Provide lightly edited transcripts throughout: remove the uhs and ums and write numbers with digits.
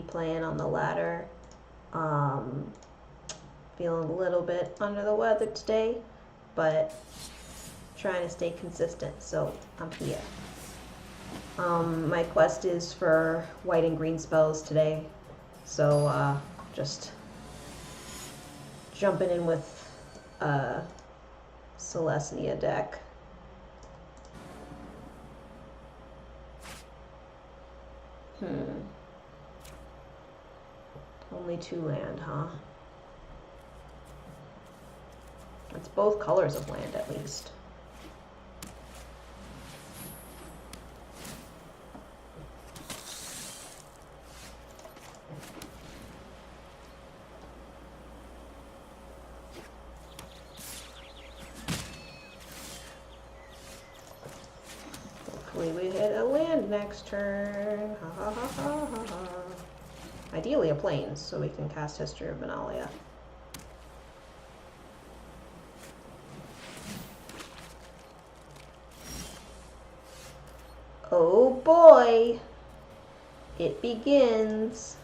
playing on the ladder. Feeling a little bit under the weather today, but trying to stay consistent, so I'm here. My quest is for white and green spells today, so just jumping in with Selesnya deck. Only 2 land, huh? It's both colors of land, at least. Hopefully we hit a land next turn. Ha ha ha ha ha ha. Ideally a plains, so we can cast History of Benalia. Oh boy! It begins.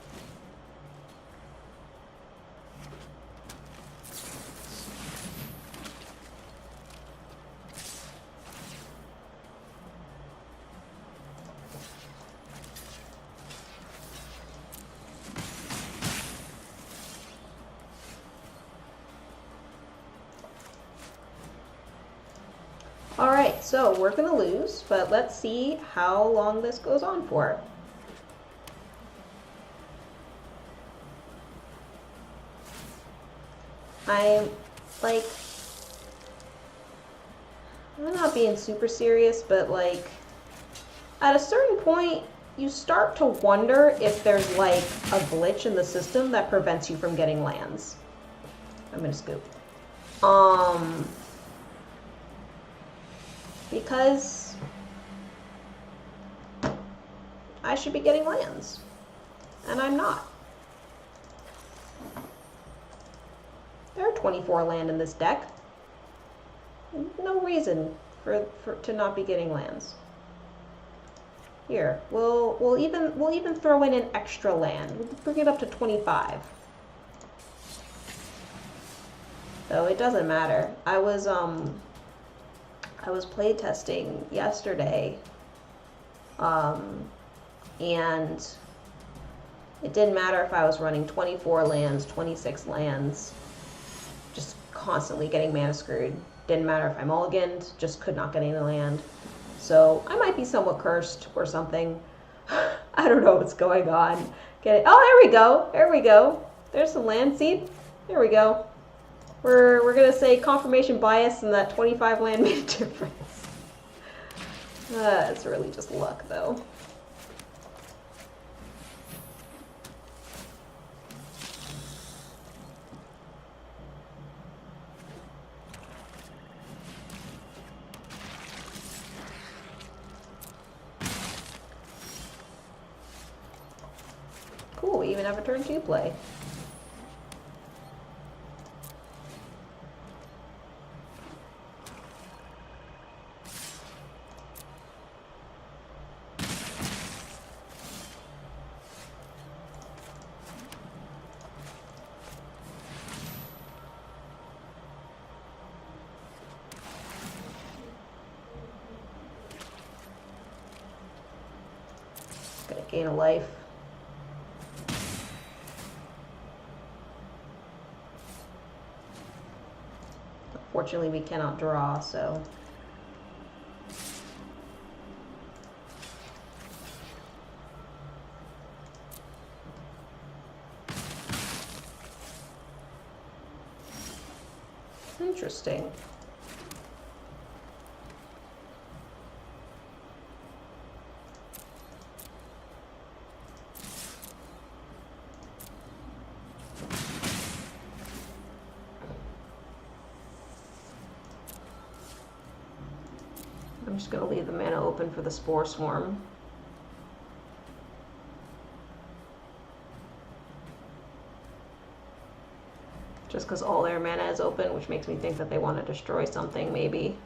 Alright, so we're gonna lose, but let's see how long this goes on for. I'm not being super serious, but like, at a certain point, you start to wonder if there's like a glitch in the system that prevents you from getting lands. I'm gonna scoop. Because I should be getting lands, and I'm not. There are 24 land in this deck. No reason to not be getting lands. Here, we'll even throw in an extra land. We'll bring it up to 25. So it doesn't matter. I was playtesting yesterday, and it didn't matter if I was running 24 lands, 26 lands, just constantly getting mana screwed. Didn't matter if I mulliganed, just could not get any land. So I might be somewhat cursed or something. I don't know what's going on. Get it? Oh, there we go. There we go. There's some land seed. There we go. We're gonna say confirmation bias and that 25 land made a difference. It's really just luck, though. Cool, we even have a turn 2 play. Gonna gain a life. Unfortunately, we cannot draw, so. Interesting. I'm just going to leave the mana open for the Spore Swarm. Just because all their mana is open, which makes me think that they want to destroy something, maybe.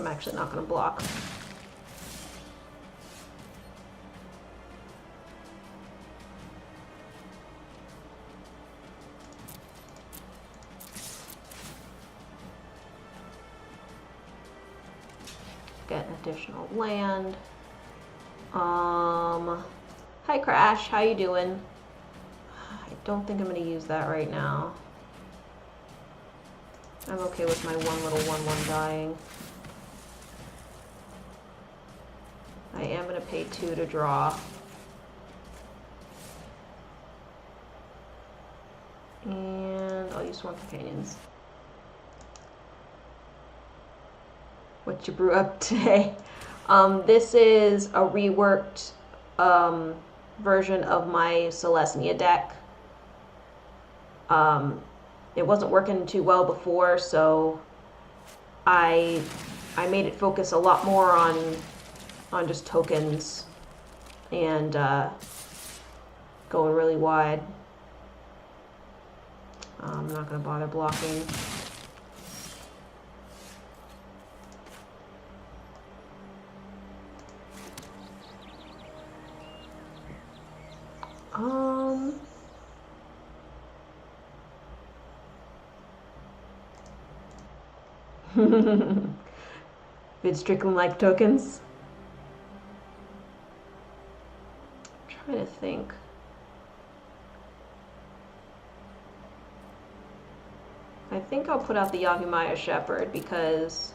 I'm actually not going to block. Get additional land. Hi Crash, how you doing? I don't think I'm going to use that right now. I'm okay with my one little 1/1 dying. I am going to pay 2 to draw. And I'll use Swarm Companions. What you brew up today? This is a reworked version of my Selesnya deck. It wasn't working too well before, so I made it focus a lot more on just tokens and going really wide. I'm not going to bother blocking. Vid Strickland like tokens. I'm trying to think. I think I'll put out the Yahumaya Shepherd because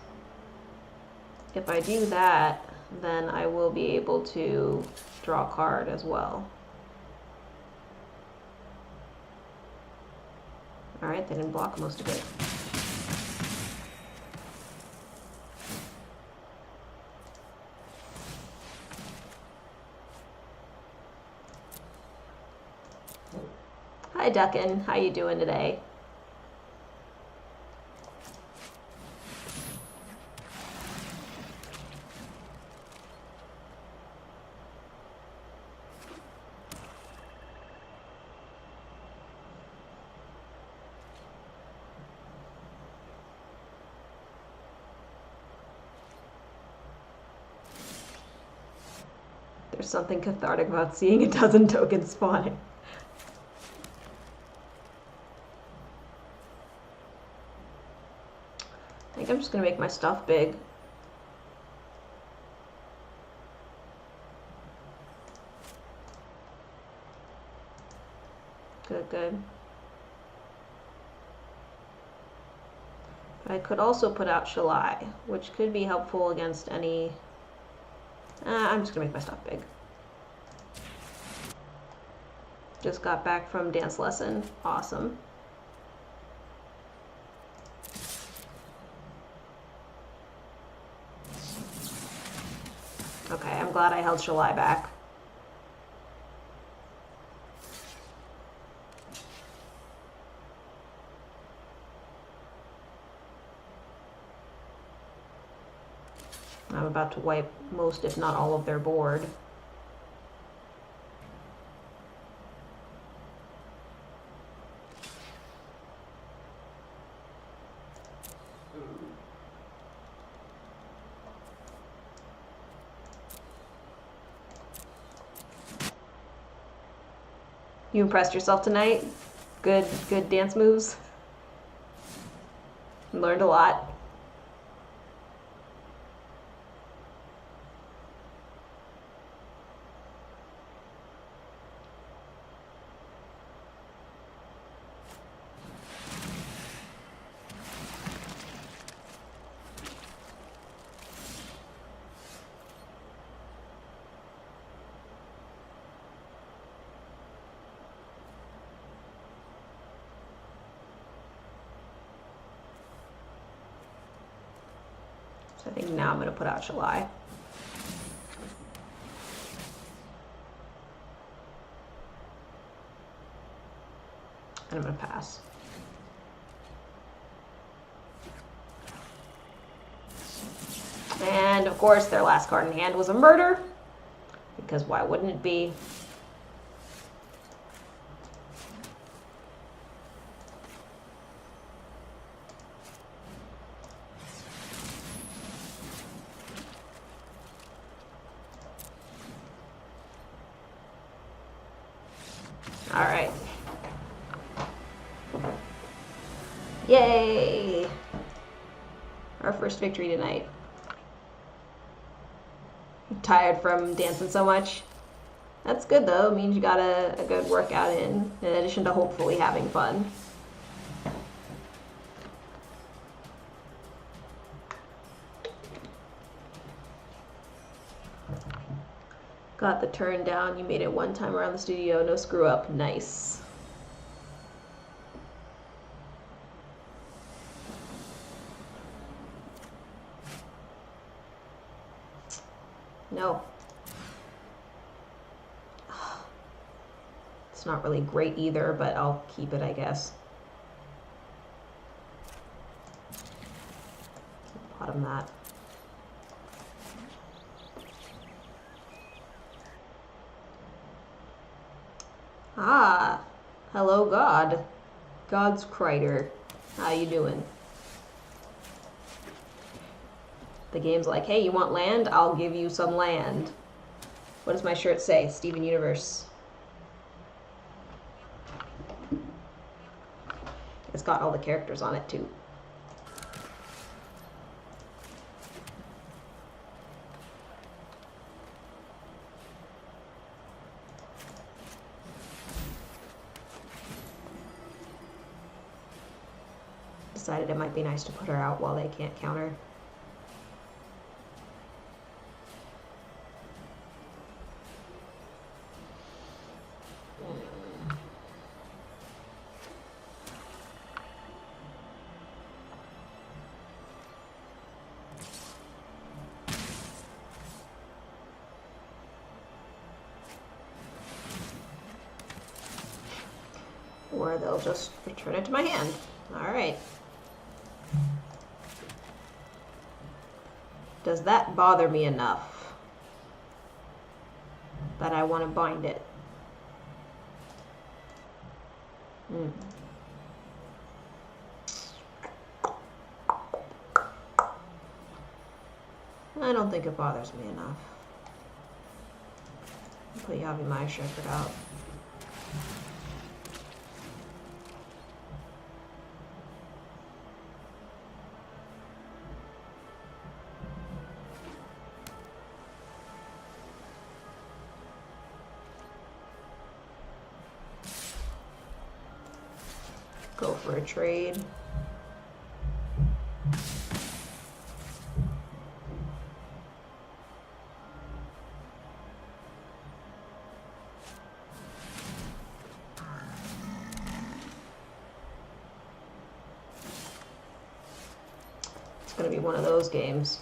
if I do that, then I will be able to draw a card as well. Alright, they didn't block most of it. Hi Duckin, how you doing today? There's something cathartic about seeing a dozen tokens spawning. I think I'm just going to make my stuff big. Good, good. But I could also put out Shalai, which could be helpful against any... I'm just going to make my stuff big. Just got back from dance lesson. Awesome. Okay, I'm glad I held Shalai back. I'm about to wipe most, if not all, of their board. You impressed yourself tonight? Good dance moves? Learned a lot. So I think now I'm going to put out Shalai. And I'm going to pass. And of course their last card in hand was a murder, because why wouldn't it be? Alright. Yay! Our first victory tonight. I'm tired from dancing so much. That's good though, it means you got a good workout in addition to hopefully having fun. Got the turn down, you made it one time around the studio, no screw up, nice. No. It's not really great either, but I'll keep it, I guess. Bottom that. Ah, hello God. God's Crider. How you doing? The game's like, hey, you want land? I'll give you some land. What does my shirt say? Steven Universe. It's got all the characters on it too. Decided it might be nice to put her out while they can't counter. Or they'll just return it to my hand. Alright. Does that bother me enough that I want to bind it? I don't think it bothers me enough. Put Yavimaya Shepherd out. Go for a trade. It's going to be one of those games.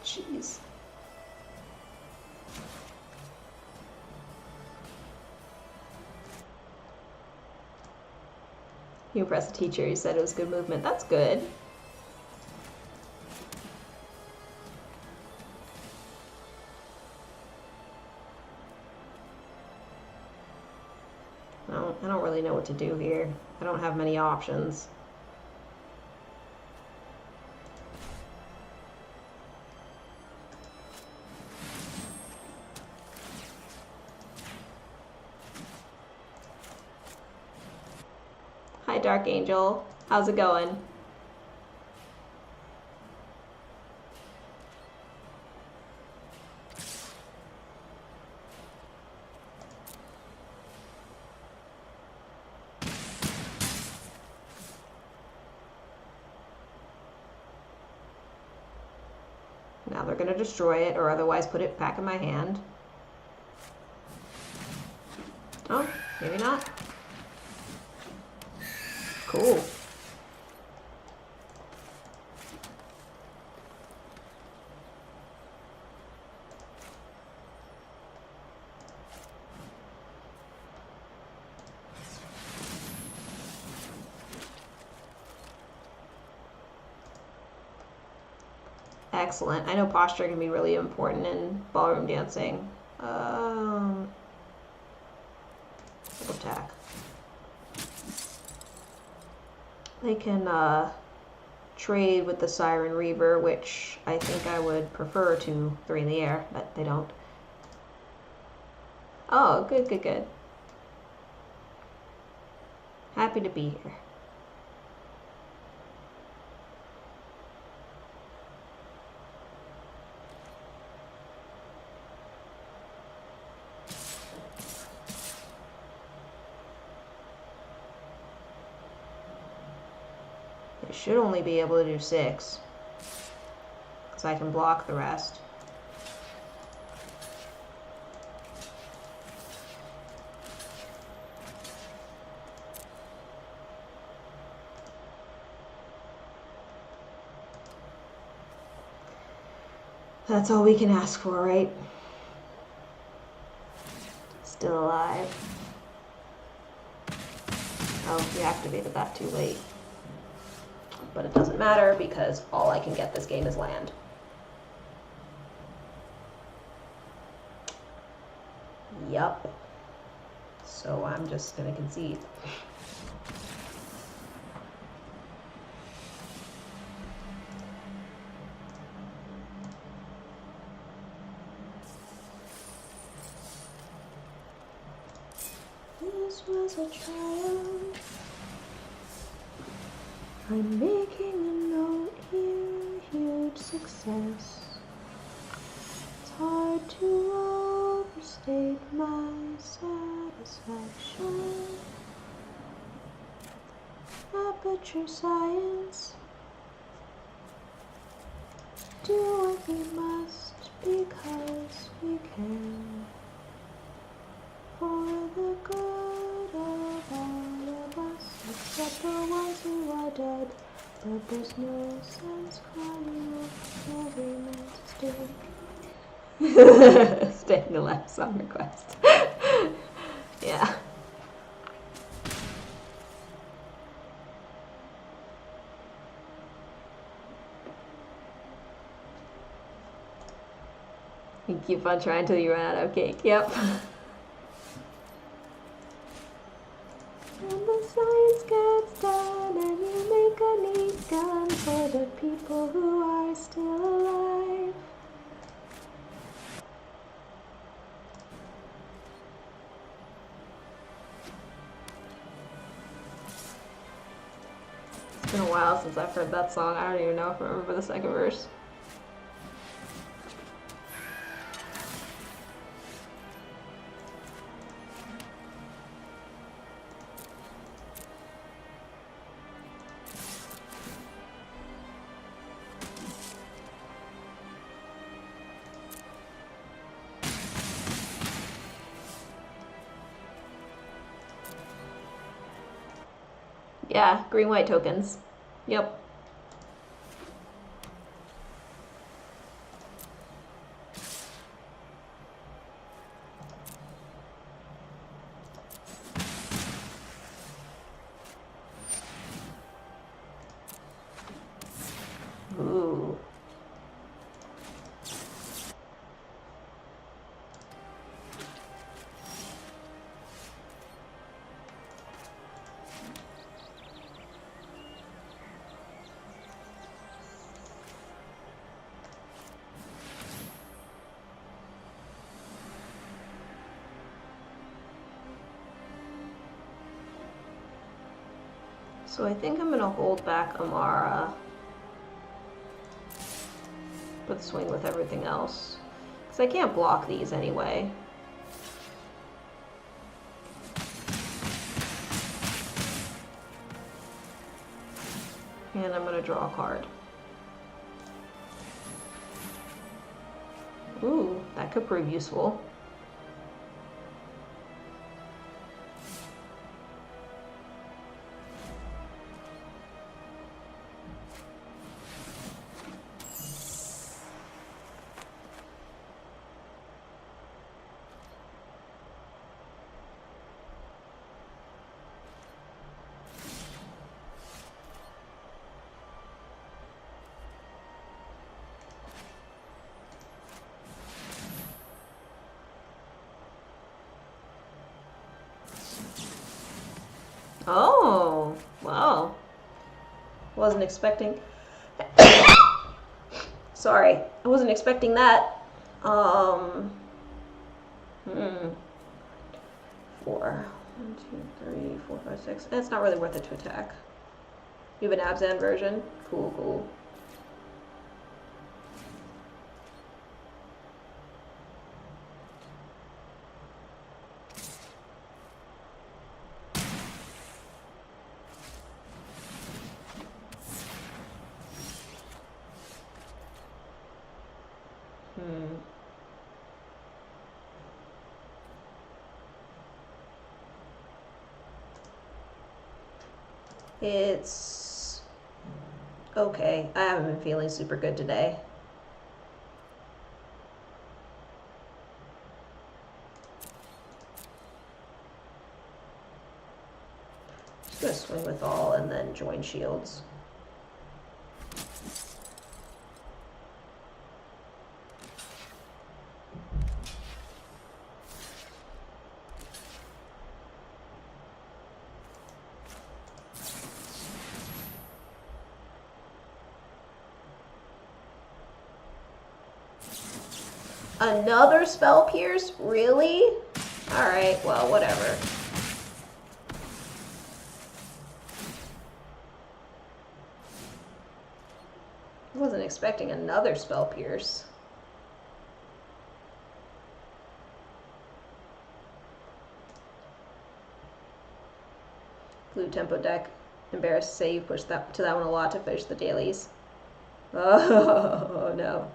Jeez. You impressed the teacher. You said it was good movement. That's good. I don't really know what to do here. I don't have many options. Hi, Dark Angel. How's it going? Now they're going to destroy it or otherwise put it back in my hand. Oh, maybe not. Cool. Excellent. I know posture can be really important in ballroom dancing. Double attack. They can trade with the Siren Reaver, which I think I would prefer to 3 in the air, but they don't. Oh, good, good, good. Happy to be here. It should only be able to do 6, because I can block the rest. That's all we can ask for, right? Still alive. Oh, we activated that too late. But it doesn't matter because all I can get this game is land. Yup. So I'm just gonna concede. This was a triumph. I'm making a note here, huge success. It's hard to overstate my satisfaction. Aperture science. Do what we must because we can. For the good of all of us, except the ones who are dead. But there's no sense crying over every man's mistake. Staying alive song request. Yeah. You keep on trying till you run out of cake. Yep. When the science gets done and you make a neat gun for the people who are still alive. It's been a while since I've heard that song. I don't even know if I remember the second verse. Yeah, green-white tokens. Yep. Ooh. So I think I'm gonna hold back Amara, but swing with everything else. Because I can't block these anyway. And I'm gonna draw a card. Ooh, that could prove useful. Oh, wow. Wasn't expecting. Sorry, I wasn't expecting that. 4. 1, 2, 3, 4, 5, 6. It's not really worth it to attack. You have an Abzan version? Cool, cool. It's okay. I haven't been feeling super good today. Just gonna swing with all and then join shields. Another spell pierce? Really? Alright, well, whatever. I wasn't expecting another spell pierce. Blue tempo deck. Embarrassed to say you pushed that one a lot to finish the dailies. Oh no.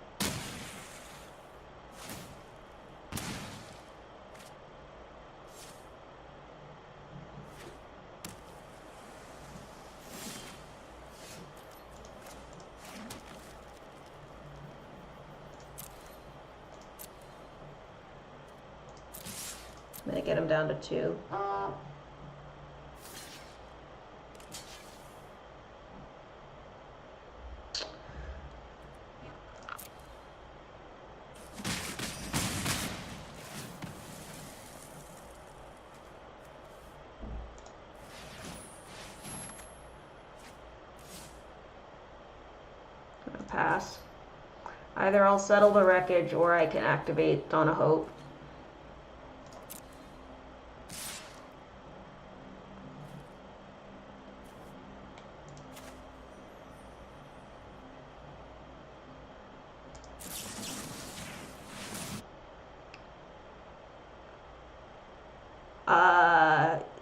I'm gonna get him down to 2. I'm gonna pass. Either I'll settle the wreckage or I can activate Dawn of Hope.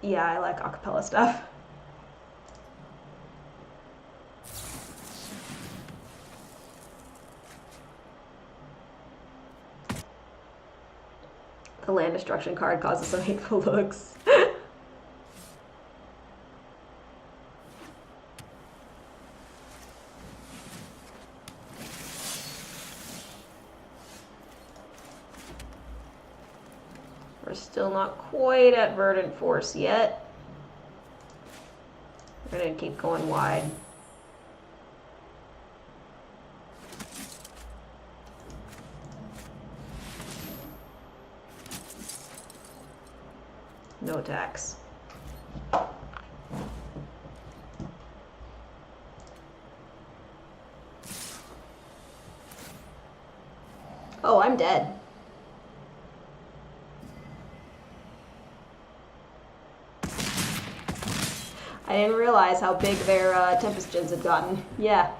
Yeah, I like acapella stuff. The land destruction card causes some hateful looks. We're still not quite at Verdant Force yet. We're gonna keep going wide. No attacks. Oh, I'm dead. I didn't realize how big their Tempest Gens had gotten. Yeah.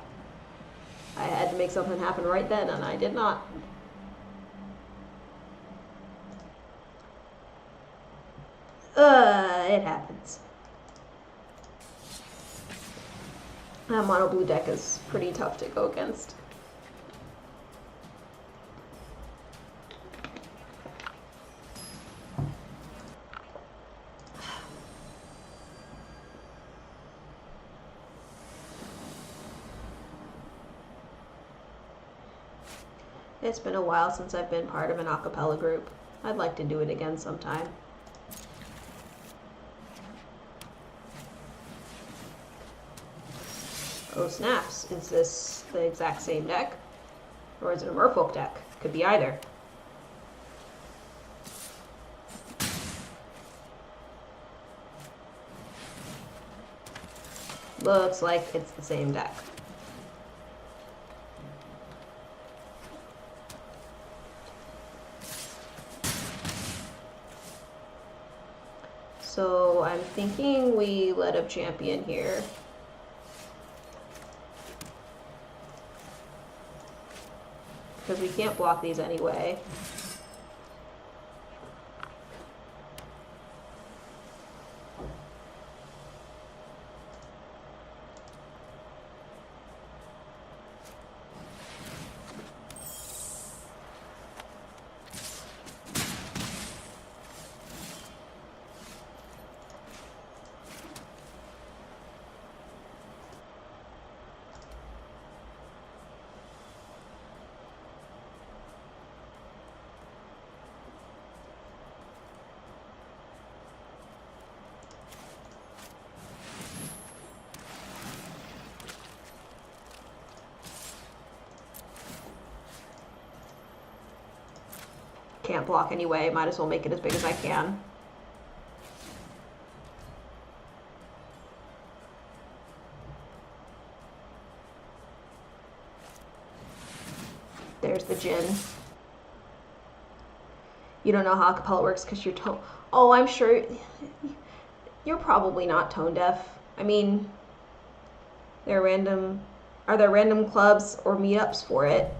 I had to make something happen right then, and I did not. It happens. That mono blue deck is pretty tough to go against. It's been a while since I've been part of an a cappella group. I'd like to do it again sometime. Oh snaps, is this the exact same deck? Or is it a merfolk deck? Could be either. Looks like it's the same deck. So I'm thinking we let up champion here. Because we can't block these anyway. Can't block anyway, might as well make it as big as I can. There's the Jin. You don't know how acapella works because you're tone. Oh, I'm sure you're probably not tone deaf. I mean, are there random clubs or meetups for it?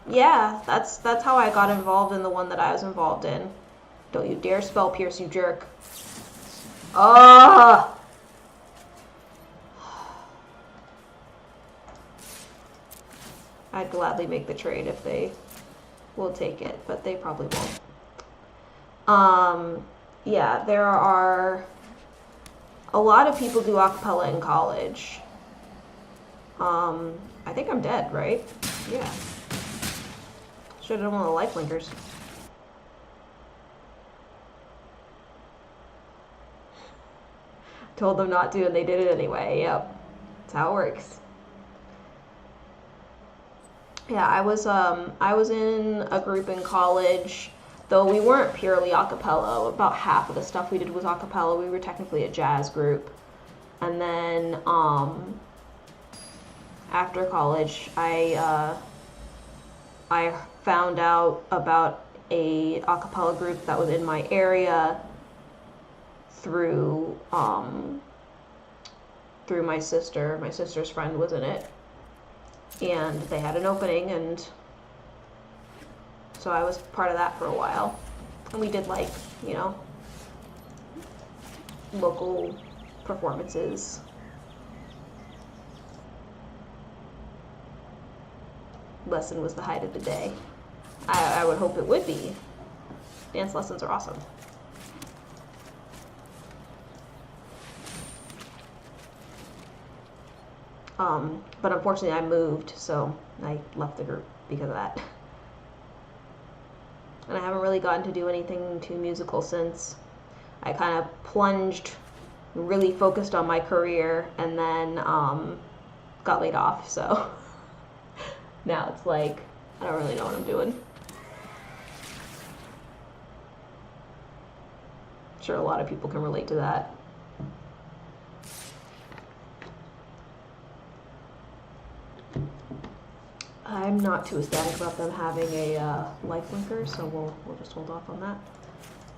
Yeah, that's how I got involved in the one that I was involved in. Don't you dare spell pierce, you jerk. Ah! I'd gladly make the trade if they will take it, but they probably won't. Yeah, there are a lot of people do acapella in college. I think I'm dead, right? Yeah. Should have done one of the life linkers. Told them not to and they did it anyway. Yep. That's how it works. Yeah, I was in a group in college, though we weren't purely a cappella. About half of the stuff we did was a cappella. We were technically a jazz group. And then after college, I found out about a cappella group that was in my area through my sister. My sister's friend was in it, and they had an opening, and so I was part of that for a while. And we did, like, you know, local performances. Lesson was the height of the day. I would hope it would be. Dance lessons are awesome. But unfortunately I moved, so I left the group because of that. And I haven't really gotten to do anything too musical since. I kind of plunged, really focused on my career, and then got laid off, so now it's like, I don't really know what I'm doing. I'm sure a lot of people can relate to that. I'm not too ecstatic about them having a life linker, so we'll just hold off on that.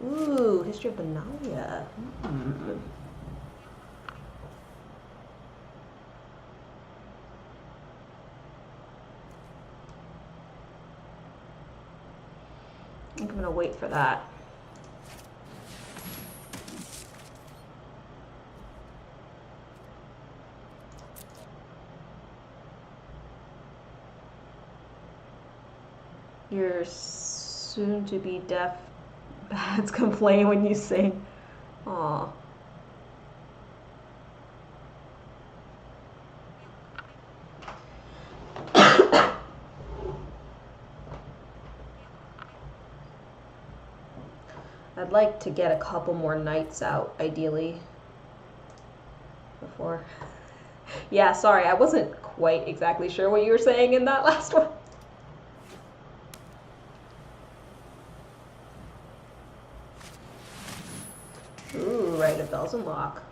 Ooh, history of Benalia. I think I'm gonna wait for that. Your soon-to-be deaf bats complain when you sing. Aw. I'd like to get a couple more nights out, ideally, before. Yeah, sorry, I wasn't quite exactly sure what you were saying in that last one. Ooh, right, a Bells and Lock.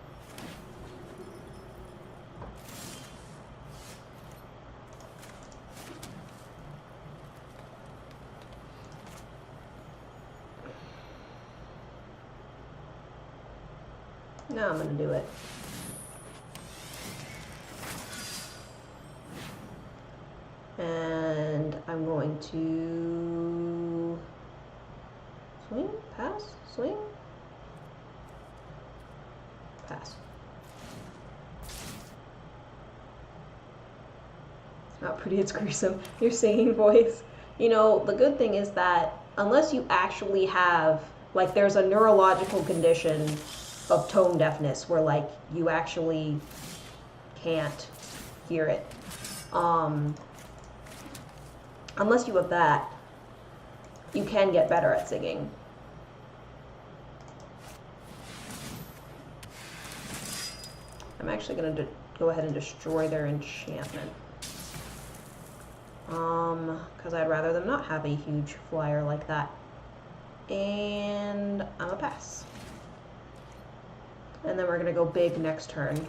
Now I'm going to do it. And I'm going to swing, pass, swing, pass. It's not pretty, it's gruesome. Your singing voice. You know, the good thing is that unless you actually have, like, there's a neurological condition of tone deafness where, like, you actually can't hear it. Unless you have that, you can get better at singing. I'm actually going to go ahead and destroy their enchantment. Because I'd rather them not have a huge flyer like that. And I'm a pass. And then we're going to go big next turn.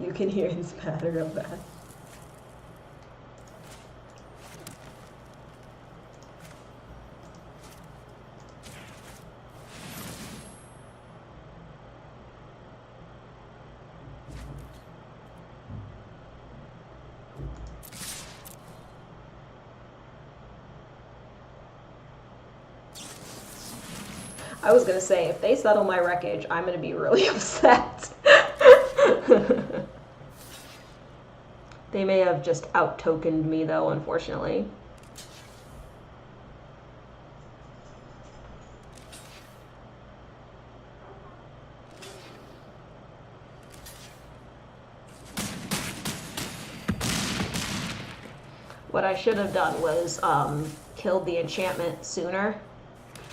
You can hear the spatter of that. I was going to say, if they settle my wreckage, I'm going to be really upset. They may have just out-tokened me, though, unfortunately. What I should have done was killed the enchantment sooner.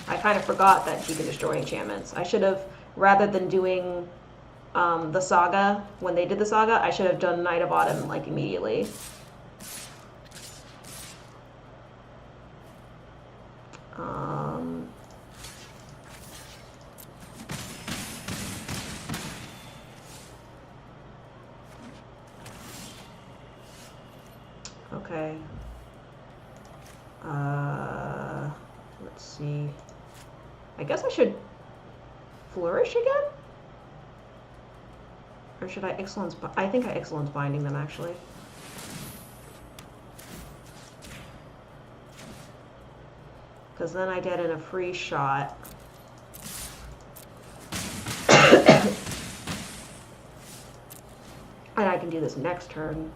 I kind of forgot that she can destroy enchantments. I should have, rather than doing the saga, when they did the saga, I should have done Night of Autumn, like, immediately. Okay. Let's see. I guess I should flourish again? Or should I excellence? I think I excellence binding them, actually. Because then I get in a free shot. And I can do this next turn.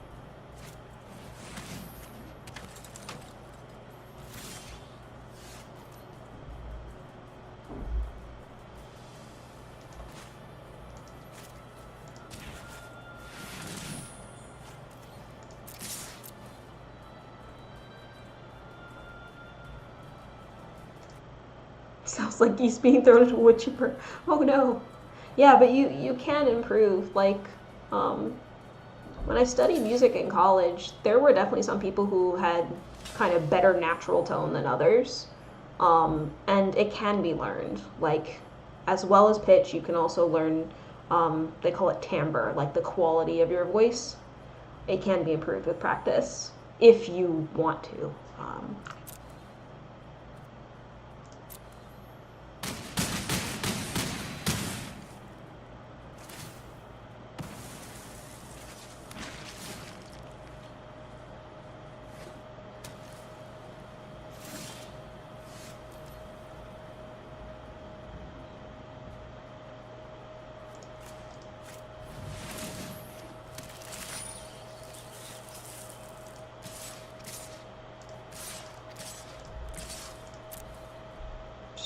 Sounds like he's being thrown into a wood chipper. Oh no. Yeah, but you can improve. Like, when I studied music in college, there were definitely some people who had kind of better natural tone than others. And it can be learned. Like, as well as pitch, you can also learn, they call it timbre, like the quality of your voice. It can be improved with practice, if you want to.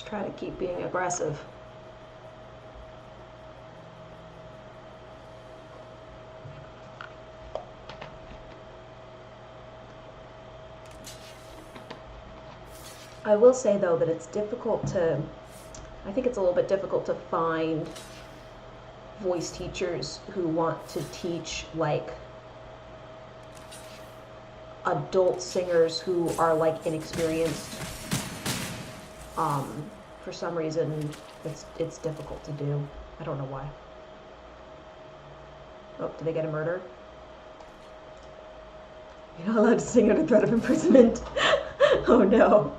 Try to keep being aggressive. I will say though that it's difficult to, I think it's a little bit difficult to find voice teachers who want to teach like adult singers who are like inexperienced. For some reason, it's difficult to do. I don't know why. Oh, did they get a murder? You're not allowed to sing under threat of imprisonment. Oh no.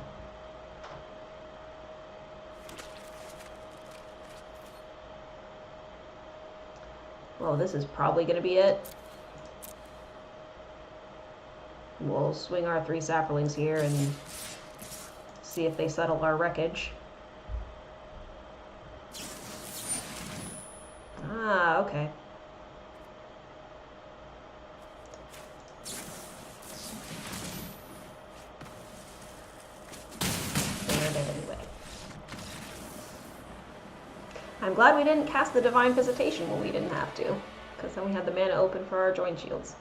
Well, this is probably going to be it. We'll swing our 3 saplings here and see if they settle our wreckage. Ah, okay. I'm glad we didn't cast the Divine Visitation when we didn't have to, because then we had the mana open for our join shields.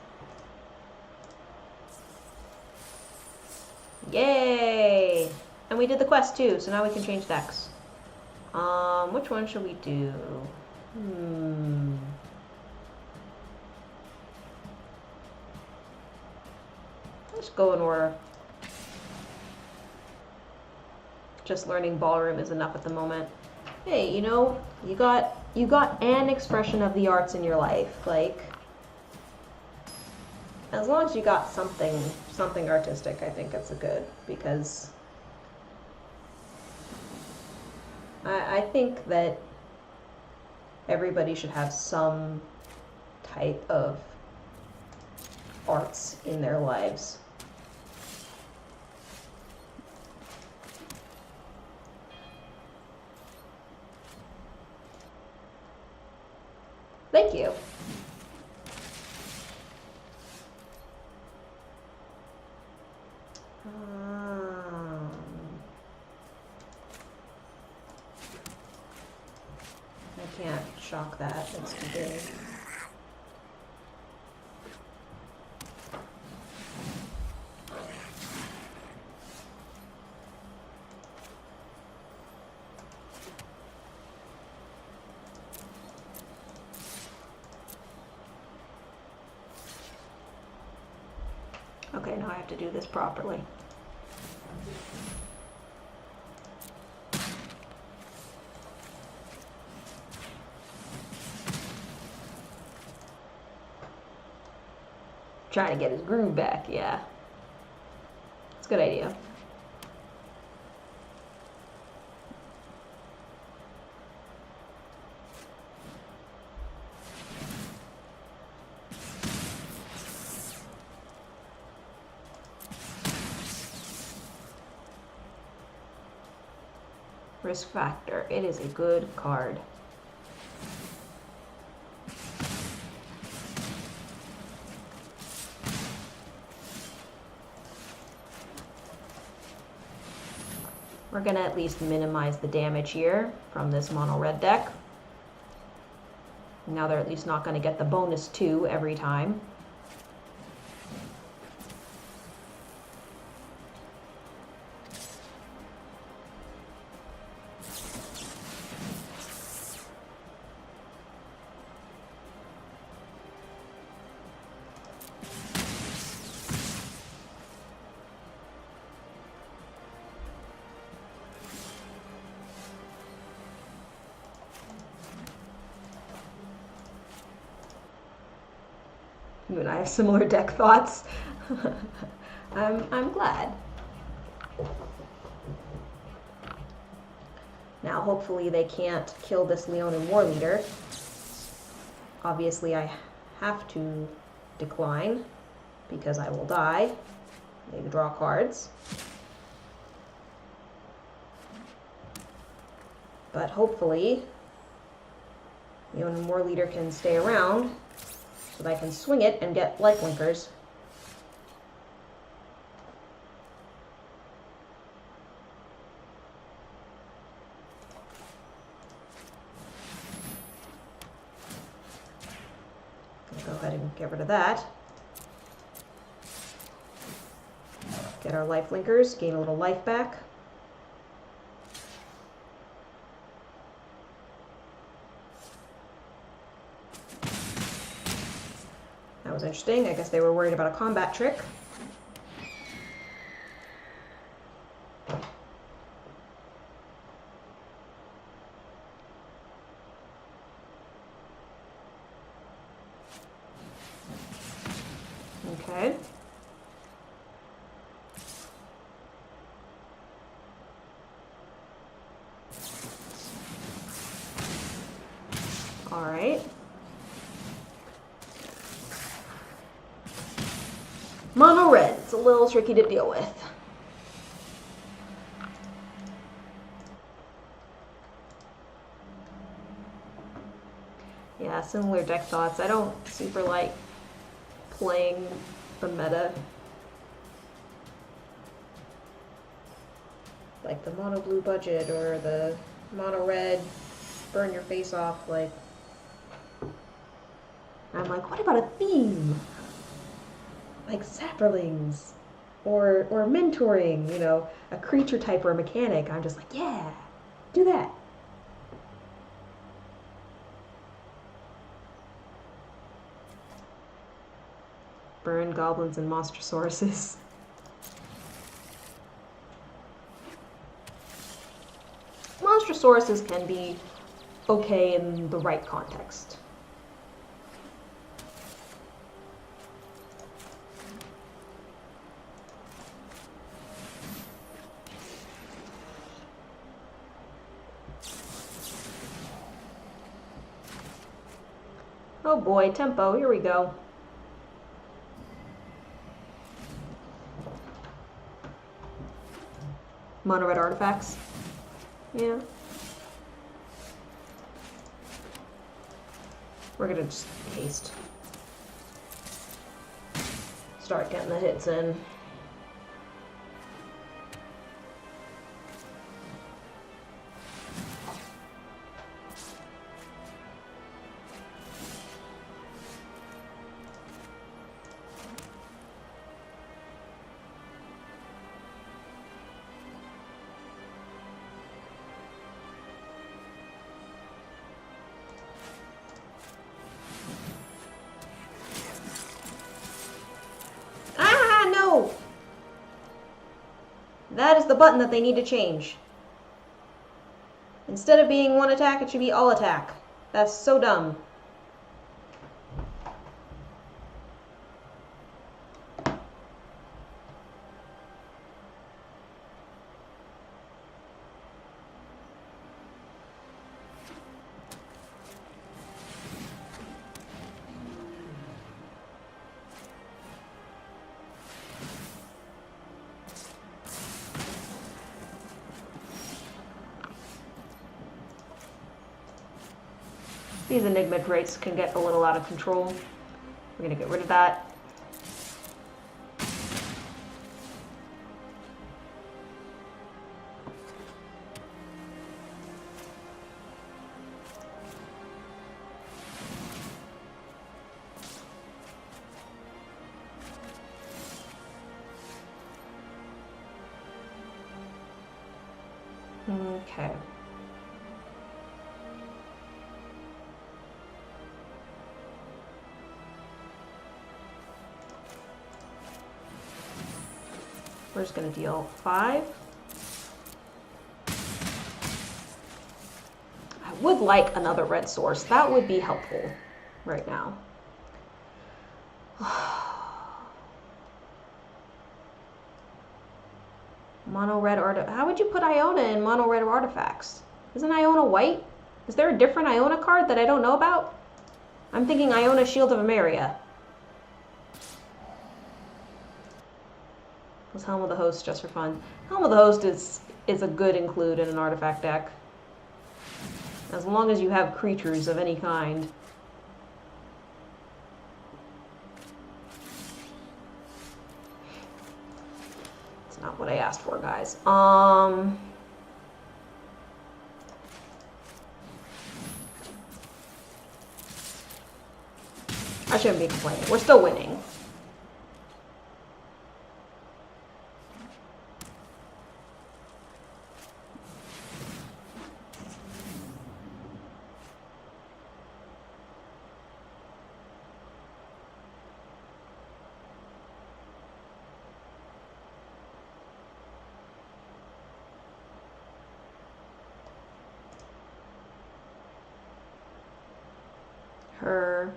Yay! And we did the quest too, so now we can change decks. Which one should we do? Let's go in order. Just learning ballroom is enough at the moment. Hey, you know, you got an expression of the arts in your life. Like, as long as you got something artistic, I think it's a good, because I think that everybody should have some type of arts in their lives. Thank you. I can't shock that. It's too big. Okay, now I have to do this properly. Trying to get his groove back, yeah. It's a good idea. Risk Factor. It is a good card. We're going to at least minimize the damage here from this mono red deck. Now they're at least not going to get the bonus 2 every time. You and I have similar deck thoughts. I'm glad. Now hopefully they can't kill this Leonin War Leader. Obviously I have to decline because I will die. Maybe draw cards. But hopefully Leonin War Leader can stay around so that I can swing it and get lifelinkers. Go ahead and get rid of that. Get our lifelinkers, gain a little life back. was interesting. I guess they were worried about a combat trick. Okay. All right. Mono red. It's a little tricky to deal with. Yeah, similar deck thoughts. I don't super like playing the meta. Like the mono blue budget or the mono red burn your face off. Like, I'm like, what about a theme? Like sapperlings or mentoring, you know, a creature type or a mechanic. I'm just like, yeah, do that. Burn goblins and monstrosauruses. Monstrosauruses can be okay in the right context. Oh boy, tempo, here we go. Mono red artifacts. Yeah. We're gonna just haste. Start getting the hits in. That is the button that they need to change. Instead of being one attack, it should be all attack. That's so dumb. These Enigma traits can get a little out of control. We're gonna get rid of that. Okay. We're just going to deal 5. I would like another red source. That would be helpful right now. Mono red artifact. How would you put Iona in mono red artifacts? Isn't Iona white? Is there a different Iona card that I don't know about? I'm thinking Iona Shield of Emeria. Was Helm of the Host just for fun? Helm of the Host is a good include in an artifact deck. As long as you have creatures of any kind. It's not what I asked for, guys. I shouldn't be complaining. We're still winning. her.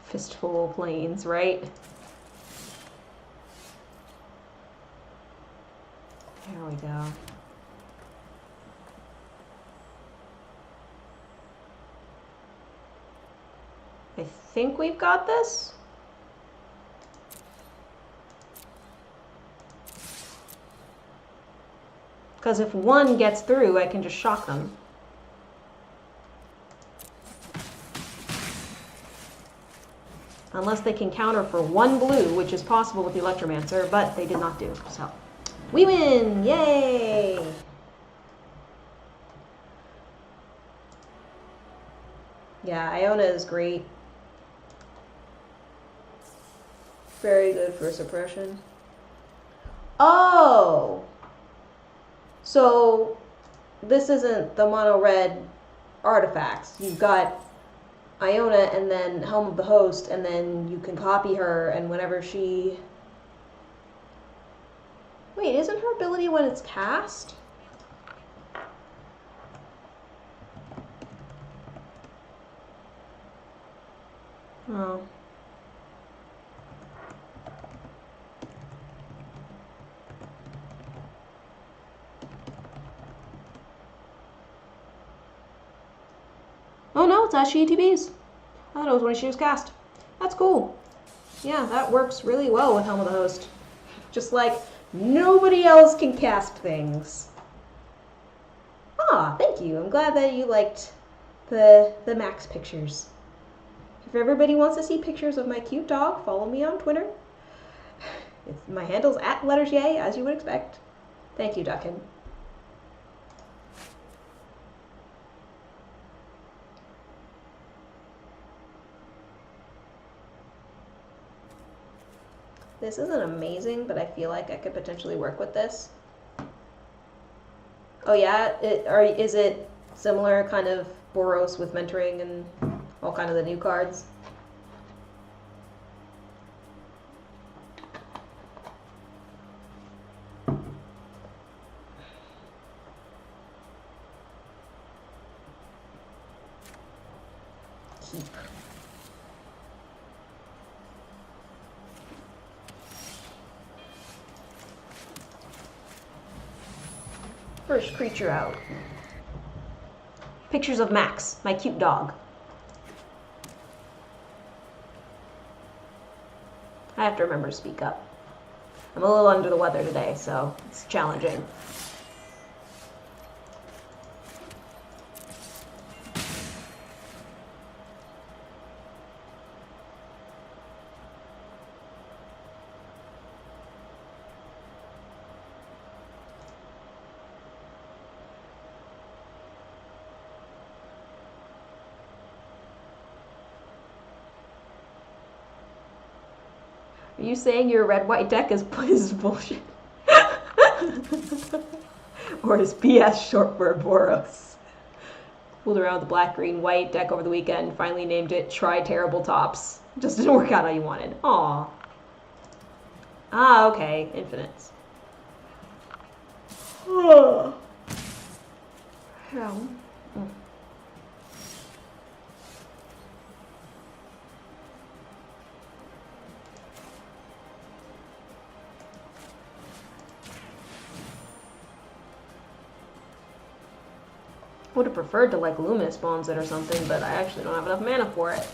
Fistful of planes, right? There we go. I think we've got this. Because if one gets through, I can just shock them. Unless they can counter for one blue, which is possible with the Electromancer, but they did not do, so. We win! Yay! Yeah, Iona is great. Very good for suppression. Oh! So, this isn't the mono-red artifacts. You've got Iona and then Helm of the Host, and then you can copy her, and whenever she... Wait, isn't her ability when it's cast? Oh. Oh no, it's as she ETBs. I thought it was when she was cast. That's cool. Yeah, that works really well with Helm of the Host. Just like nobody else can cast things. Ah, thank you. I'm glad that you liked the Max pictures. If everybody wants to see pictures of my cute dog, follow me on Twitter. My handle's @lettersyay, as you would expect. Thank you, Duckin. This isn't amazing, but I feel like I could potentially work with this. Oh yeah? Is it similar kind of Boros with mentoring and all kind of the new cards? Keep. First creature out. Pictures of Max, my cute dog. I have to remember to speak up. I'm a little under the weather today, so it's challenging. Are you saying your red-white deck is bullshit? Or is BS short for Boros? Fooled around with the black-green-white deck over the weekend, finally named it Try Terrible Tops. Just didn't work out how you wanted. Aw. Ah, okay. Infinites. Oh. Hell. Would have preferred to like Luminous Bones it or something, but I actually don't have enough mana for it.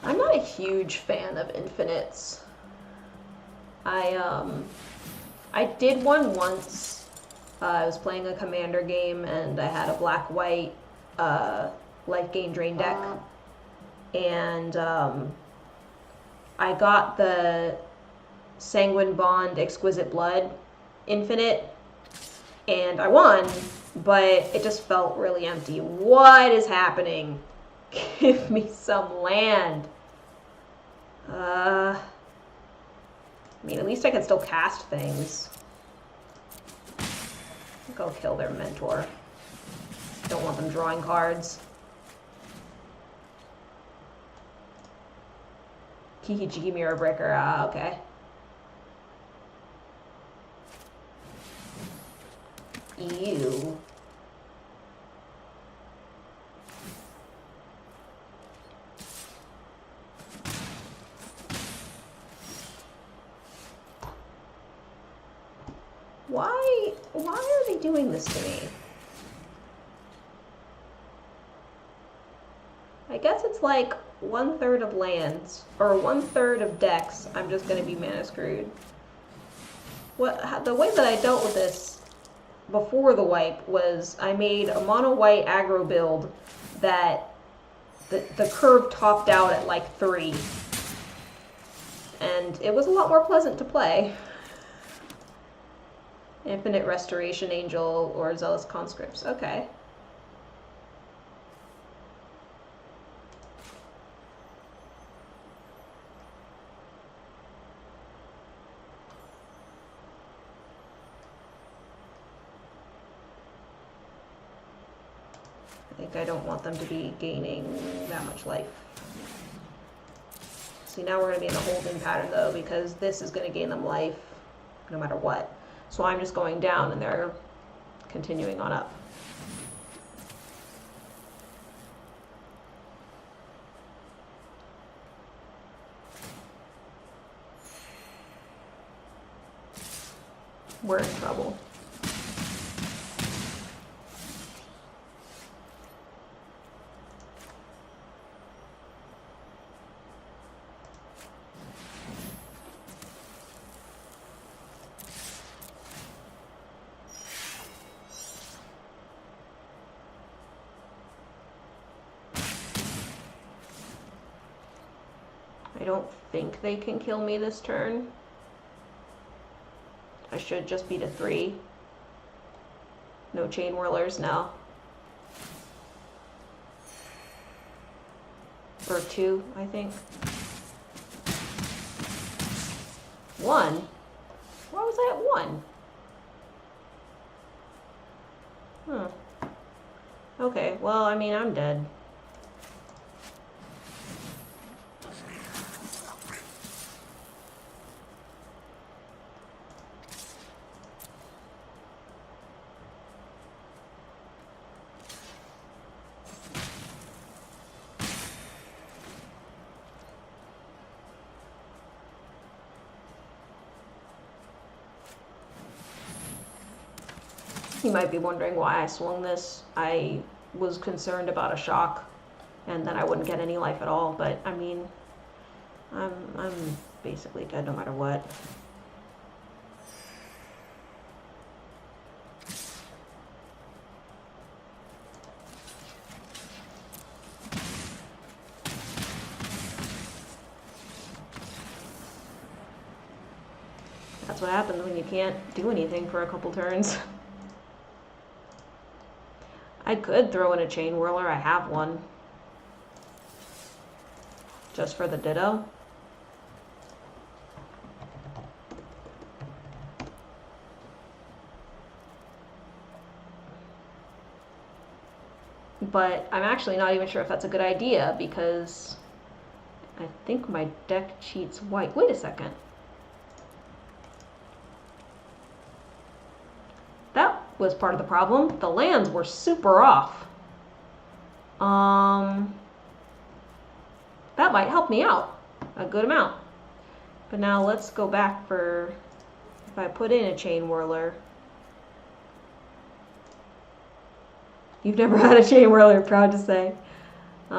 I'm not a huge fan of infinites. I did one once. I was playing a commander game and I had a black-white life gain drain deck. And I got the Sanguine Bond Exquisite Blood Infinite, and I won, but it just felt really empty. What is happening? Give me some land. I mean, at least I can still cast things. Go kill their mentor. Don't want them drawing cards. Kiki Jiki Mirror Breaker, okay. Ew. Why are they doing this to me? I guess it's like 1/3 of lands, or 1/3 of decks, I'm just gonna be mana screwed. The way that I dealt with this before the wipe was I made a mono white aggro build that the curve topped out at like 3. And it was a lot more pleasant to play. Infinite Restoration Angel or Zealous Conscripts. Okay. I think I don't want them to be gaining that much life. See, now we're going to be in a holding pattern though, because this is going to gain them life no matter what. So I'm just going down and they're continuing on up. We're in trouble. I don't think they can kill me this turn. I should just be to 3. No chain whirlers now. Or 2, I think. 1? Why was I at 1? Huh. Okay, well, I mean, I'm dead. You might be wondering why I swung this. I was concerned about a shock, and then I wouldn't get any life at all. But I mean, I'm basically dead no matter what. That's what happens when you can't do anything for a couple turns. I could throw in a chain whirler, I have one. Just for the ditto. But I'm actually not even sure if that's a good idea because I think my deck cheats white. Wait a second. That was part of the problem. The lands were super off. That might help me out a good amount. But now let's go back for, if I put in a chain whirler. You've never had a chain whirler, proud to say. Do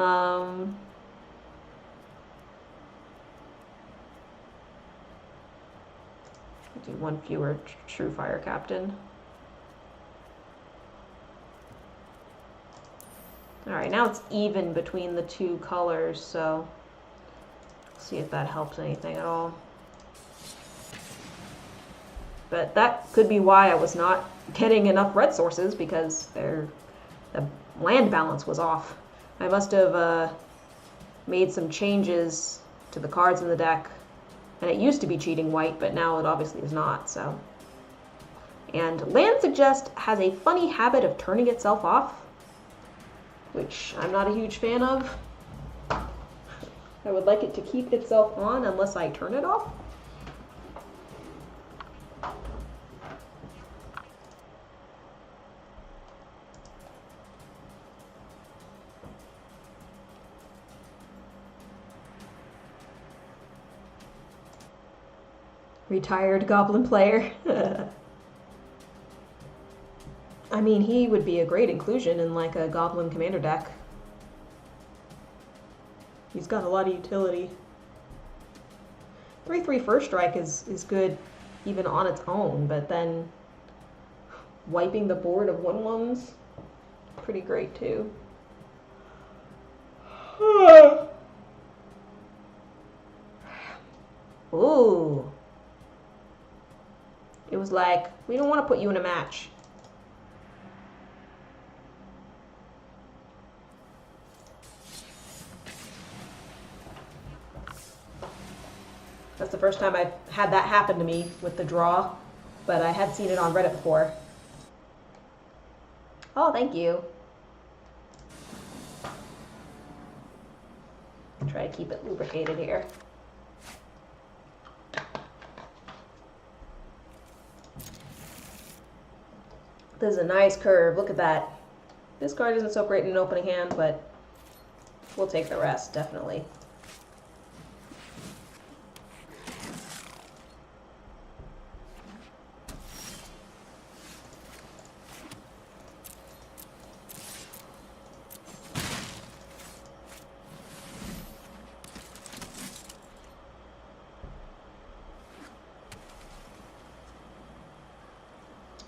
one fewer True Fire Captain. Alright, now it's even between the two colors, so let's see if that helps anything at all. But that could be why I was not getting enough red sources, because the land balance was off. I must have made some changes to the cards in the deck, and it used to be cheating white, but now it obviously is not, so. And Land Suggest has a funny habit of turning itself off. which I'm not a huge fan of. I would like it to keep itself on unless I turn it off. Retired goblin player. I mean, he would be a great inclusion in like a goblin commander deck. He's got a lot of utility. 3/3 first strike is good even on its own, but then wiping the board of 1/1s, pretty great too. Ooh. It was like, we don't want to put you in a match. That's the first time I've had that happen to me with the draw, but I had seen it on Reddit before. Oh, thank you. Try to keep it lubricated here. This is a nice curve. Look at that. This card isn't so great in an opening hand, but we'll take the rest, definitely.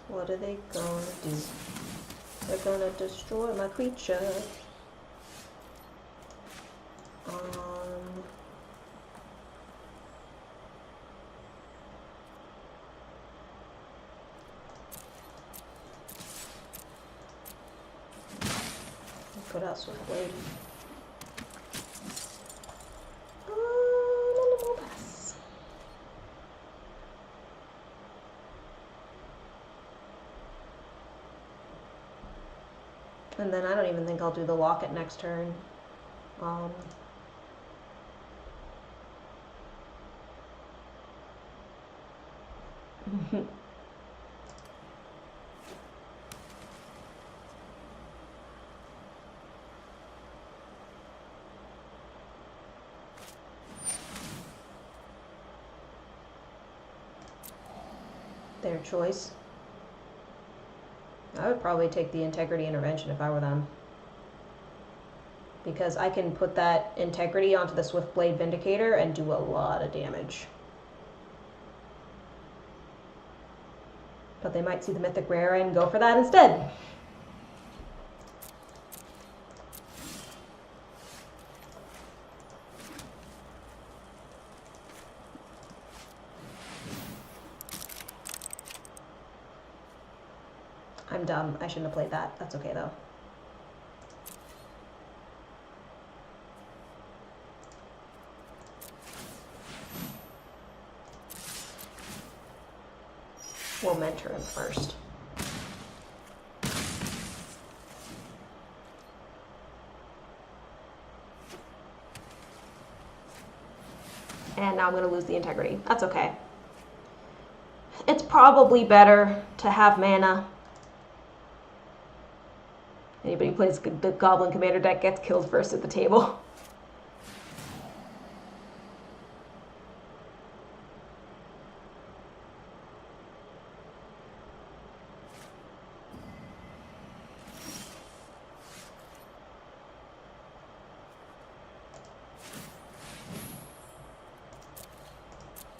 What are they gonna do? They're gonna destroy my creature. Put out Swift Blade. And then I don't even think I'll do the locket next turn. Their choice. I would probably take the Integrity Intervention if I were them. Because I can put that Integrity onto the Swiftblade Vindicator and do a lot of damage. But they might see the Mythic Rare and go for that instead. I'm dumb. I shouldn't have played that. That's okay, though. We'll mentor him first. And now I'm going to lose the integrity. That's okay. It's probably better to have mana. Anybody who plays the Goblin Commander deck gets killed first at the table.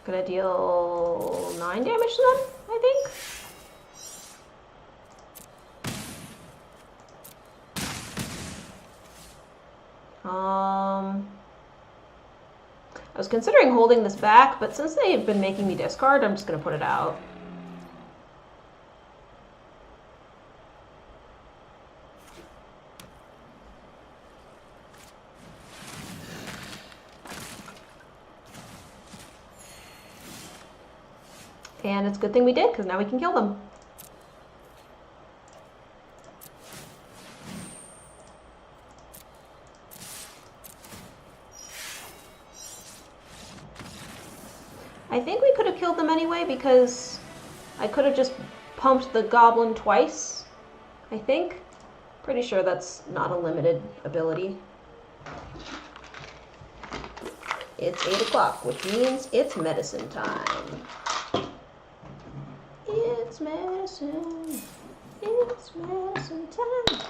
Gonna deal 9 damage to them, I think. I was considering holding this back, but since they've been making me discard, I'm just gonna put it out. And it's a good thing we did, because now we can kill them. I think we could have killed them anyway because I could have just pumped the goblin twice, I think. Pretty sure that's not a limited ability. It's 8 o'clock, which means it's medicine time. It's medicine. It's medicine time.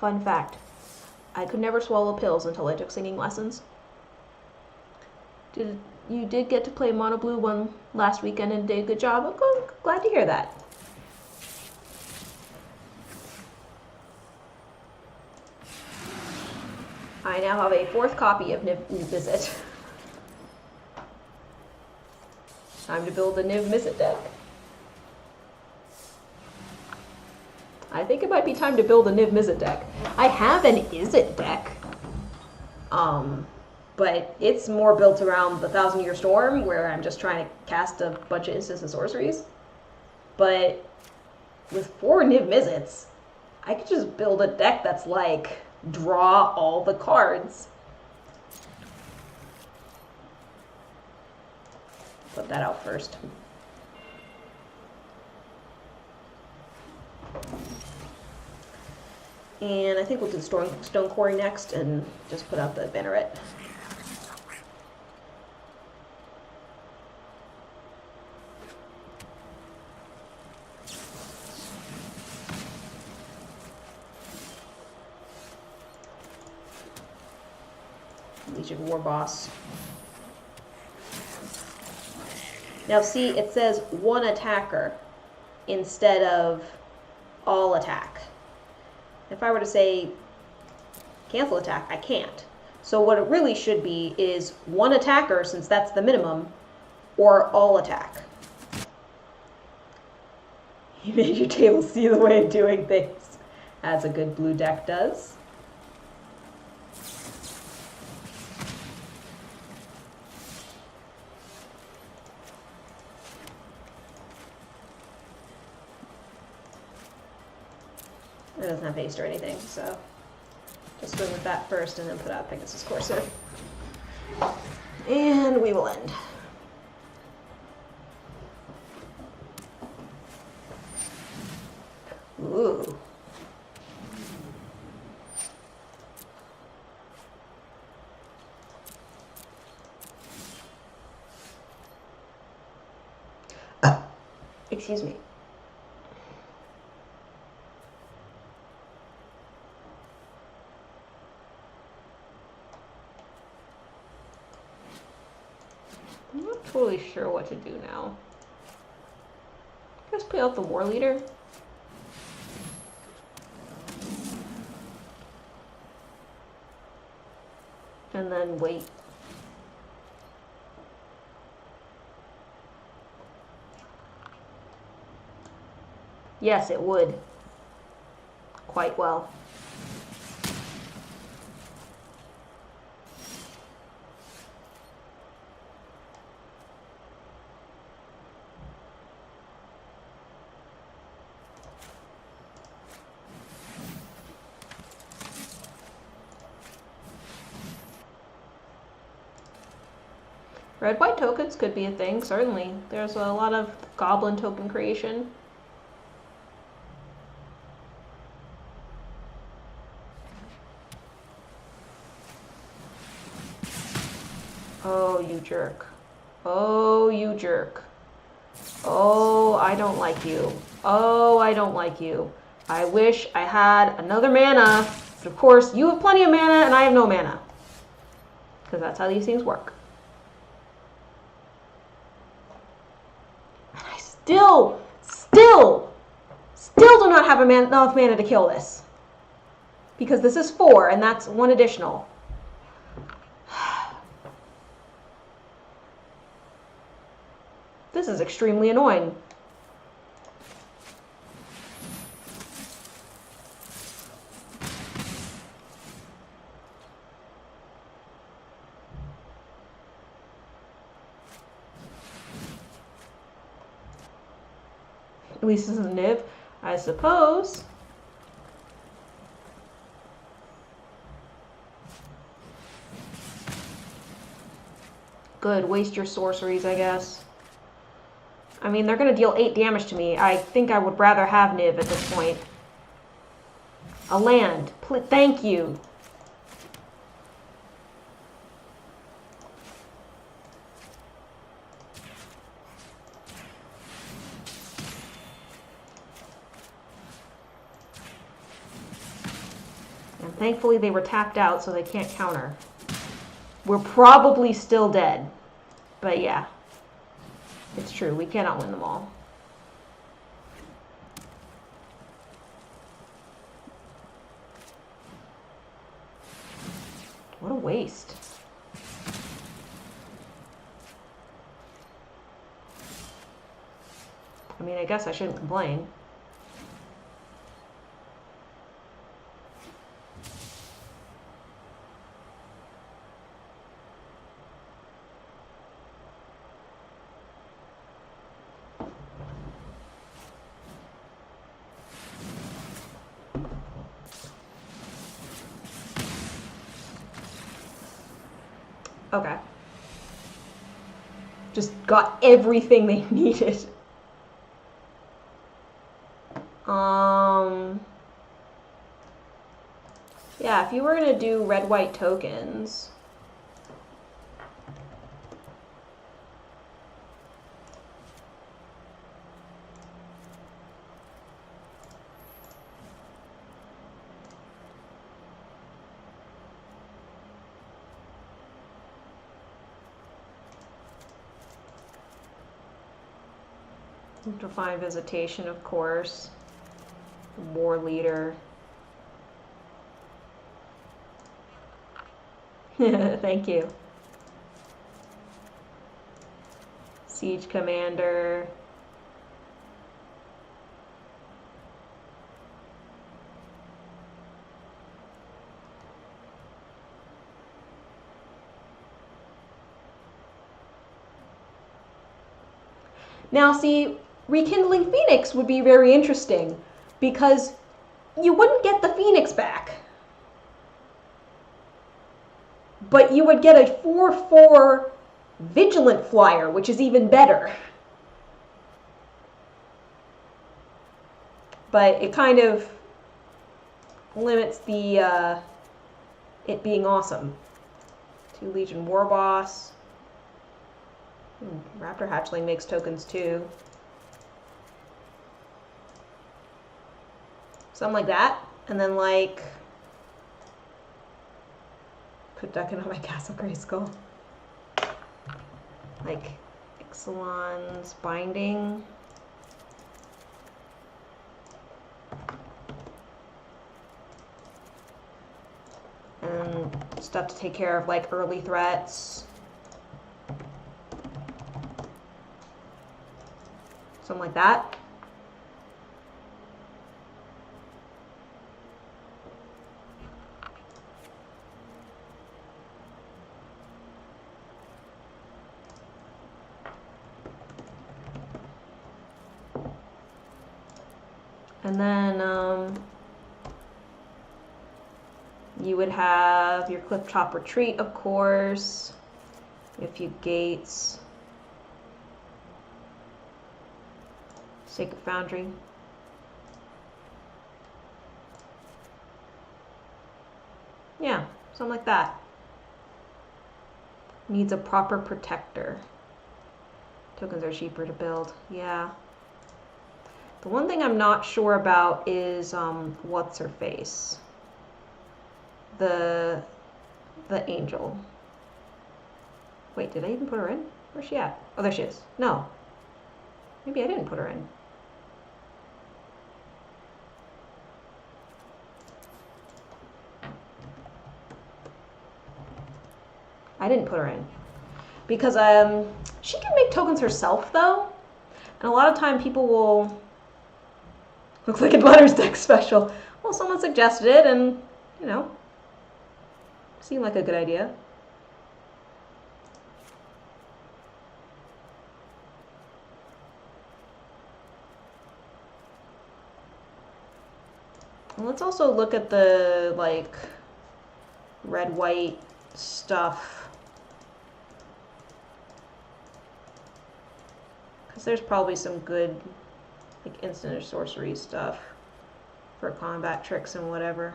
Fun fact, I could never swallow pills until I took singing lessons. You did get to play Mono Blue one last weekend and did a good job. I'm glad to hear that. I now have a 4th copy of Niv Mizzet. Time to build a Niv Mizzet deck. I think it might be time to build a Niv Mizzet deck. I have an Izzet deck, but it's more built around the 1,000-Year Storm, where I'm just trying to cast a bunch of instants and sorceries. But with 4 Niv Mizzets, I could just build a deck that's like, draw all the cards. Put that out first. And I think we'll do the Stone Quarry next and just put out the Banneret. Legion War Boss. Now see, it says 1 attacker instead of all attack. If I were to say cancel attack, I can't. So what it really should be is 1 attacker, since that's the minimum, or all attack. You made your table see the way of doing things, as a good blue deck does. It doesn't have haste or anything, so just swing with that first and then put out Pegasus Courser. And we will end. Ooh. Excuse me. I'm not totally sure what to do now. Just play out the War Leader. And then wait. Yes, it would. Quite well. Red-white tokens could be a thing, certainly. There's a lot of goblin token creation. Oh, you jerk. Oh, you jerk. Oh, I don't like you. Oh, I don't like you. I wish I had another mana. But of course, you have plenty of mana and I have no mana. Because that's how these things work. And I still do not have enough mana to kill this. Because this is 4 and that's 1 additional. This is extremely annoying. At least this is Niv, I suppose. Good, waste your sorceries, I guess. I mean, they're going to deal 8 damage to me. I think I would rather have Niv at this point. A land. Thank you. And thankfully they were tapped out, so they can't counter. We're probably still dead. But yeah. It's true, we cannot win them all. What a waste. I mean, I guess I shouldn't complain. Okay. Just got everything they needed. Yeah, if you were gonna do red-white tokens, Divine Visitation, of course. War Leader. Thank you. Siege Commander. Now, see, Rekindling Phoenix would be very interesting because you wouldn't get the Phoenix back, but you would get a 4/4 Vigilant Flyer, which is even better. But it kind of limits the it being awesome. 2 Legion War Boss. Raptor Hatchling makes tokens too. Something like that. And then like put Duckin on my Castle Grayskull. Like Ixalan's Binding. And stuff to take care of like early threats. Something like that. And then you would have your Clifftop Retreat, of course. A few gates. Sacred Foundry. Yeah, something like that. Needs a proper protector. Tokens are cheaper to build. Yeah. The one thing I'm not sure about is what's her face? The angel. Wait, did I even put her in? Where's she at? Oh, there she is. No. Maybe I didn't put her in. I didn't put her in. Because she can make tokens herself, though. And a lot of time people will... Looks like a Letters deck special. Well, someone suggested it, and, you know, seemed like a good idea. Let's also look at the, like, red-white stuff. Because there's probably some good, like, instant or sorcery stuff for combat tricks and whatever.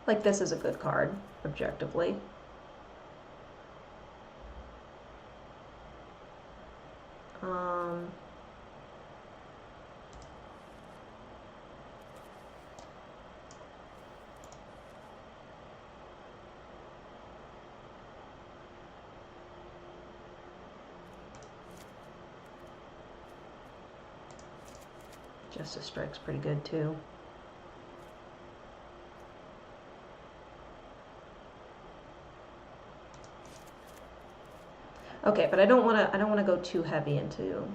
Like, this is a good card, objectively. Justice Strike's pretty good too. Okay, but I don't want to go too heavy into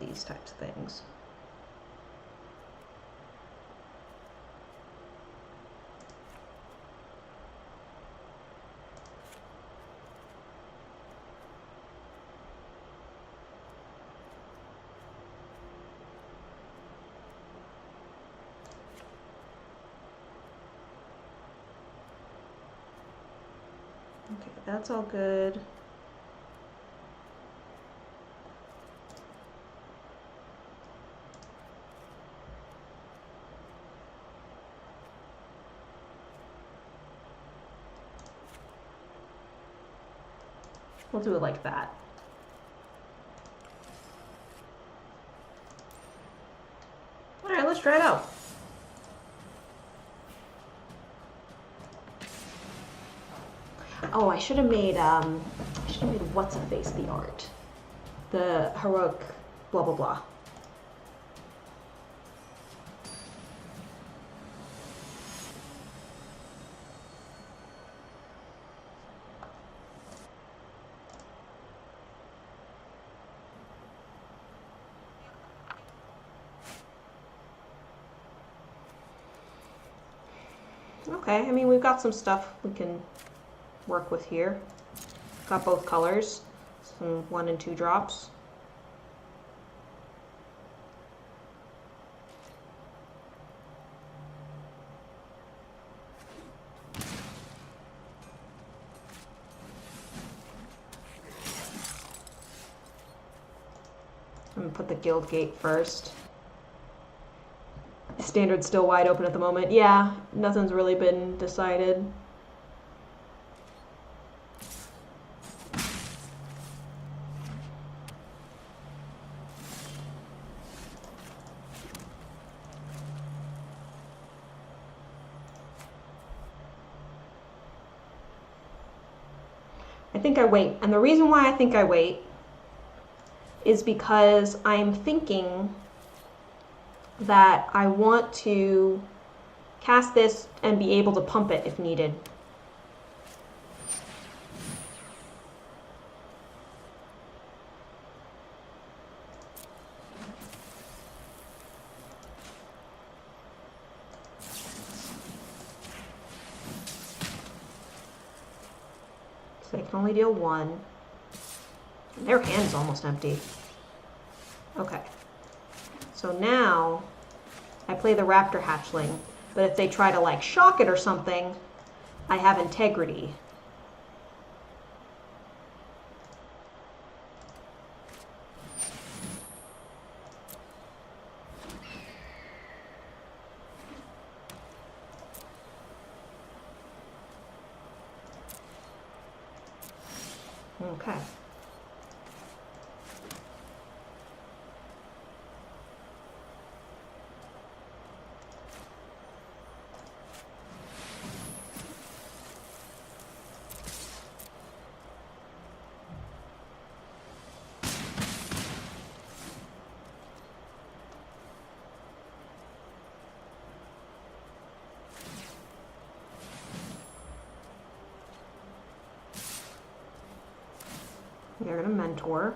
these types of things. Okay, that's all good. We'll do it like that. All right, let's try it out. Oh, I should have made what's a face the art, the heroic blah blah blah. Okay, I mean, we've got some stuff we can work with here. Got both colors, some 1 and 2 drops. I'm gonna put the guild gate first. Standard's still wide open at the moment. Yeah, nothing's really been decided. I think I wait. And the reason why I think I wait is because I'm thinking that I want to cast this and be able to pump it if needed. So they can only deal 1. Their hand is almost empty. Okay. So now I play the raptor hatchling, but if they try to like shock it or something, I have integrity. Okay. They're gonna mentor.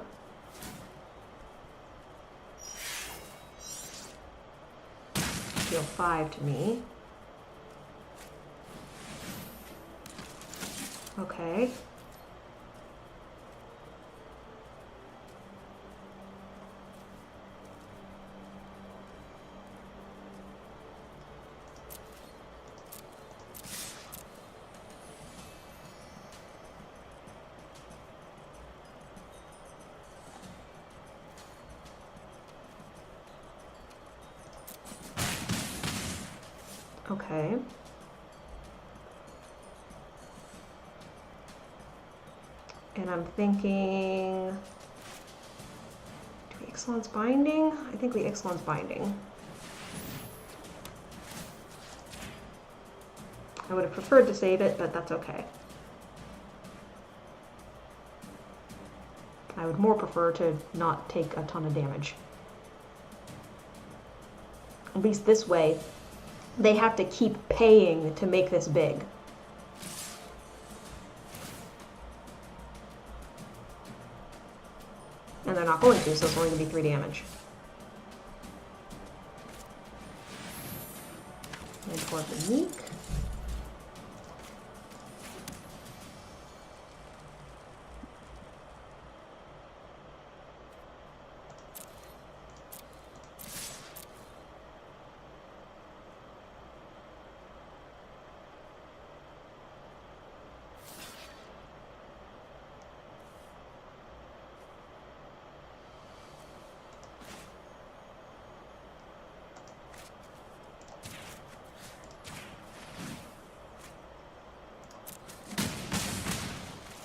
Deal 5 to me. Okay. Okay. And I'm thinking, do we Ixalan's Binding? I think we Ixalan's Binding. I would have preferred to save it, but that's okay. I would more prefer to not take a ton of damage. At least this way, they have to keep paying to make this big. And they're not going to, so it's only going to be 3 damage. And for the Meek.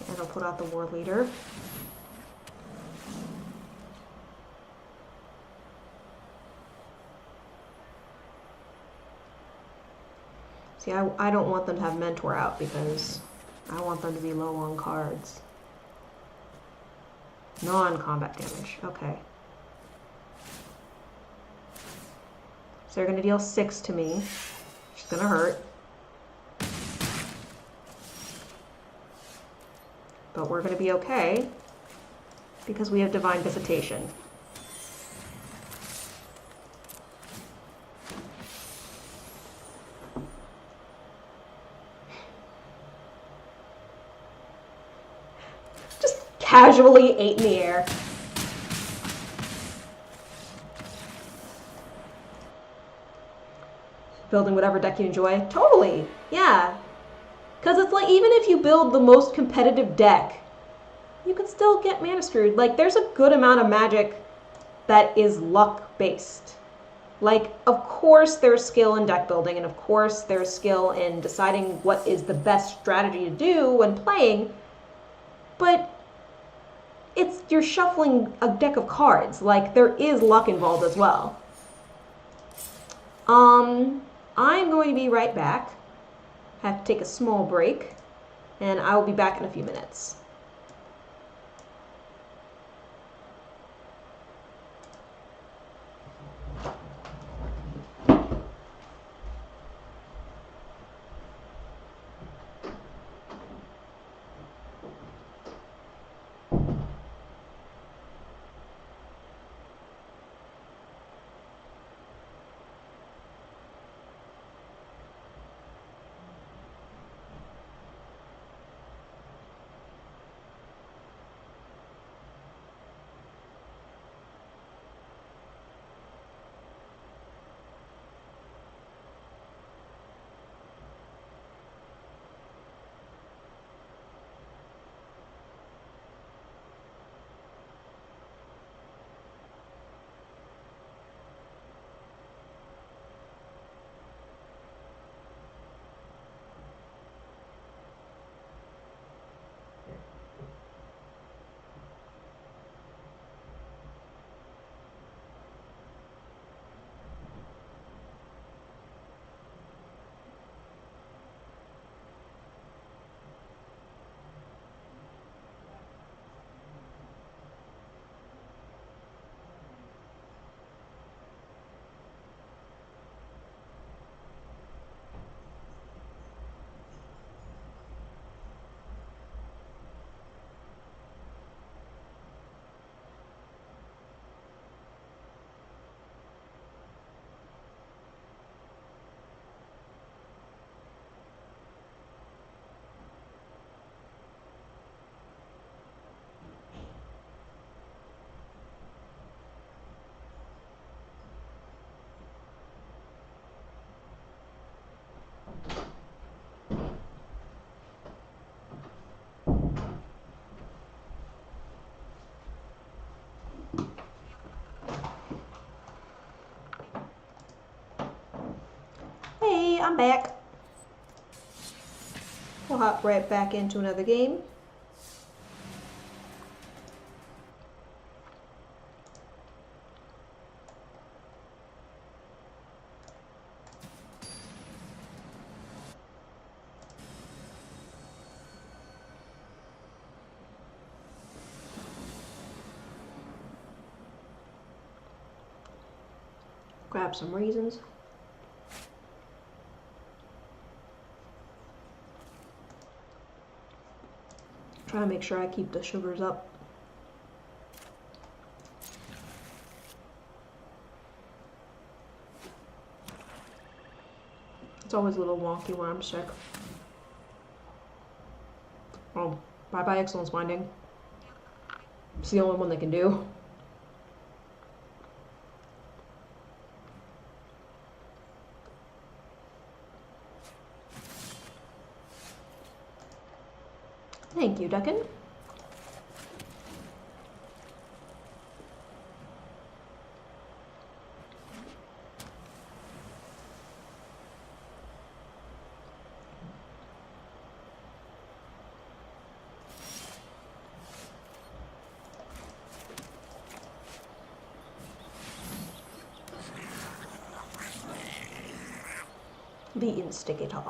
And I'll put out the War Leader. See, I don't want them to have Mentor out because I want them to be low on cards. Non-combat damage, okay. So they're going to deal 6 to me, which is going to hurt. But we're going to be okay because we have Divine Visitation. Just casually 8 in the air. Building whatever deck you enjoy. Totally, yeah. Because it's like, even if you build the most competitive deck, you can still get mana screwed. Like, there's a good amount of Magic that is luck-based. Like, of course there's skill in deck building, and of course there's skill in deciding what is the best strategy to do when playing, but you're shuffling a deck of cards. Like, there is luck involved as well. I'm going to be right back. Have to take a small break, and I will be back in a few minutes. everybody, I'm back. We'll hop right back into another game. Grab some raisins. Try to make sure I keep the sugars up. It's always a little wonky when I'm sick. Oh, bye-bye excellence binding. It's the only one they can do. Thank you, Duckin. The instigator.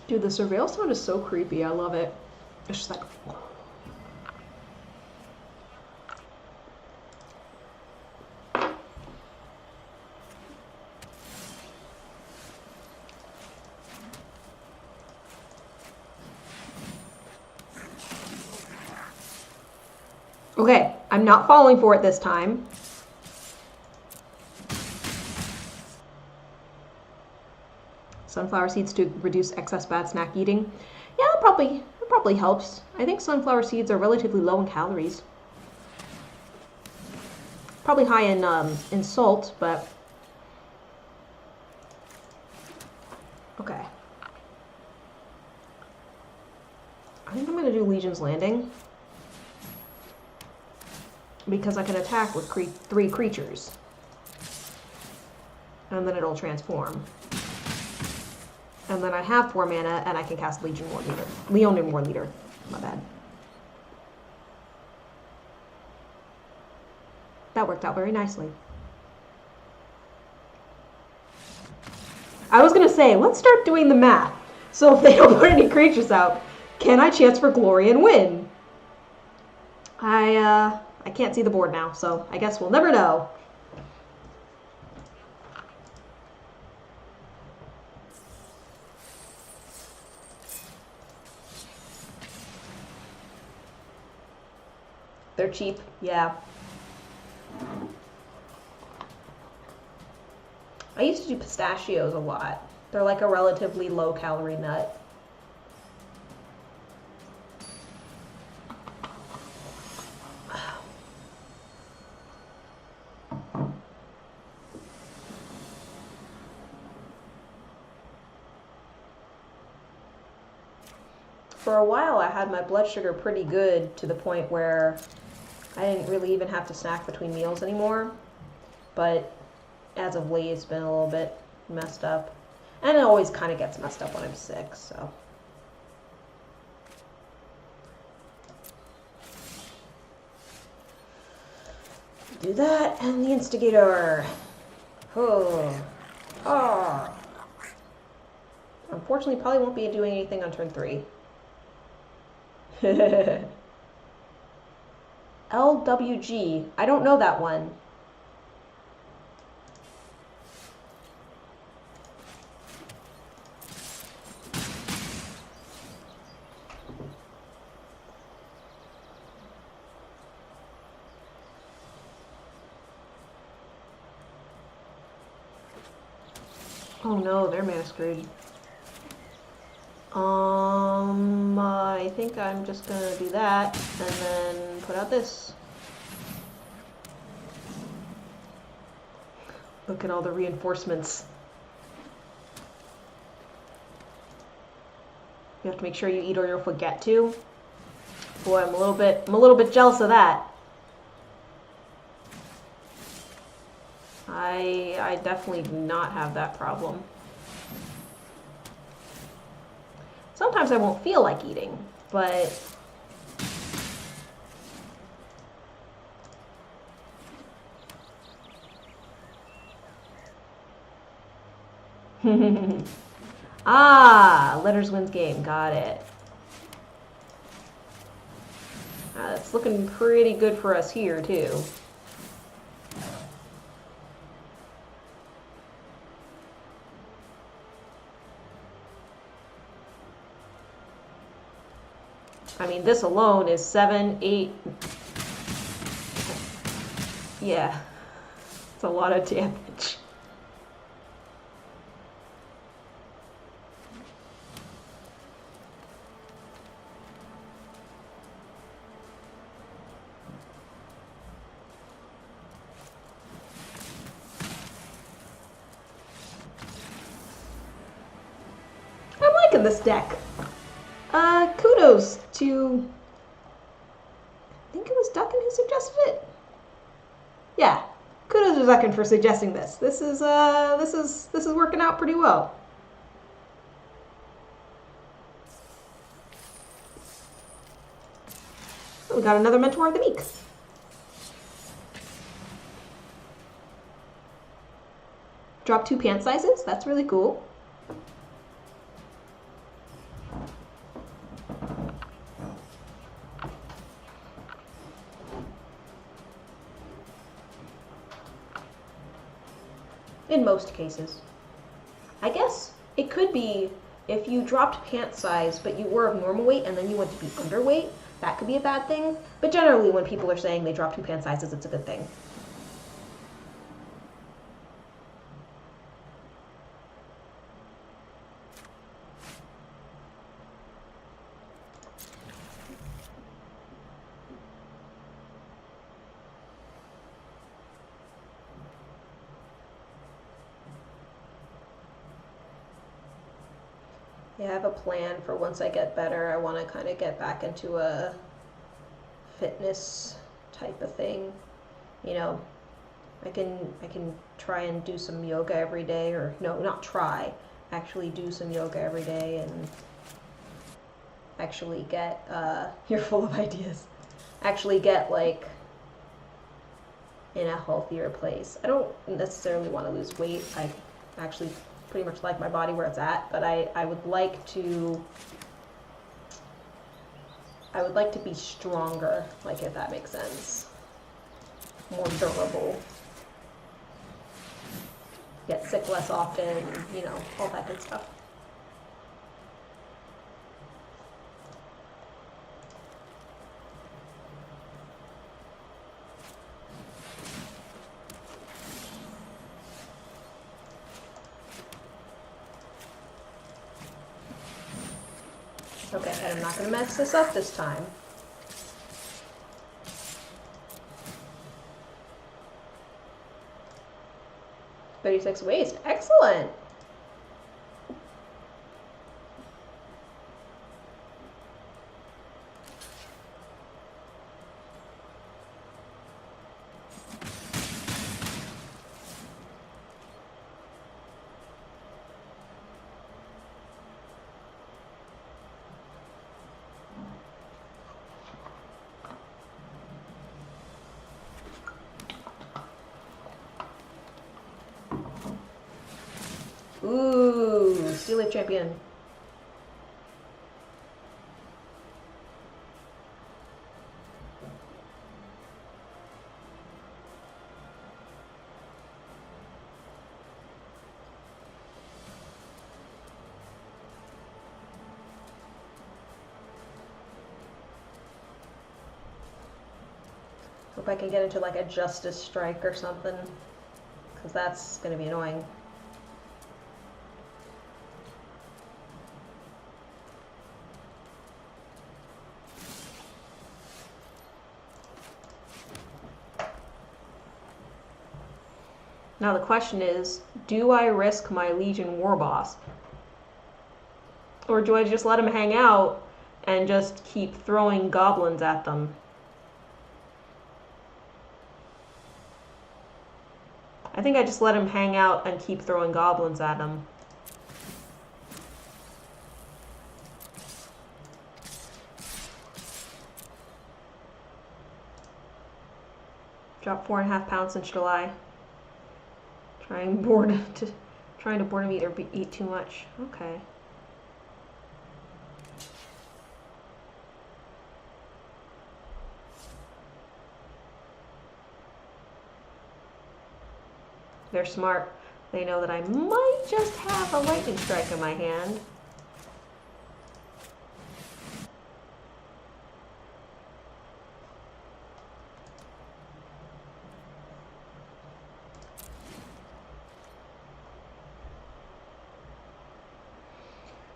Dude, the surveil sound is so creepy. I love it. It's just like... Okay, I'm not falling for it this time. Sunflower seeds to reduce excess bad snack eating. Yeah, it probably helps. I think sunflower seeds are relatively low in calories. Probably high in salt, but okay. I think I'm gonna do Legion's Landing because I can attack with 3 creatures, and then it'll transform. And then I have 4 mana, and I can cast Legion War Leader. Leonin War Leader. My bad. That worked out very nicely. I was going to say, let's start doing the math. So if they don't put any creatures out, can I chance for glory and win? I can't see the board now, so I guess we'll never know. They're cheap, yeah. I used to do pistachios a lot. They're like a relatively low-calorie nut. For a while, I had my blood sugar pretty good to the point where I didn't really even have to snack between meals anymore. But as of late, it's been a little bit messed up. And it always kind of gets messed up when I'm sick, so. Do that, and the instigator. Oh. Oh. Unfortunately, probably won't be doing anything on turn 3. LWG. I don't know that one. Oh no, they're mana screwed. I think I'm just gonna do that and then put out this. Look at all the reinforcements. You have to make sure you eat or you'll forget to. Boy, I'm a little bit jealous of that. I definitely do not have that problem. Sometimes I won't feel like eating, but ah, letters wins game. Got it. It's looking pretty good for us here, too. I mean, this alone is 7, 8... Yeah. It's a lot of damage. I'm liking this deck. Kudos to, I think it was Duckin who suggested it. Yeah, kudos to Duckin for suggesting this. This is working out pretty well. We got another Mentor of the Week. Drop 2 pant sizes. That's really cool. In most cases. I guess it could be if you dropped pant size but you were of normal weight and then you went to be underweight, that could be a bad thing. But generally when people are saying they drop 2 pant sizes, it's a good thing. Yeah, I have a plan for once I get better. I want to kind of get back into a fitness type of thing. You know, I can try and do some yoga every day, or no, not try, actually do some yoga every day and actually get, you're full of ideas, actually get like in a healthier place. I don't necessarily want to lose weight. I actually pretty much like my body where it's at, but I would like to be stronger, like, if that makes sense. More durable. Get sick less often, you know, all that good stuff. Okay, and I'm not going to mess this up this time. $36 waste. Excellent! Ooh, Steel Leaf Champion. Hope I can get into like a Justice Strike or something, because that's going to be annoying. Now the question is, do I risk my Legion War Boss? Or do I just let him hang out and just keep throwing goblins at them? I think I just let him hang out and keep throwing goblins at him. Drop 4.5 pounds in July. Trying to board him eat or eat too much. Okay. They're smart. They know that I might just have a lightning strike in my hand.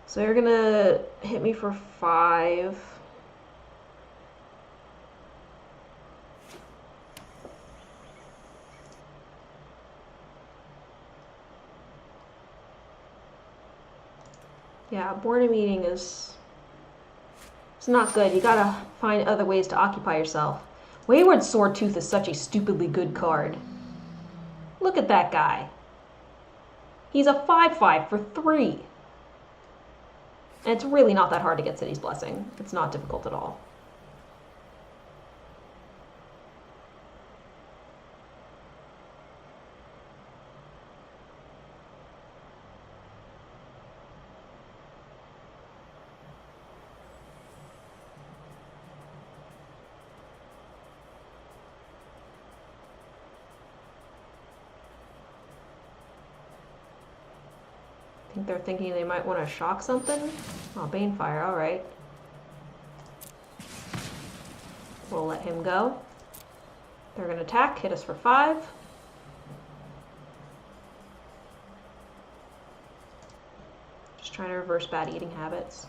So you're gonna hit me for 5. Yeah, boredom eating is... it's not good. You gotta find other ways to occupy yourself. Wayward Swordtooth is such a stupidly good card. Look at that guy. He's a 5/5 for 3. And it's really not that hard to get City's Blessing. It's not difficult at all. I think they're thinking they might want to shock something. Oh, Banefire, alright. We'll let him go. They're going to attack, hit us for 5. Just trying to reverse bad eating habits.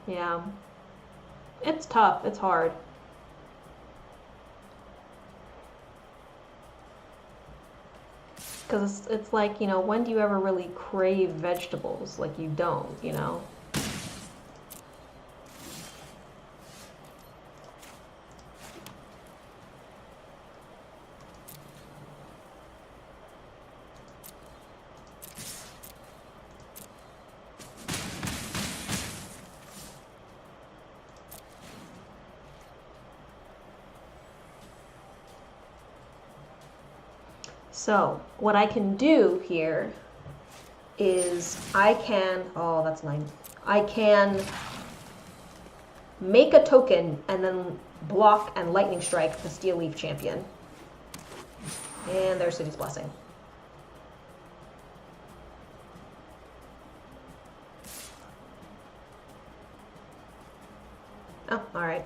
Yeah. It's tough, it's hard. Because it's like, you know, when do you ever really crave vegetables? Like, you don't, you know? So, what I can do here is I can, oh, that's 9. I can make a token and then block and lightning strike the Steel Leaf Champion. And there's City's Blessing. Oh, alright.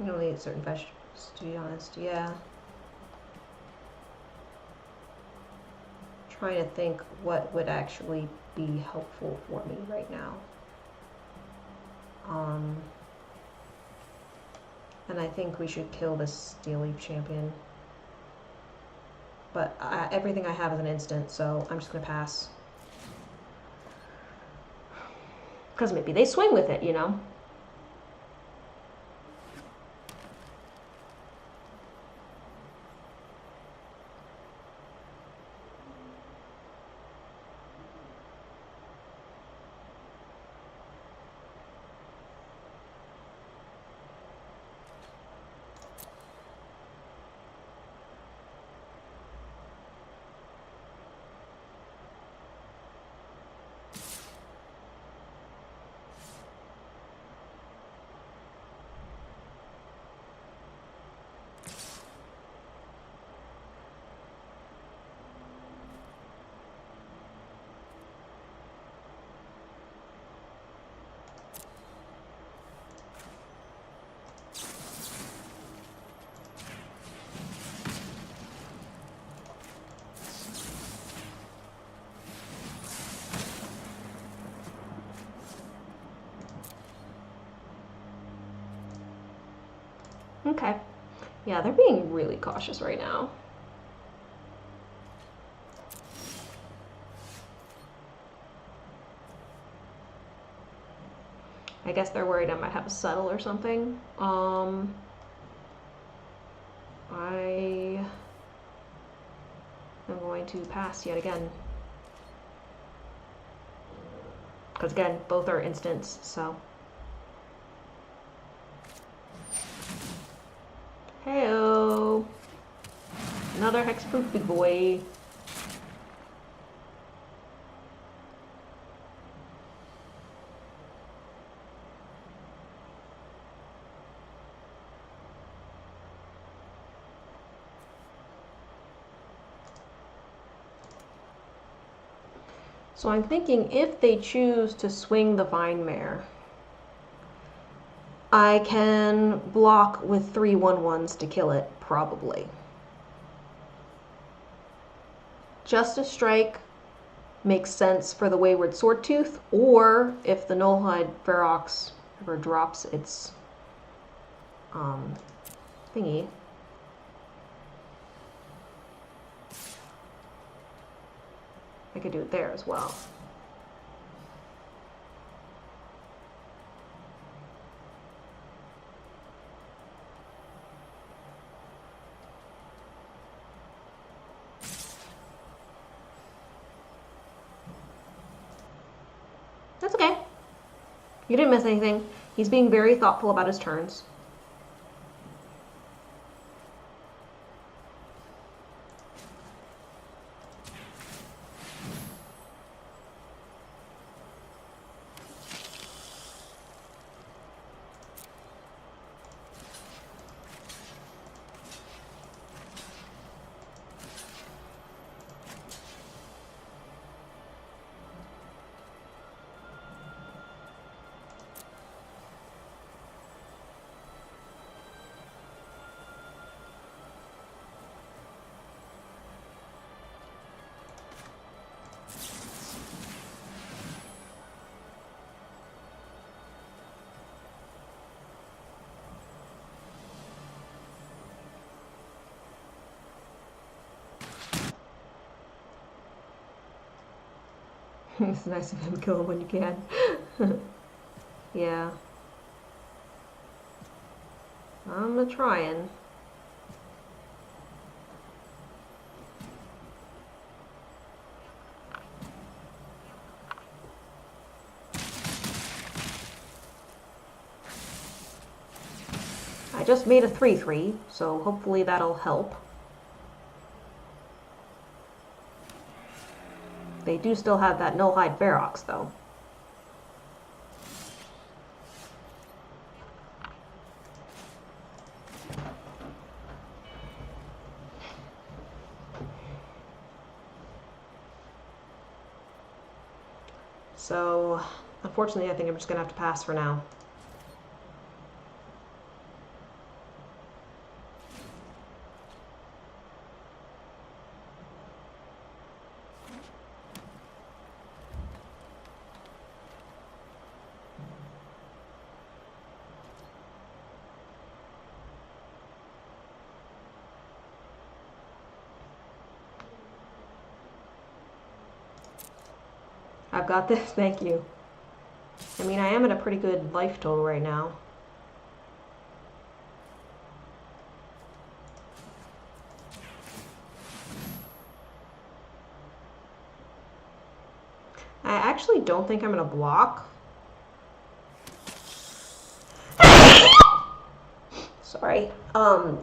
I don't eat certain vegetables, to be honest, yeah. Trying to think what would actually be helpful for me right now. And I think we should kill this Steel Leaf Champion. But everything I have is an instant, so I'm just gonna pass. Because maybe they swing with it, you know? Okay. Yeah, they're being really cautious right now. I guess they're worried I might have a settle or something. I am going to pass yet again. Because again, both are instants, so. Heyo! Another hexproof big boy. So I'm thinking if they choose to swing the Vine Mare, I can block with 3 1/1s to kill it, probably. Justice Strike makes sense for the Wayward Swordtooth, or if the Nullhide Ferox ever drops its thingy. I could do it there as well. That's okay. You didn't miss anything. He's being very thoughtful about his turns. It's nice of him to kill him when you can. Yeah. I'm trying. I just made a 3/3, so hopefully that'll help. They do still have that Nullhide Ferox, though. So, unfortunately, I think I'm just going to have to pass for now. I've got this, thank you. I mean, I am at a pretty good life total right now. I actually don't think I'm going to block. Sorry.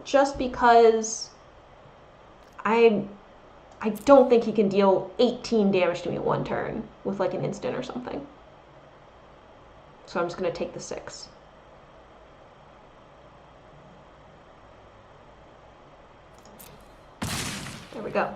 Just because I don't think he can deal 18 damage to me in one turn with like an instant or something. So I'm just going to take the 6. There we go.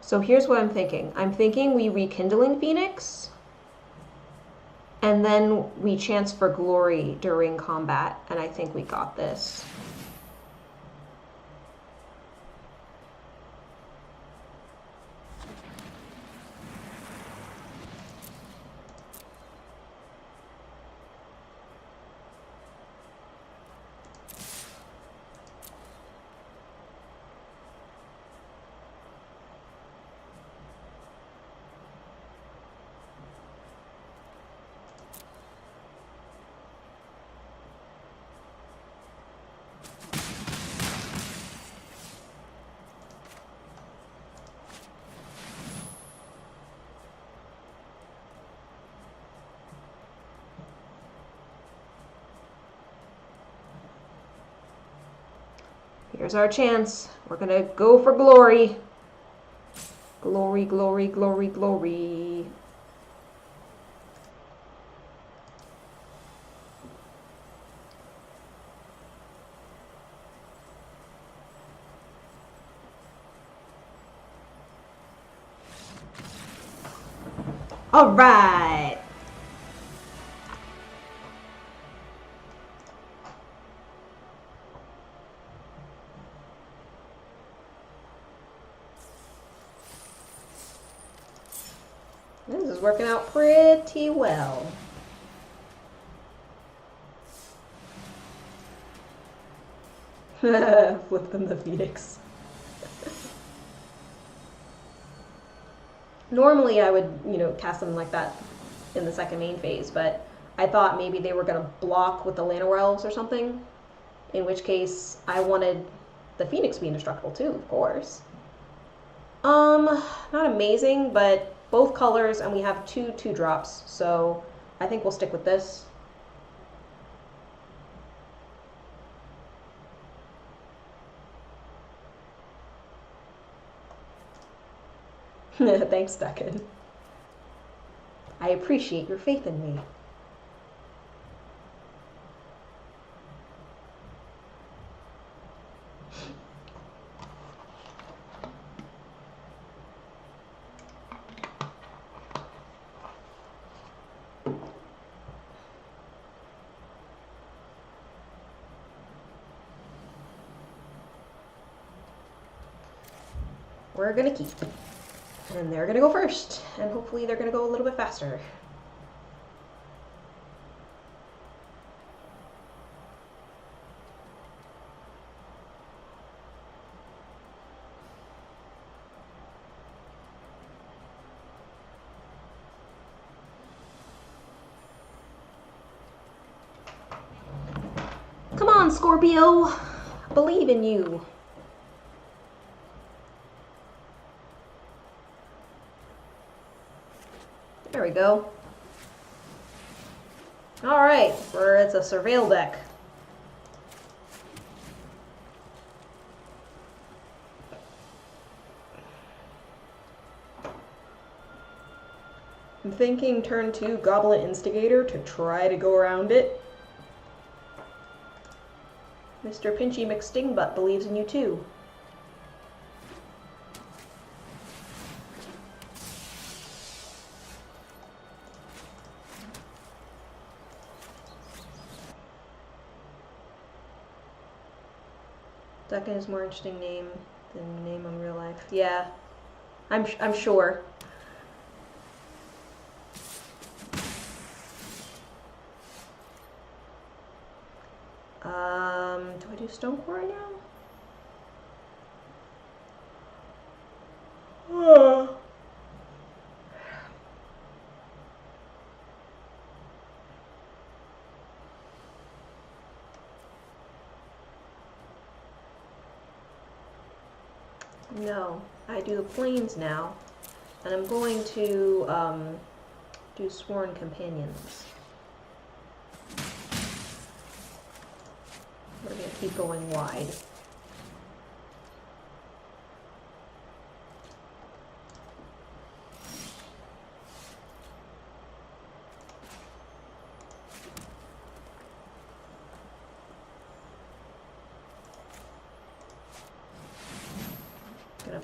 So here's what I'm thinking. I'm thinking we Rekindling Phoenix, and then we chance for glory during combat, and I think we got this. Here's our chance. We're gonna go for glory. Glory, glory, glory, glory. All right. This is working out pretty well. Flip them the Phoenix. Normally I would, cast them like that in the second main phase, but I thought maybe they were going to block with the Llanowar Elves or something, in which case I wanted the Phoenix to be indestructible too, of course. Not amazing, but both colors, and we have two 2-drops, so I think we'll stick with this. Thanks, Duncan. I appreciate your faith in me. We're gonna keep. And they're gonna go first, and hopefully they're gonna go a little bit faster. Come on, Scorpio! I believe in you. There we go. Alright, it's a surveil deck. I'm thinking turn 2 Goblet Instigator to try to go around it. Mr. Pinchy McStingbutt believes in you too. Duncan is a more interesting name than the name in real life. Yeah, I'm sure. Do I do Stone Quarry now? No, I do the Plains now, and I'm going to do Sworn Companions. We're going to keep going wide.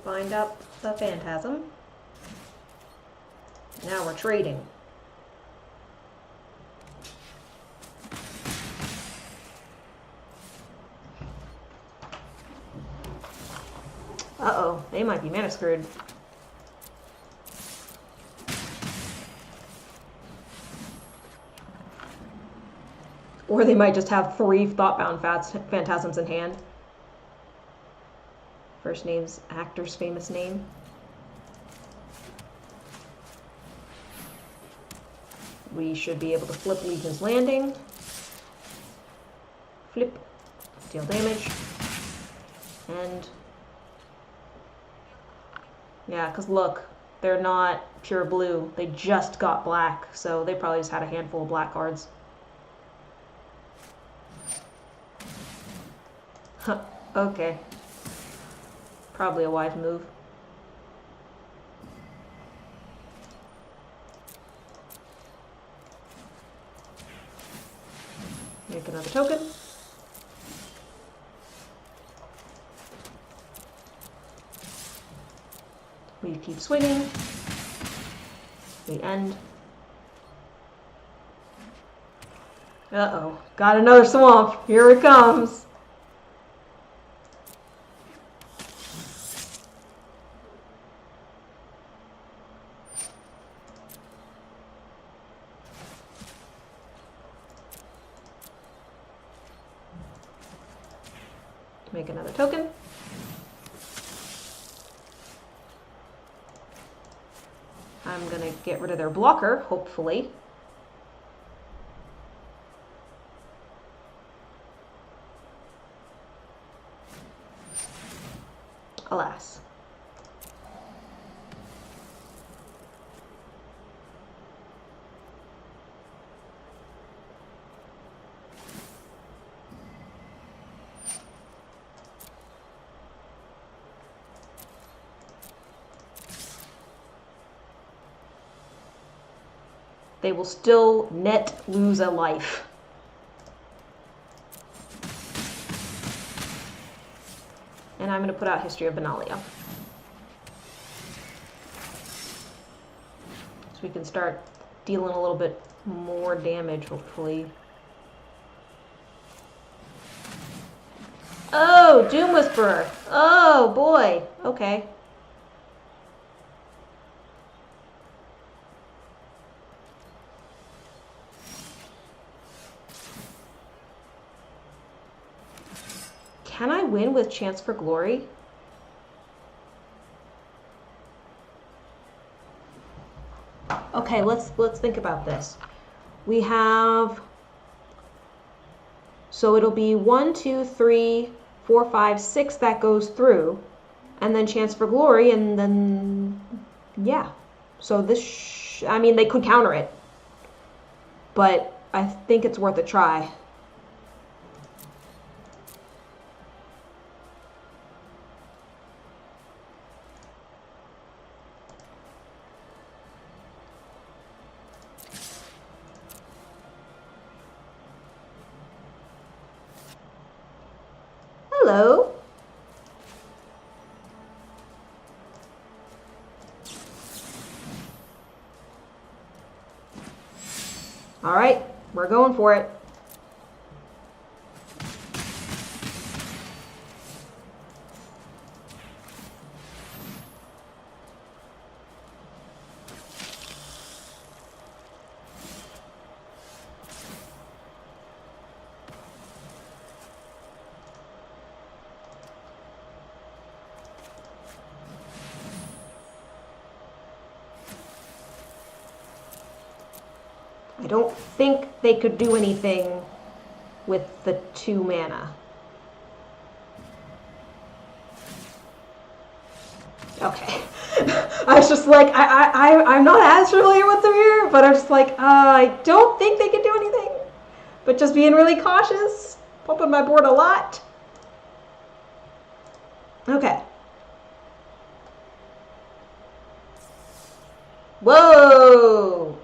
bind up the Phantasm. Now we're trading. Uh-oh, they might be mana screwed. Or they might just have 3 Thoughtbound Phantasms in hand. First name's actor's famous name. We should be able to flip Legion's Landing. Flip. Deal damage. And... yeah, because look, they're not pure blue. They just got black, so they probably just had a handful of black cards. Huh, okay. Probably a wise move. Make another token. We keep swinging. We end. Uh-oh. Got another swamp. Here it comes. Make another token. I'm gonna get rid of their blocker, hopefully. Alas. They will still net lose a life. And I'm going to put out History of Benalia. So we can start dealing a little bit more damage, hopefully. Oh, Doom Whisperer. Oh, boy. Okay. Can I win with Chance for Glory? Okay, let's think about this. We have, so it'll be 1, 2, 3, 4, 5, 6 that goes through, and then Chance for Glory, and then yeah. So this, I mean, they could counter it, but I think it's worth a try. Hello. All right, we're going for it. I don't think they could do anything with the 2 mana. Okay. I was just like, I'm not as familiar with them here, but I'm just like, I don't think they could do anything. But just being really cautious, pumping my board a lot. Okay. Whoa!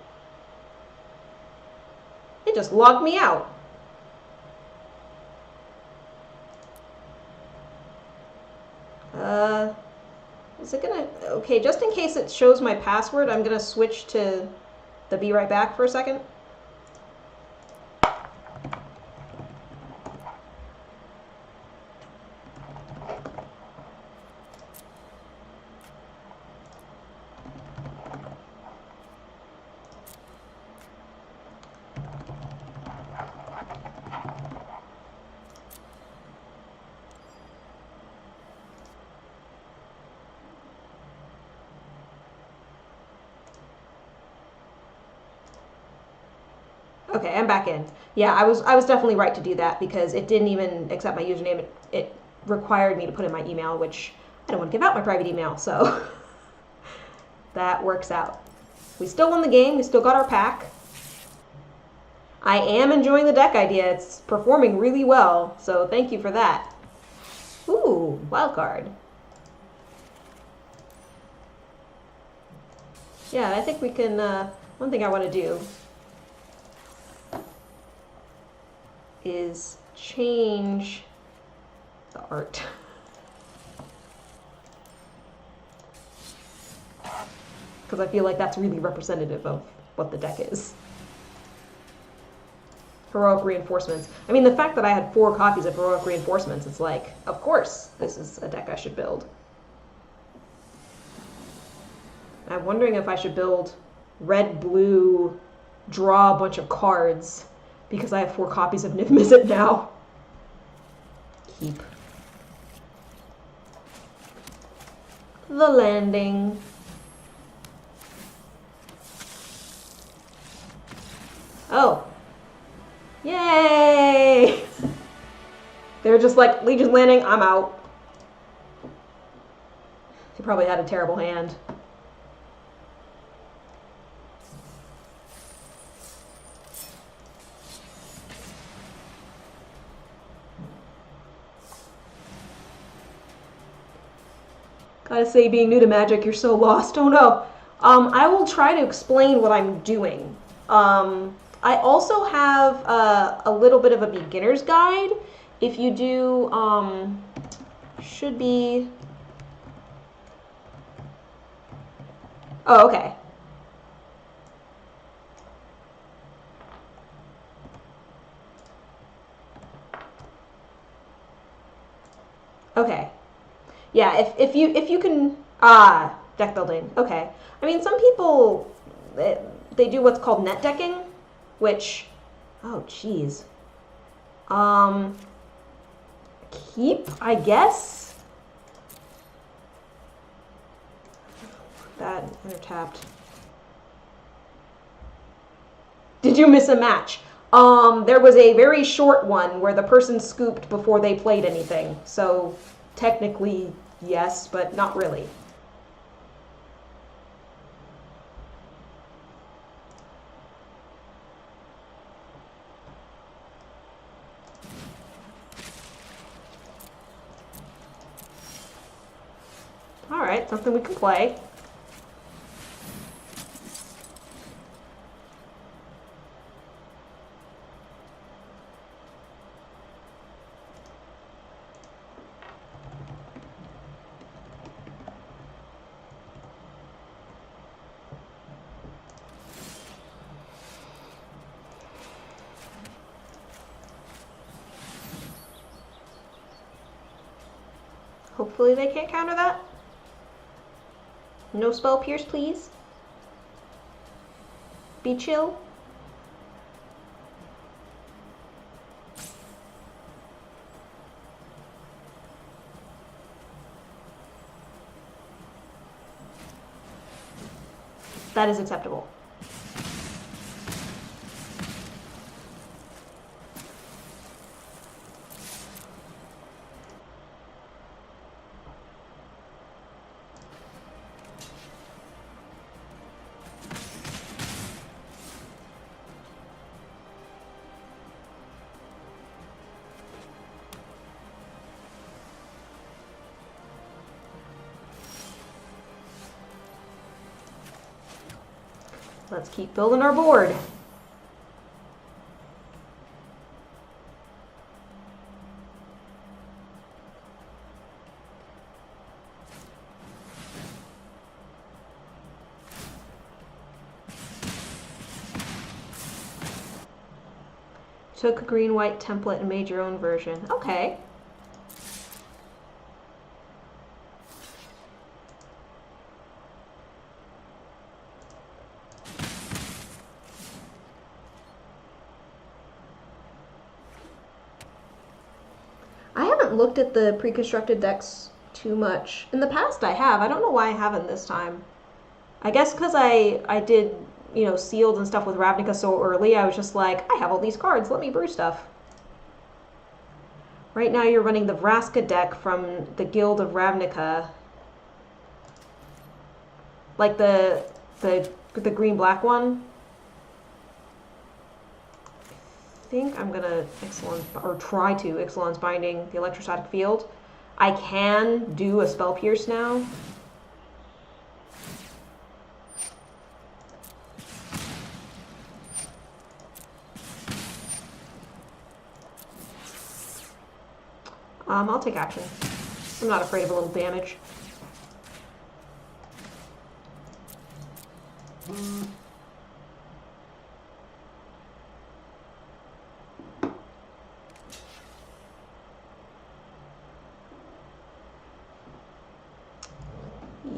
It just logged me out. Is it gonna... Okay, just in case it shows my password, I'm gonna switch to the be right back for a second. Okay, I'm back in. Yeah, I was definitely right to do that because it didn't even accept my username. It required me to put in my email, which I don't want to give out my private email, so that works out. We still won the game. We still got our pack. I am enjoying the deck idea. It's performing really well, so thank you for that. Ooh, wild card. Yeah, I think we can, one thing I want to do is change the art. Because I feel like that's really representative of what the deck is. Heroic Reinforcements. I mean, the fact that I had 4 copies of Heroic Reinforcements, it's like, of course, this is a deck I should build. I'm wondering if I should build red-blue, draw a bunch of cards, because I have 4 copies of Niv-Mizzet now. Keep. The landing. Oh. Yay! They're just like, Legion's landing, I'm out. He probably had a terrible hand. Gotta say, being new to Magic, you're so lost. Oh no. I will try to explain what I'm doing. I also have a little bit of a beginner's guide. If you do, should be... Oh, okay. Okay. Yeah, if you can... Ah, deck building. Okay. I mean, some people, they do what's called net decking, which... Oh, jeez. Keep, I guess? That tapped. Did you miss a match? There was a very short one where the person scooped before they played anything. So, technically, yes, but not really. Alright, something we can play. Hopefully they can't counter that. No spell pierce, please. Be chill. That is acceptable. Let's keep building our board. Took green-white template and made your own version. Okay. I haven't looked at the pre-constructed decks too much. In the past I have. I don't know why I haven't this time. I guess because I did, you know, sealed and stuff with Ravnica so early, I was just like, I have all these cards, let me brew stuff. Right now you're running the Vraska deck from the Guild of Ravnica. Like the green-black one. I think I'm gonna try to Ixalan's Binding the electrostatic field. I can do a Spell Pierce now. I'll take action. I'm not afraid of a little damage.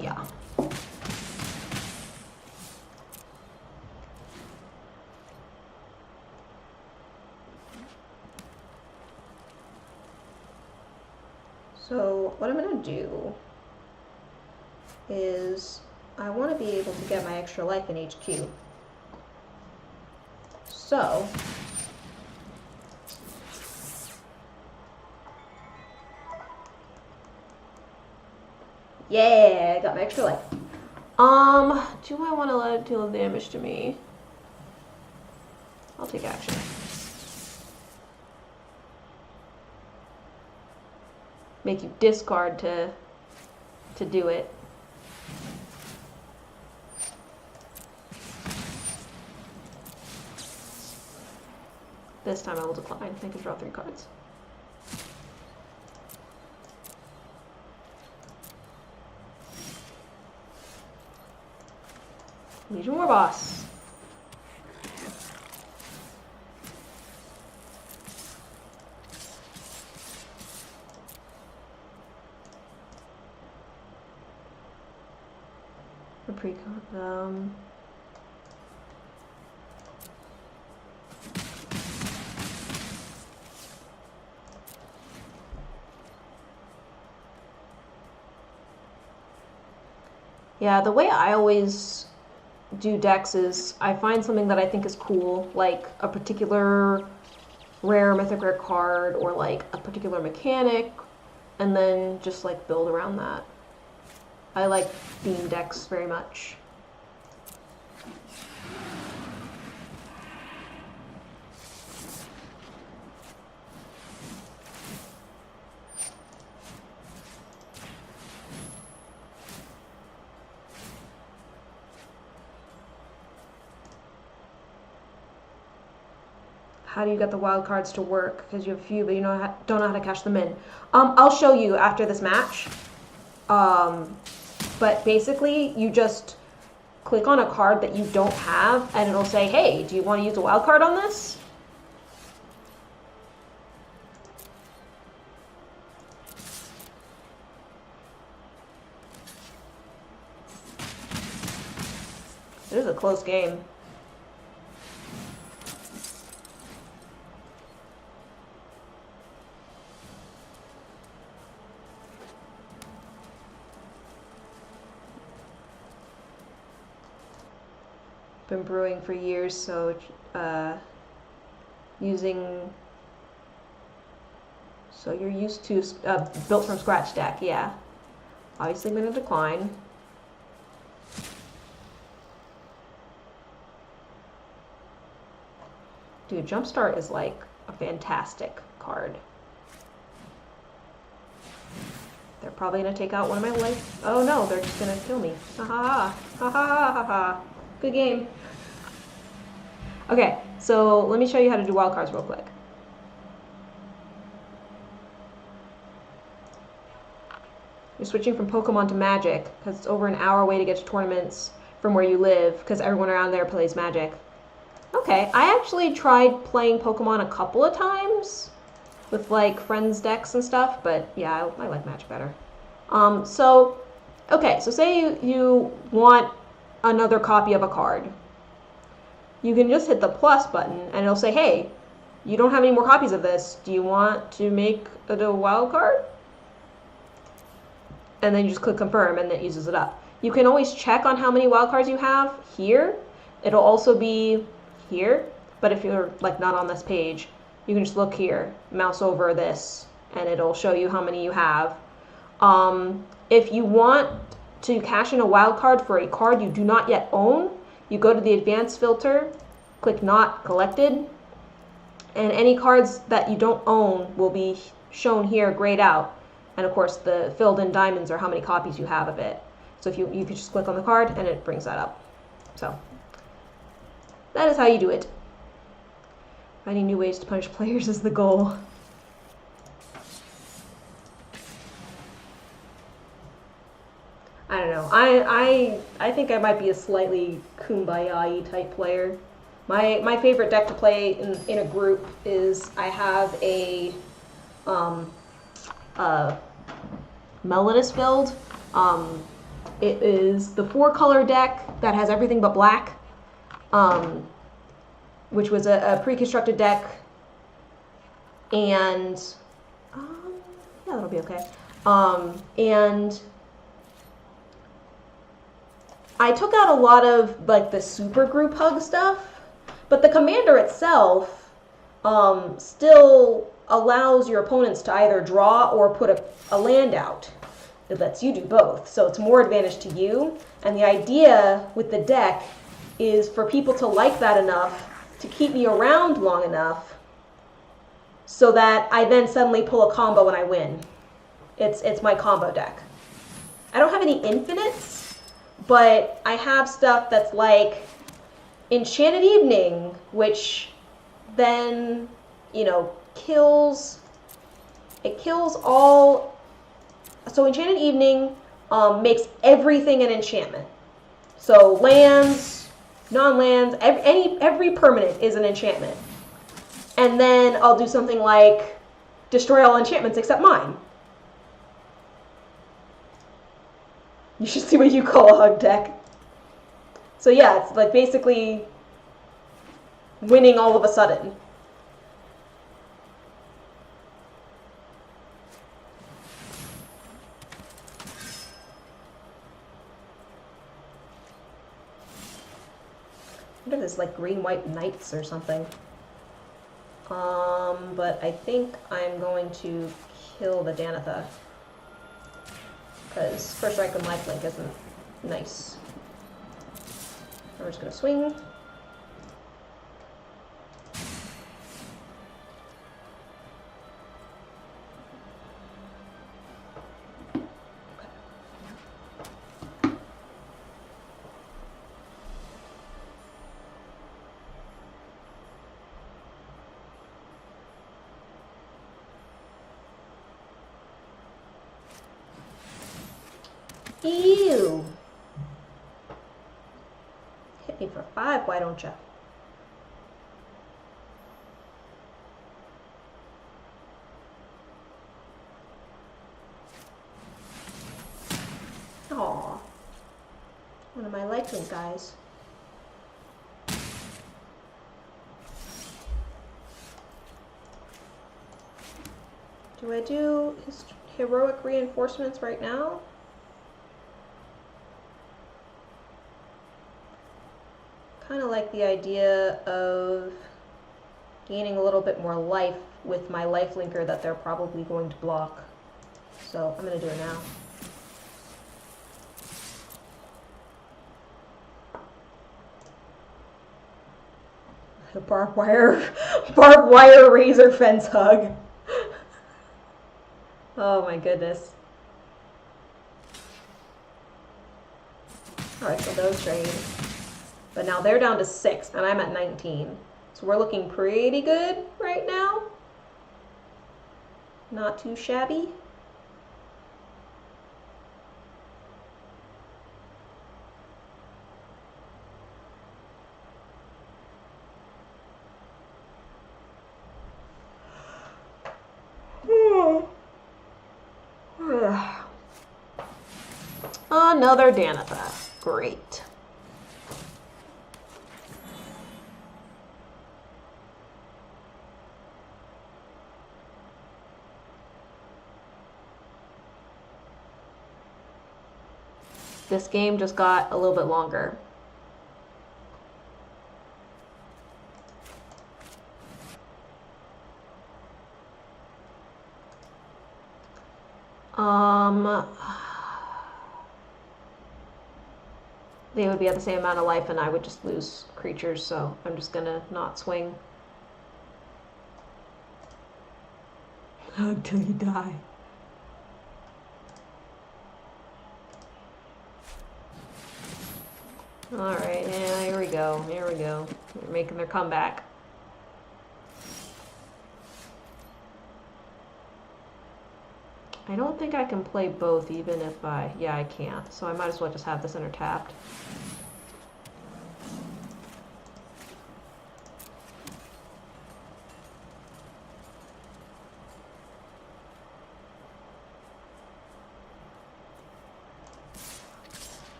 Yeah. So what I'm going to do is I want to be able to get my extra life in HQ. So yeah, I got my extra life. Do I want to let it deal damage to me? I'll take action. Make you discard to do it. This time I will decline. I can draw 3 cards. Legion War Boss. A precon. Yeah, the way I always do decks is I find something that I think is cool, like a particular rare mythic rare card or like a particular mechanic, and then just like build around that. I like theme decks very much. How do you get the wild cards to work? Because you have a few, but you don't know how to cash them in. I'll show you after this match. But basically, you just click on a card that you don't have, and it'll say, hey, do you want to use a wild card on this? It is a close game. Been brewing for years, so so you're used to built from scratch deck, yeah. Obviously I'm gonna decline. Dude, Jumpstart is like a fantastic card. They're probably gonna take out one of my life. Oh no, they're just gonna kill me. Ha ha ha ha ha ha ha. Good game. Okay, so let me show you how to do wild cards real quick. You're switching from Pokemon to Magic, because it's over an hour away to get to tournaments from where you live, because everyone around there plays Magic. Okay, I actually tried playing Pokemon a couple of times with like friends decks and stuff, but yeah, I like Magic better. So, okay, so say you want another copy of a card. You can just hit the plus button and it'll say, hey, you don't have any more copies of this. Do you want to make it a wild card? And then you just click confirm and it uses it up. You can always check on how many wild cards you have here. It'll also be here, but if you're like not on this page, you can just look here, mouse over this, and it'll show you how many you have. If you want to cash in a wild card for a card you do not yet own, you go to the advanced filter, click not collected, and any cards that you don't own will be shown here grayed out. And of course the filled in diamonds are how many copies you have of it. So if you can just click on the card and it brings that up. So that is how you do it. Finding new ways to punish players is the goal. I don't know. I think I might be a slightly kumbaya-y type player. My favorite deck to play in a group is I have a Melodus build. It is the 4-color deck that has everything but black, which was a pre-constructed deck, and yeah, that'll be okay. And I took out a lot of like the super group hug stuff, but the commander itself still allows your opponents to either draw or put a land out. It lets you do both, so it's more advantage to you. And the idea with the deck is for people to like that enough to keep me around long enough so that I then suddenly pull a combo when I win. It's my combo deck. I don't have any infinites, but I have stuff that's like Enchanted Evening, which then, you know, kills all. So Enchanted Evening makes everything an enchantment. So lands, non-lands, every permanent is an enchantment. And then I'll do something like destroy all enchantments except mine. You should see what you call a hug deck. So yeah, it's like basically winning all of a sudden. I wonder if it's like green-white knights or something. But I think I'm going to kill the Danitha. Because First Strike and Lifelink isn't nice. We're just going to swing. Ew. Hit me for 5, why don't you? Aw. One of my lifelink guys. Do I do his heroic reinforcements right now? Kind of like the idea of gaining a little bit more life with my lifelinker that they're probably going to block. So I'm going to do it now. A barbed wire razor fence hug. Oh my goodness. Alright, so those trade. But now they're down to 6, and I'm at 19. So we're looking pretty good right now. Not too shabby. Another Danitha. Great. This game just got a little bit longer. They would be at the same amount of life and I would just lose creatures, so I'm just gonna not swing. Until you die. Alright, yeah, here we go. Here we go. They're making their comeback. I don't think I can play both even if I... Yeah, I can't. So I might as well just have this enter tapped.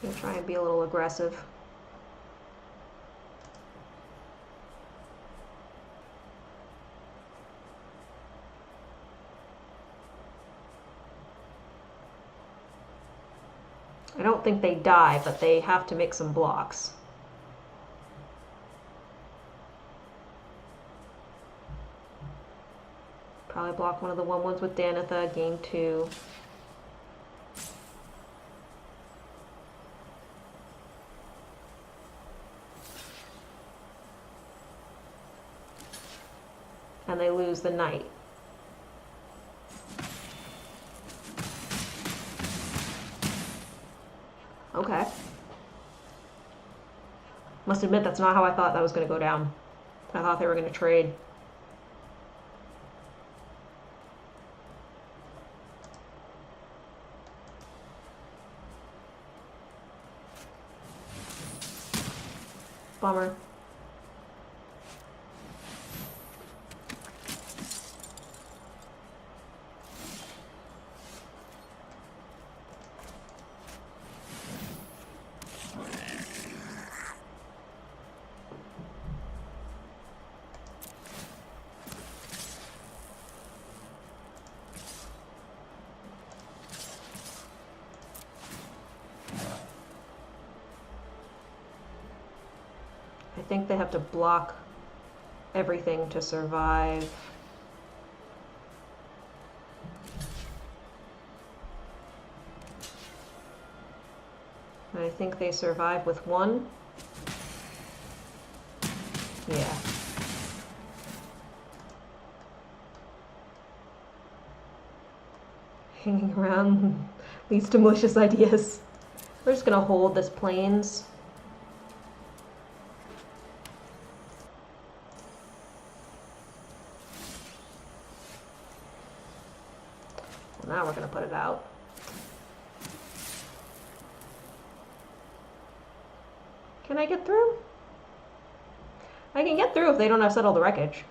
I'm gonna try and be a little aggressive. I don't think they die, but they have to make some blocks. Probably block one of the 1/1s with Danitha, gain 2. And they lose the knight. Okay. Must admit, that's not how I thought that was going to go down. I thought they were going to trade. Bummer. I think they have to block everything to survive. And I think they survive with 1. Yeah. Hanging around leads to malicious ideas. We're just gonna hold this plains. Now we're going to put it out. Can I get through? I can get through if they don't have settled the wreckage.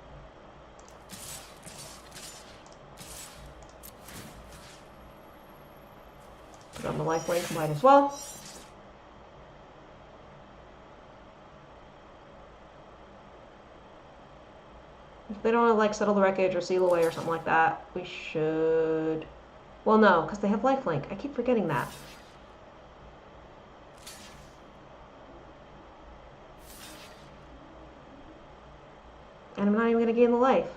Put on the lifelink, might as well. If they don't have, like, settle the wreckage or seal away or something like that, we should... Well, no, because they have lifelink. I keep forgetting that. And I'm not even going to gain the life.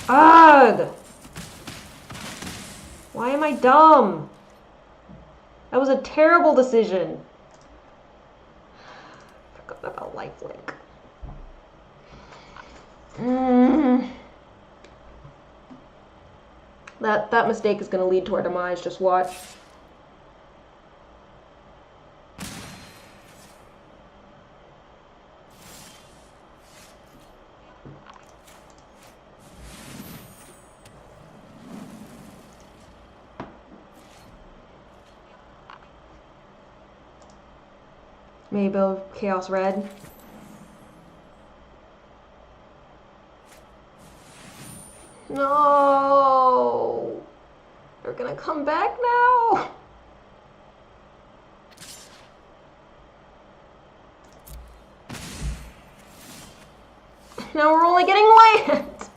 Ugh! Why am I dumb? That was a terrible decision. Forgot about lifelink. That mistake is going to lead to our demise, just watch. Maybe build Chaos Red. No! They're gonna come back now! Now we're only getting land.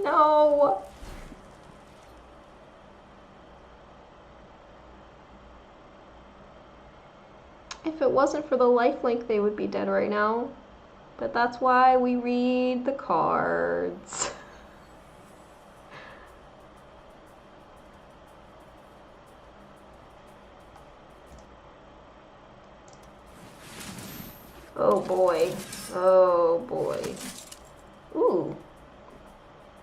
No. If it wasn't for the lifelink, they would be dead right now. But that's why we read the cards. Oh boy. Oh boy. Ooh.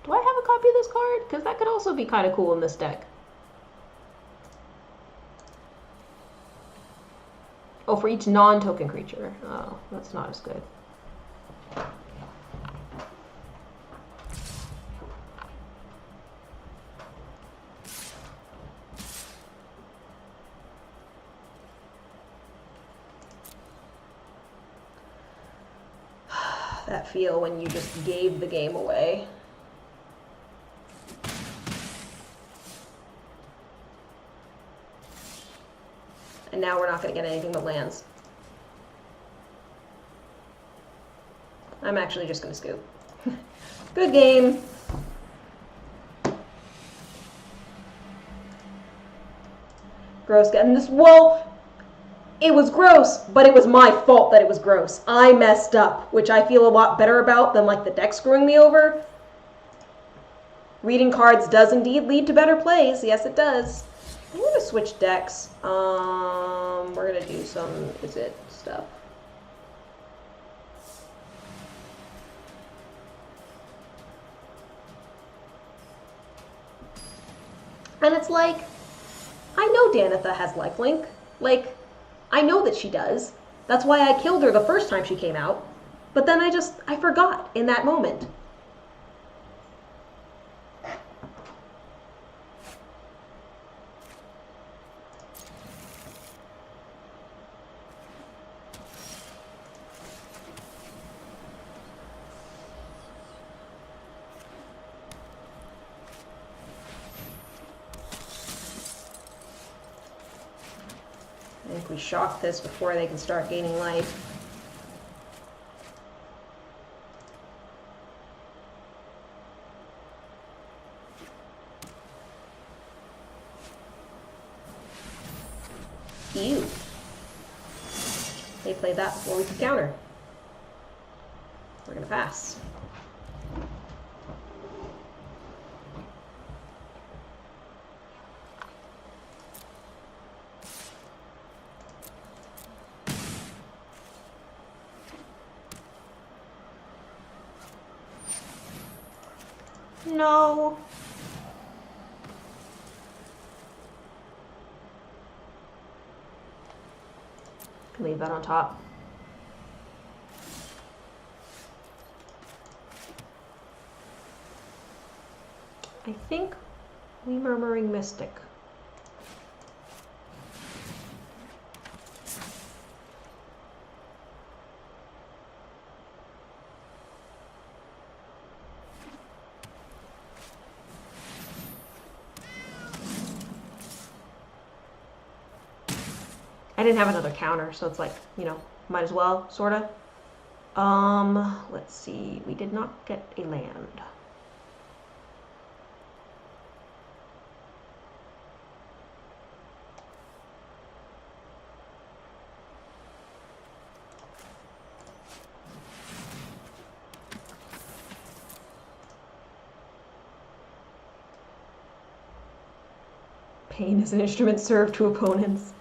Do I have a copy of this card? Because that could also be kind of cool in this deck. Oh, for each non-token creature. Oh, that's not as good. That feel when you just gave the game away. And now we're not going to get anything but lands. I'm actually just going to scoop. Good game. Gross. And this, well, it was gross, but it was my fault that it was gross. I messed up, which I feel a lot better about than like the deck screwing me over. Reading cards does indeed lead to better plays. Yes, it does. I'm going to switch decks. We're going to do some Izzet stuff. And it's like, I know Danitha has lifelink. Like, I know that she does. That's why I killed her the first time she came out. But then I forgot in that moment. I think we shock this before they can start gaining life. Ew. They played that before we could counter. We're gonna pass. No. Leave that on top. I think we Murmuring Mystic. I didn't have another counter, so it's like, you know, might as well, sorta. Let's see. We did not get a land. Pain is an instrument served to opponents.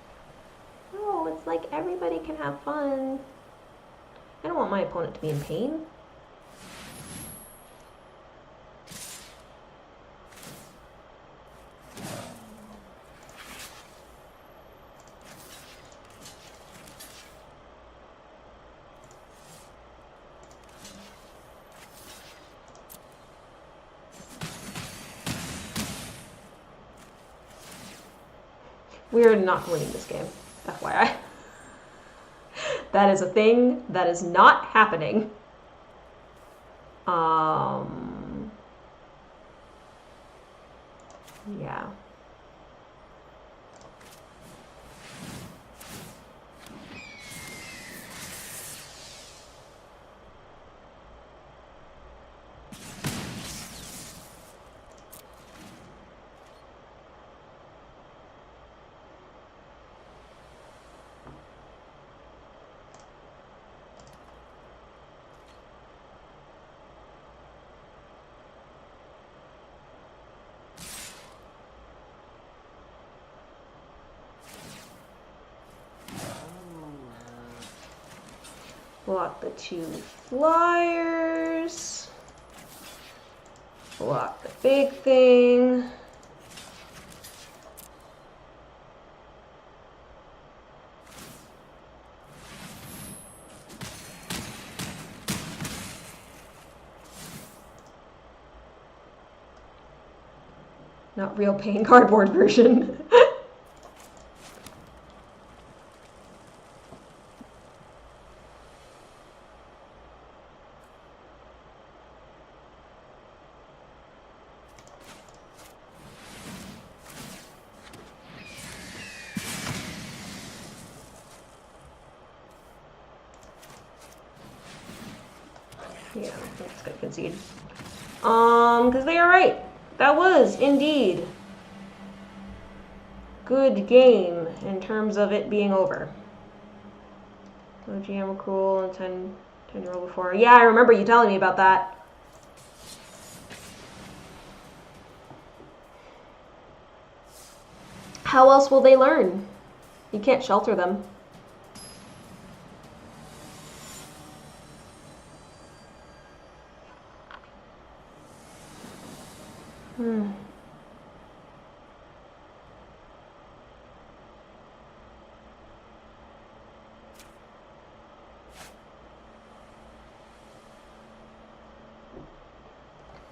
It's like everybody can have fun. I don't want my opponent to be in pain. We're not winning this game, FYI. That is a thing that is not happening. Yeah. Block the 2 flyers. Block the big thing. Not real pain cardboard version. Yeah, that's gonna concede. Because they are right. That was indeed good game in terms of it being over. So GM were cool and 10-year-old before. Yeah, I remember you telling me about that. How else will they learn? You can't shelter them.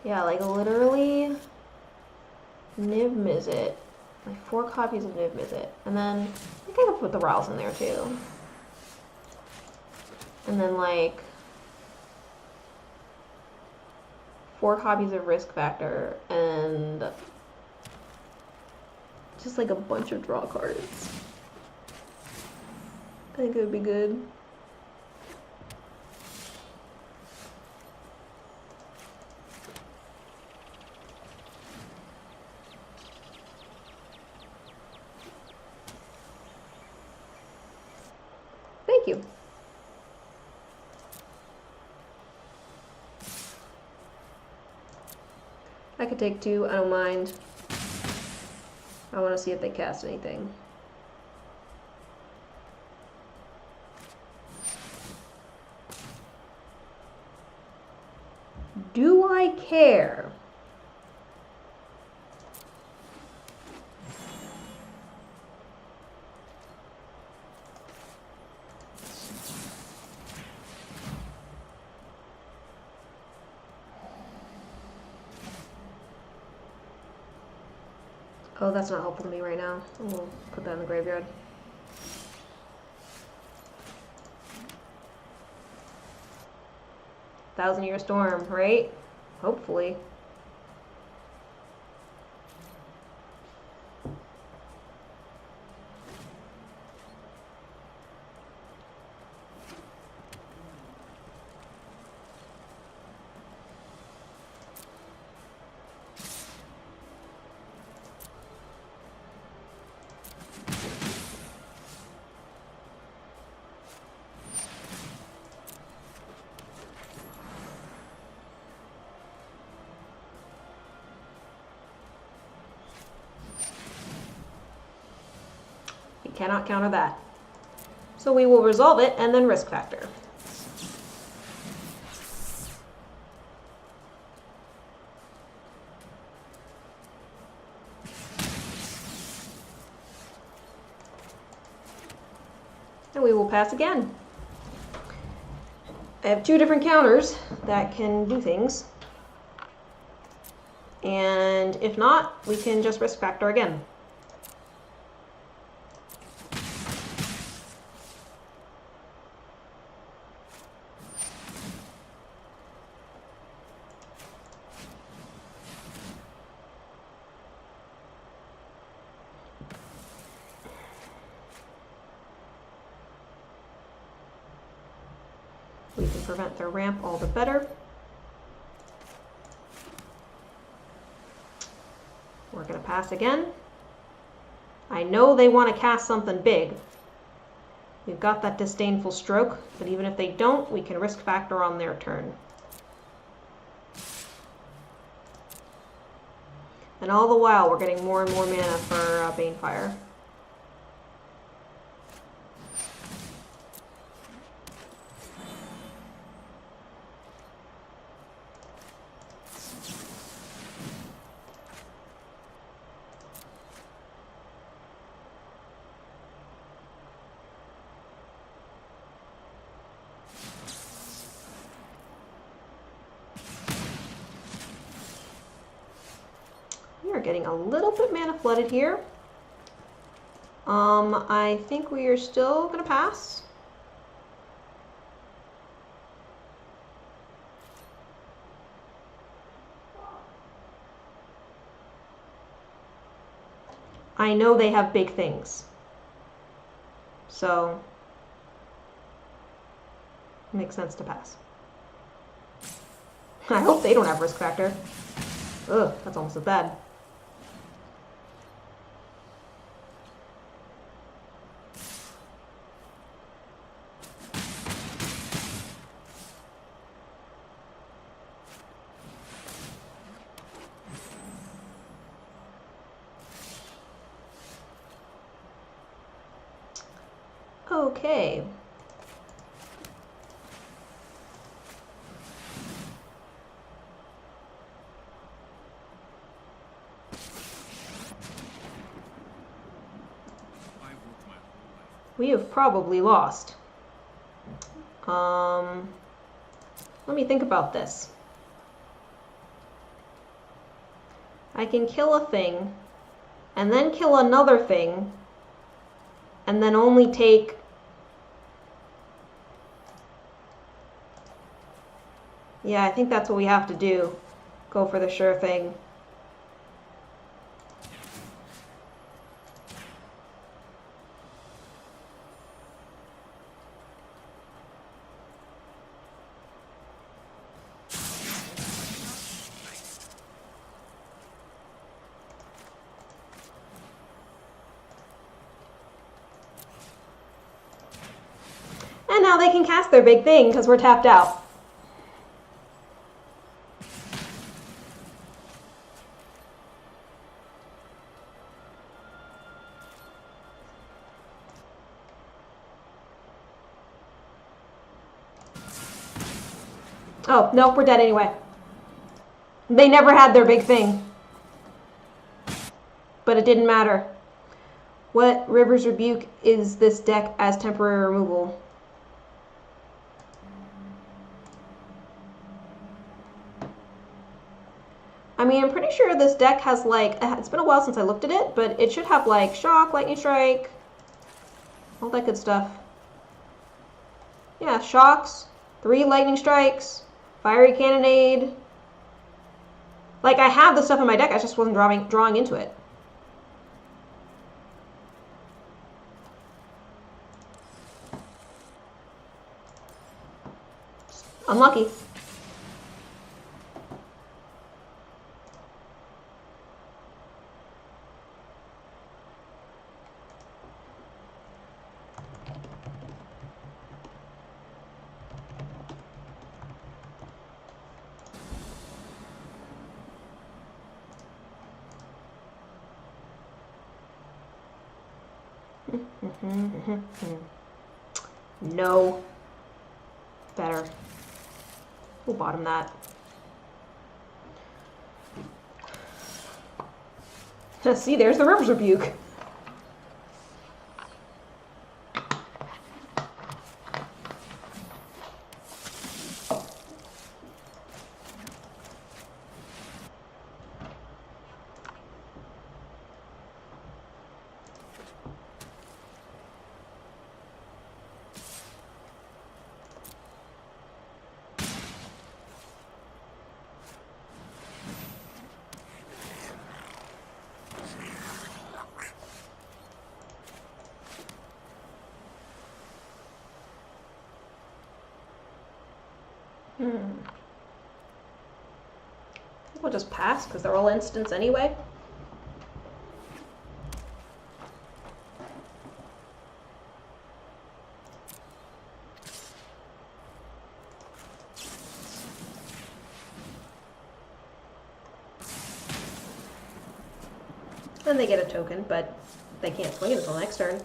Yeah, like literally Niv Mizzet. Like 4 copies of Niv Mizzet. And then I think I could put the Riles in there too. And then like 4 copies of Risk Factor and just like a bunch of draw cards. I think it would be good. Thank you. I could take 2, I don't mind. I want to see if they cast anything. Do I care? Oh, that's not helpful to me right now. We'll put that in the graveyard. Thousand-Year Storm, right? Hopefully. Cannot counter that. So we will resolve it and then Risk Factor. And we will pass again. I have 2 different counters that can do things. And if not, we can just Risk Factor again. We can prevent their ramp all the better. We're going to pass again. I know they want to cast something big. We've got that Disdainful Stroke, but even if they don't, we can Risk Factor on their turn. And all the while, we're getting more and more mana for Banefire. are getting a little bit mana flooded here. I think we are still gonna pass. I know they have big things. So, it makes sense to pass. I hope they don't have risk factor. Ugh, that's almost as bad. Okay. We have probably lost. Let me think about this. I can kill a thing, and then kill another thing, and then only take... Yeah, I think that's what we have to do. Go for the sure thing. And now they can cast their big thing because we're tapped out. Oh, no, we're dead anyway. They never had their big thing. But it didn't matter. What River's Rebuke is this deck as temporary removal? I mean, I'm pretty sure this deck has, like, it's been a while since I looked at it, but it should have, like, Shock, Lightning Strike, all that good stuff. Yeah, Shocks, 3 Lightning Strikes, Fiery Cannonade. Like, I have the stuff in my deck, I just wasn't drawing into it. Unlucky. No. Better. We'll bottom that. See, there's the River's Rebuke. We'll just pass because they're all instants anyway. Then they get a token, but they can't swing it until next turn.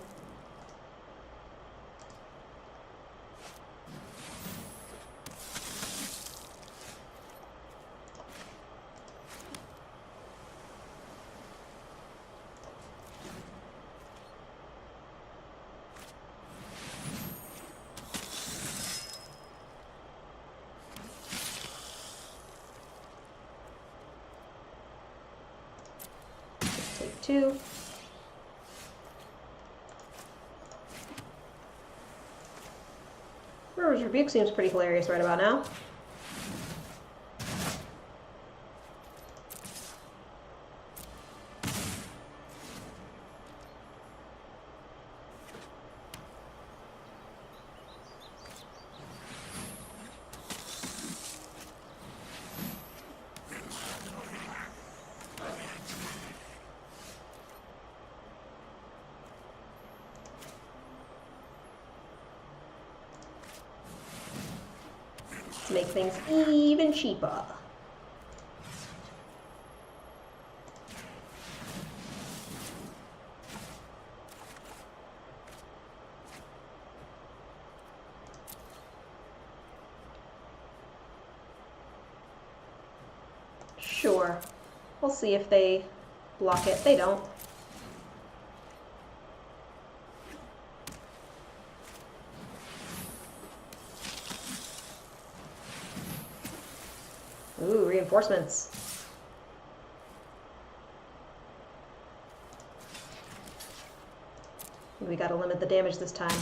2. River's Rebuke seems pretty hilarious right about now. Make things even cheaper. Sure. We'll see if they block it. They don't. Ooh, reinforcements. We gotta limit the damage this time.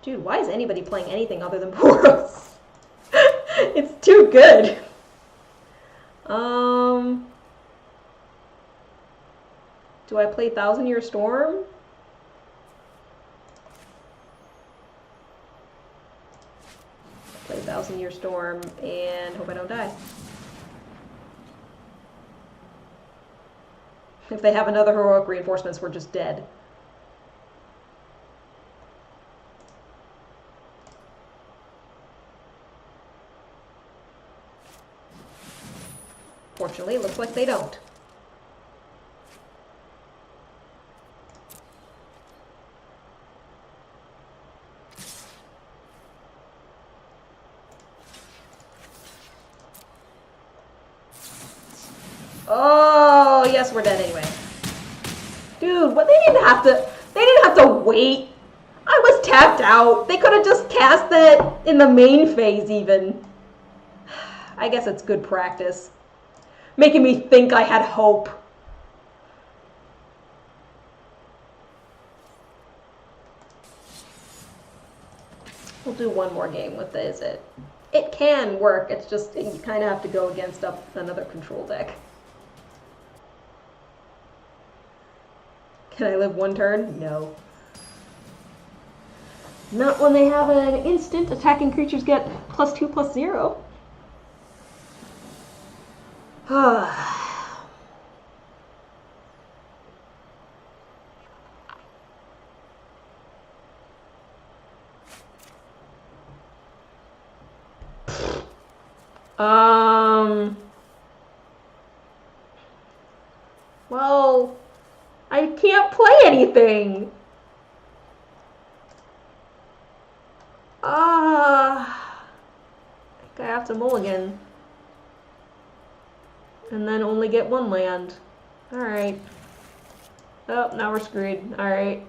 Dude, why is anybody playing anything other than Boros? It's too good. Do I play Thousand Year Storm? Play Thousand Year Storm and hope I don't die. If they have another heroic reinforcements, we're just dead. Fortunately, it looks like they don't. Oh, yes, we're dead anyway. Dude, what, they didn't have to wait. I was tapped out. They could have just cast that in the main phase even. I guess it's good practice. Making me think I had hope. We'll do one more game with the Izzet. It can work, it's just, you kind of have to go against another control deck. Can I live one turn? No. Not when they have an instant attacking creatures get +2/+0. Well, I can't play anything. I think I have to mulligan. And then only get one land. Alright. Oh, now we're screwed. Alright.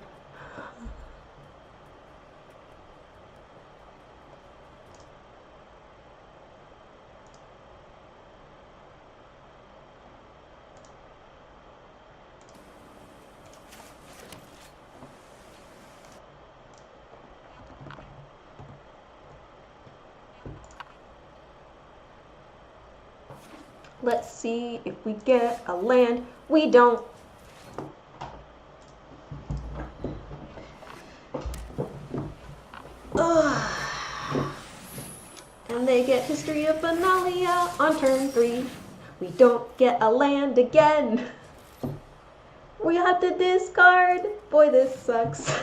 Let's see if we get a land. We don't. And they get History of Benalia on turn 3. We don't get a land again. We have to discard. Boy, this sucks.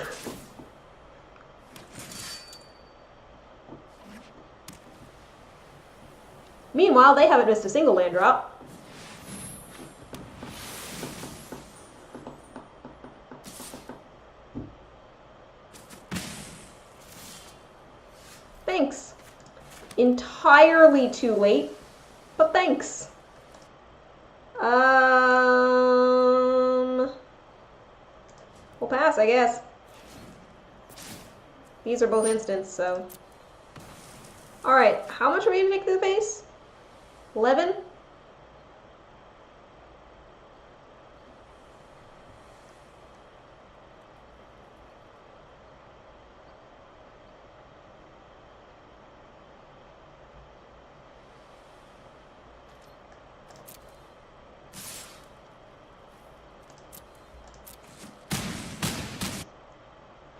Meanwhile, they haven't missed a single land drop. Thanks. Entirely too late, but thanks. We'll pass, I guess. These are both instants, so. Alright, how much are we going to take to the base? 11?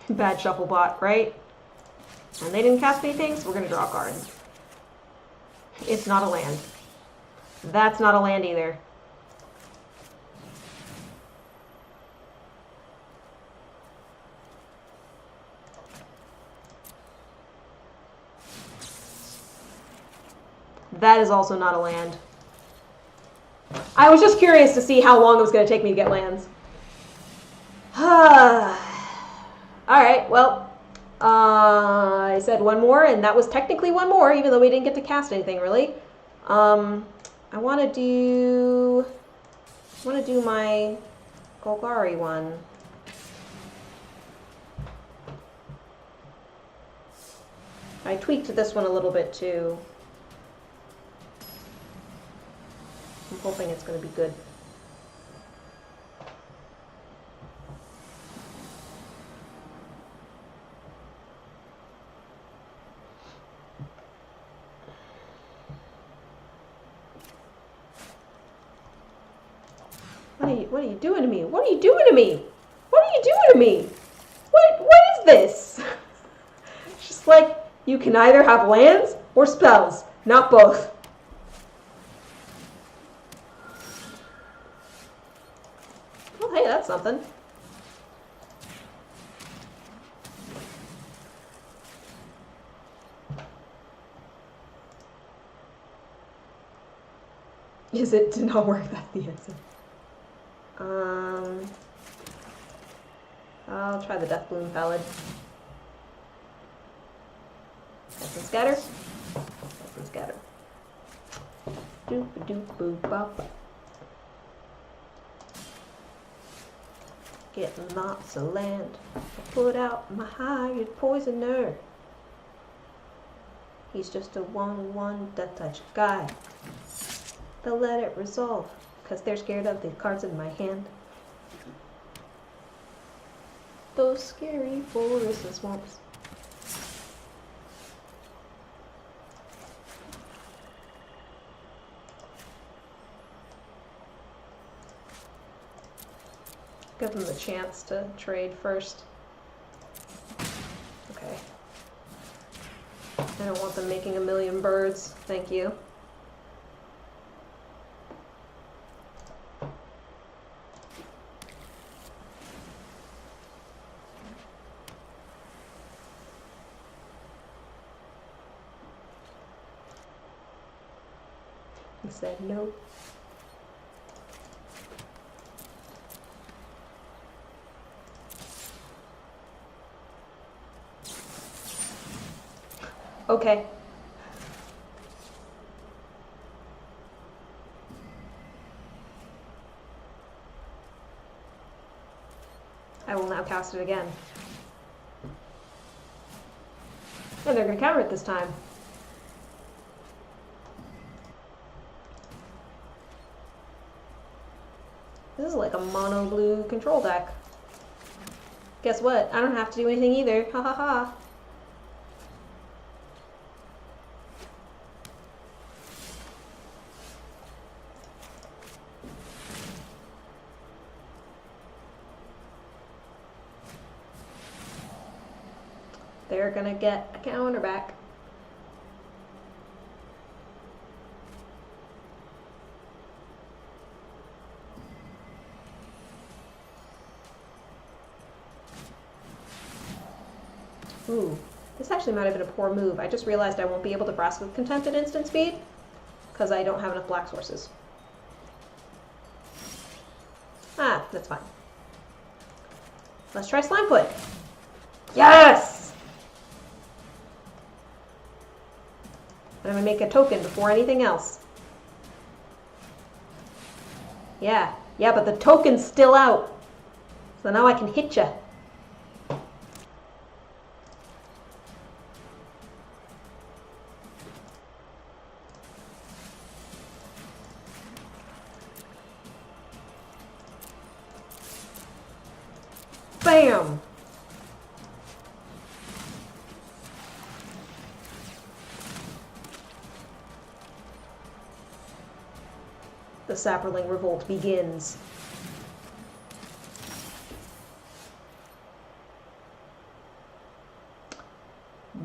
Bad shuffle bot, right? And they didn't cast anything, so we're going to draw a card. It's not a land. That's not a land either. That is also not a land. I was just curious to see how long it was going to take me to get lands. Alright, well, I said one more, and that was technically one more, even though we didn't get to cast anything, really. I want to do my Golgari one. I tweaked this one a little bit, too. I'm hoping it's going to be good. What are you doing to me? What are you doing to me? What are you doing to me? What is this? It's just like, you can either have lands or spells, not both. Well, hey, that's something. Izzet did not work, that's the answer. I'll try the Death Bloom Ballad. Cast and scatter. Cast and scatter. Doop doop boop bop. Getting lots of land. I put out my hired poisoner. He's just a 1/1 death touch guy. They'll let it resolve, because they're scared of the cards in my hand. Those scary forests and swamps. Give them the chance to trade first. Okay. I don't want them making a million birds. Thank you. He said no. Okay. I will now cast it again. And they're going to counter it this time. This is like a mono blue control deck. Guess what? I don't have to do anything either. Ha ha ha. They're gonna get a counter back. Ooh, this actually might have been a poor move. I just realized I won't be able to Brass with Contempt at instant speed because I don't have enough black sources. Ah, that's fine. Let's try Slime Foot. Yes! I'm gonna make a token before anything else. Yeah, but the token's still out. So now I can hit ya. Bam! The Sapperling revolt begins.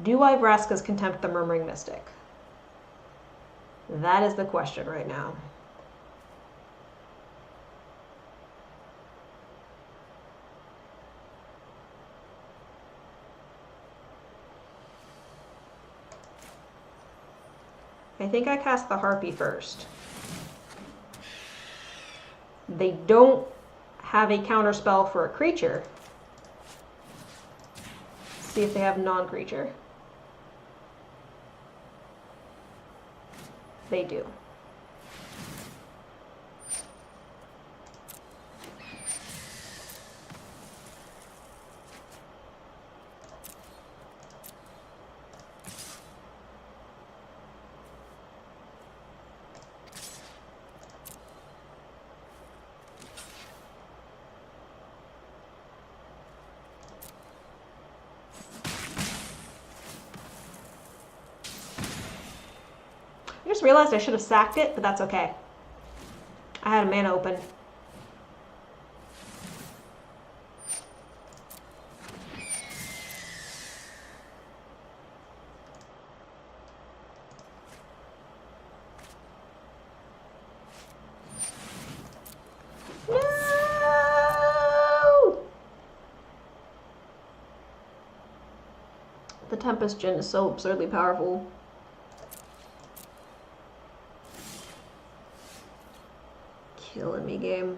Do I Vraska's Contempt the Murmuring Mystic? That is the question right now. I think I cast the Harpy first. They don't have a counterspell for a creature. See if they have non-creature. They do. I just realized I should have sacked it, but that's okay. I had a mana open. No! The Tempest Djinn is so absurdly powerful. Killing me, game.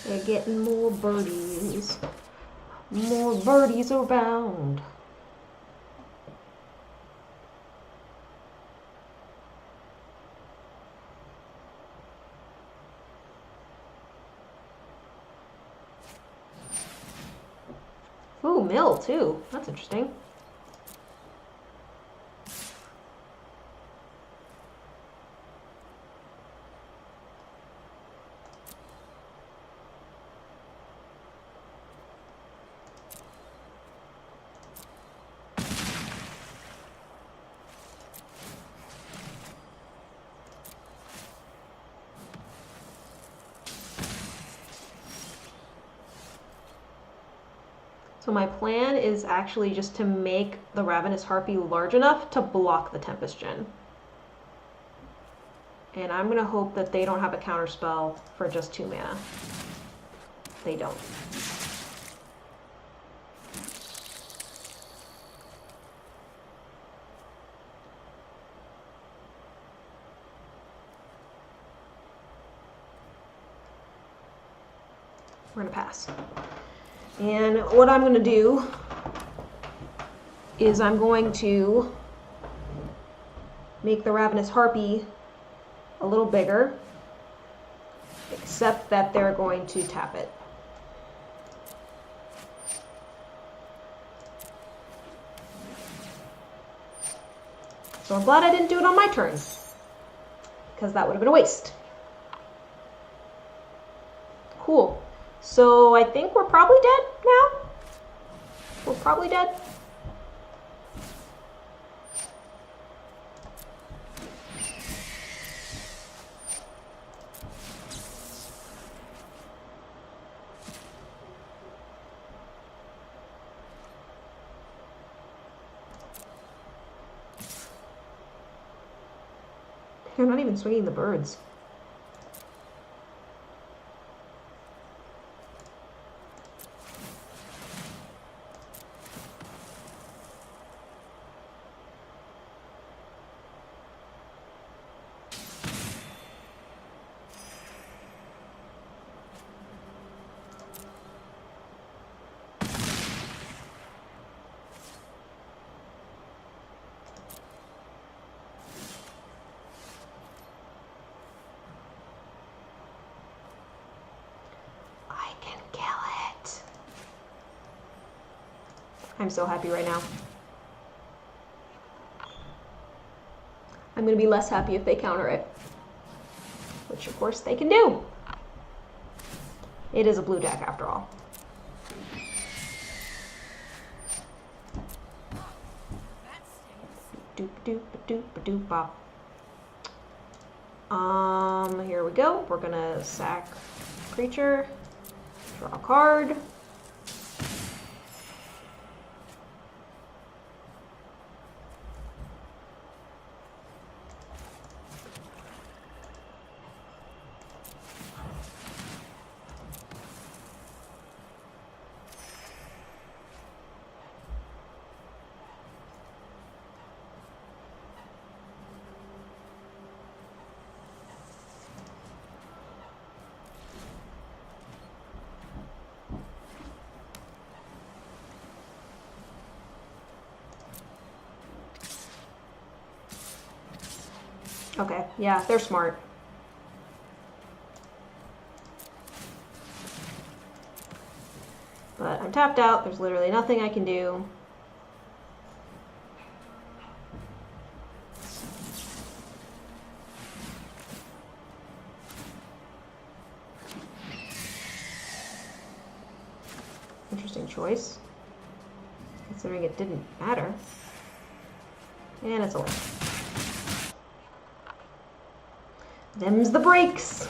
They're getting more birdies. More birdies around. Ooh, mill too. That's interesting. So my plan is actually just to make the Ravenous Harpy large enough to block the Tempest Djinn. And I'm going to hope that they don't have a counterspell for just 2 mana. They don't. We're going to pass. And what I'm going to do is I'm going to make the Ravenous Harpy a little bigger, except that they're going to tap it. So I'm glad I didn't do it on my turn, because that would have been a waste. Cool. So I think we're probably dead now. We're probably dead. They're not even swinging the birds. I'm so happy right now. I'm going to be less happy if they counter it. Which, of course, they can do. It is a blue deck, after all. Doop doop doop doop bop. Here we go. We're gonna sack creature, draw a card. Okay, yeah, they're smart. But I'm tapped out. There's literally nothing I can do. Interesting choice, considering it didn't matter. And it's a win. Them's the breaks.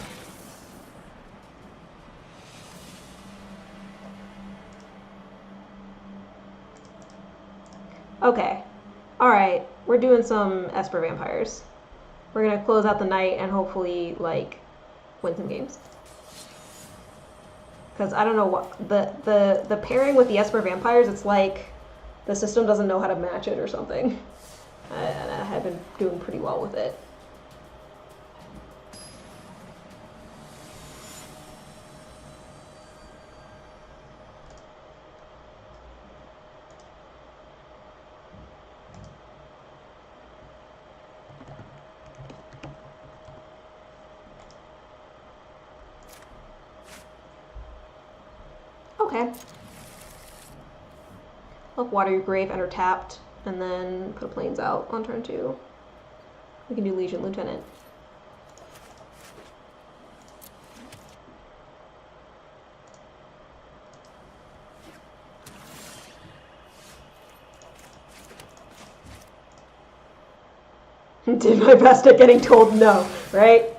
Okay. Alright. We're doing some Esper vampires. We're gonna close out the night and hopefully, like, win some games. Because I don't know what the pairing with the Esper vampires, it's like the system doesn't know how to match it or something. And I have been doing pretty well with it. Okay. Let water your grave, enter tapped, and then put planes out on turn 2. We can do Legion Lieutenant. Did my best at getting told no, right?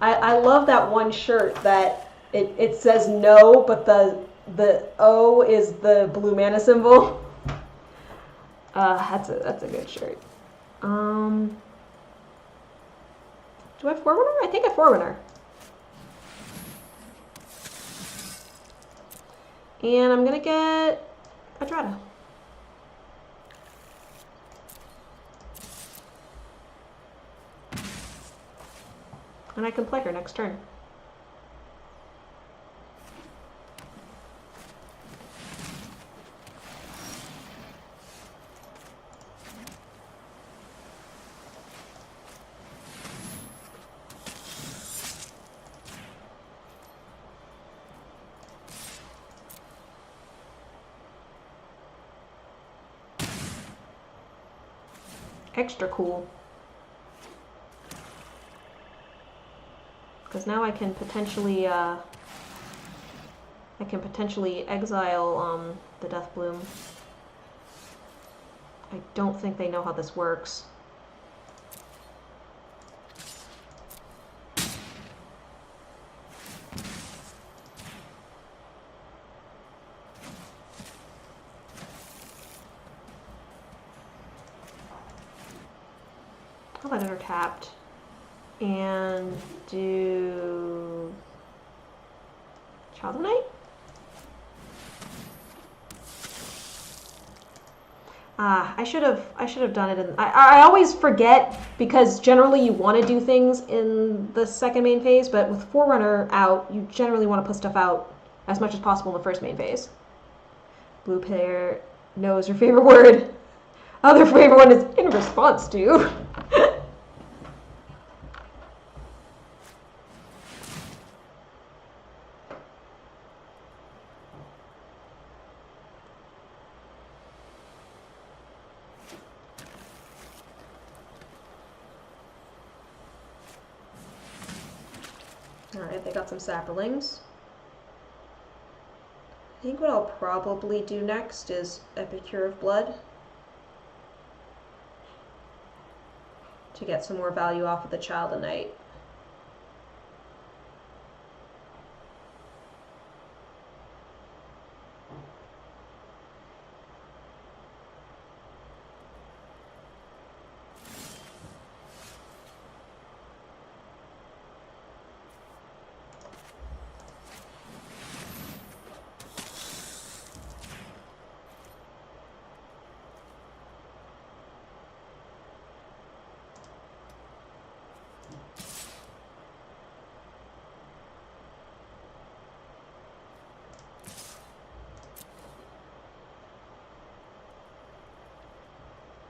I love that one shirt that it says no, but the O is the blue mana symbol. That's a good shirt. Do I have Forerunner? I think I have Forerunner. And I'm gonna get Adrada. And I can play her next turn. Extra cool. Because now I can potentially exile the Deathbloom. I don't think they know how this works. I'll let it are tapped. And do Child of Night? I should have done it in I always forget because generally you want to do things in the second main phase, but with Forerunner out, you generally want to put stuff out as much as possible in the first main phase. Blue player knows your favorite word. Other favorite one is in response to. Alright, they got some saplings. I think what I'll probably do next is Epicure of Blood to get some more value off of the Child of Night.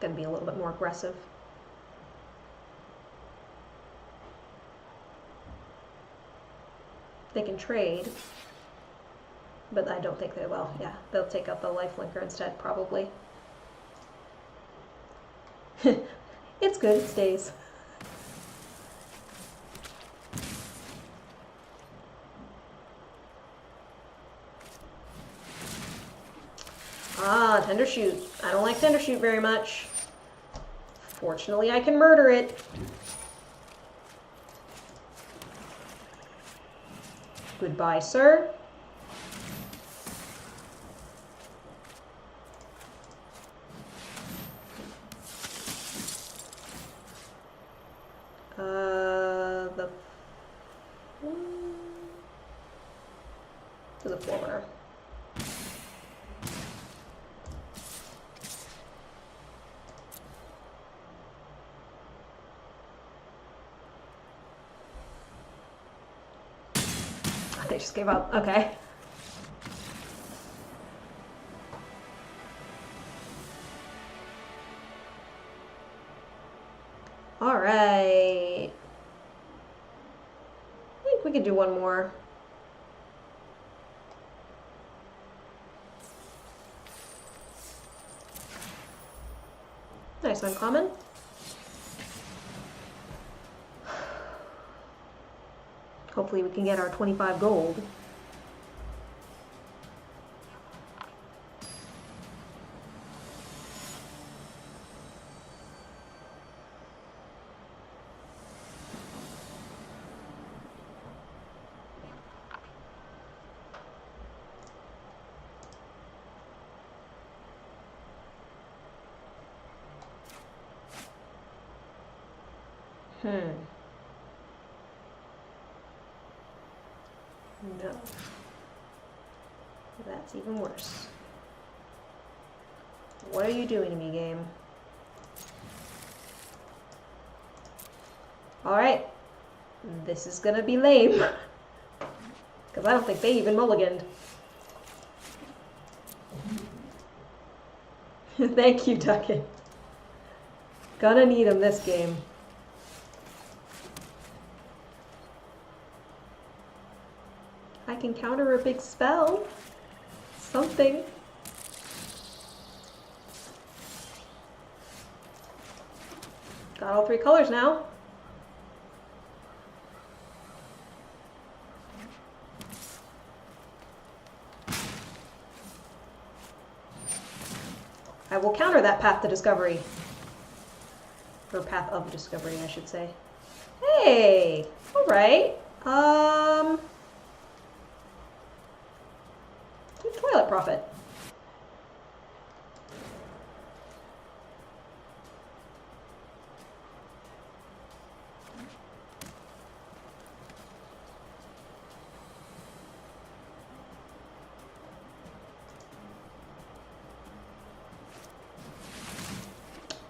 Gonna be a little bit more aggressive. They can trade, but I don't think they will. Yeah, they'll take out the lifelinker instead, probably. It's good, it stays. Ah, Tender Shoot. I don't like Tender Shoot very much. Fortunately, I can murder it. Goodbye, sir. The Forerunner. They just gave up. Okay. All right. I think we could do one more. Nice uncommon. Hopefully we can get our 25 gold. No. That's even worse. What are you doing to me, game? Alright. This is gonna be lame. Because I don't think they even mulliganed. Thank you, Duckin. Gonna need him this game. I can counter a big spell. Something. Got all three colors now. I will counter that Path to Discovery. Or Path of Discovery, I should say. Hey! Alright. Toilet Prophet.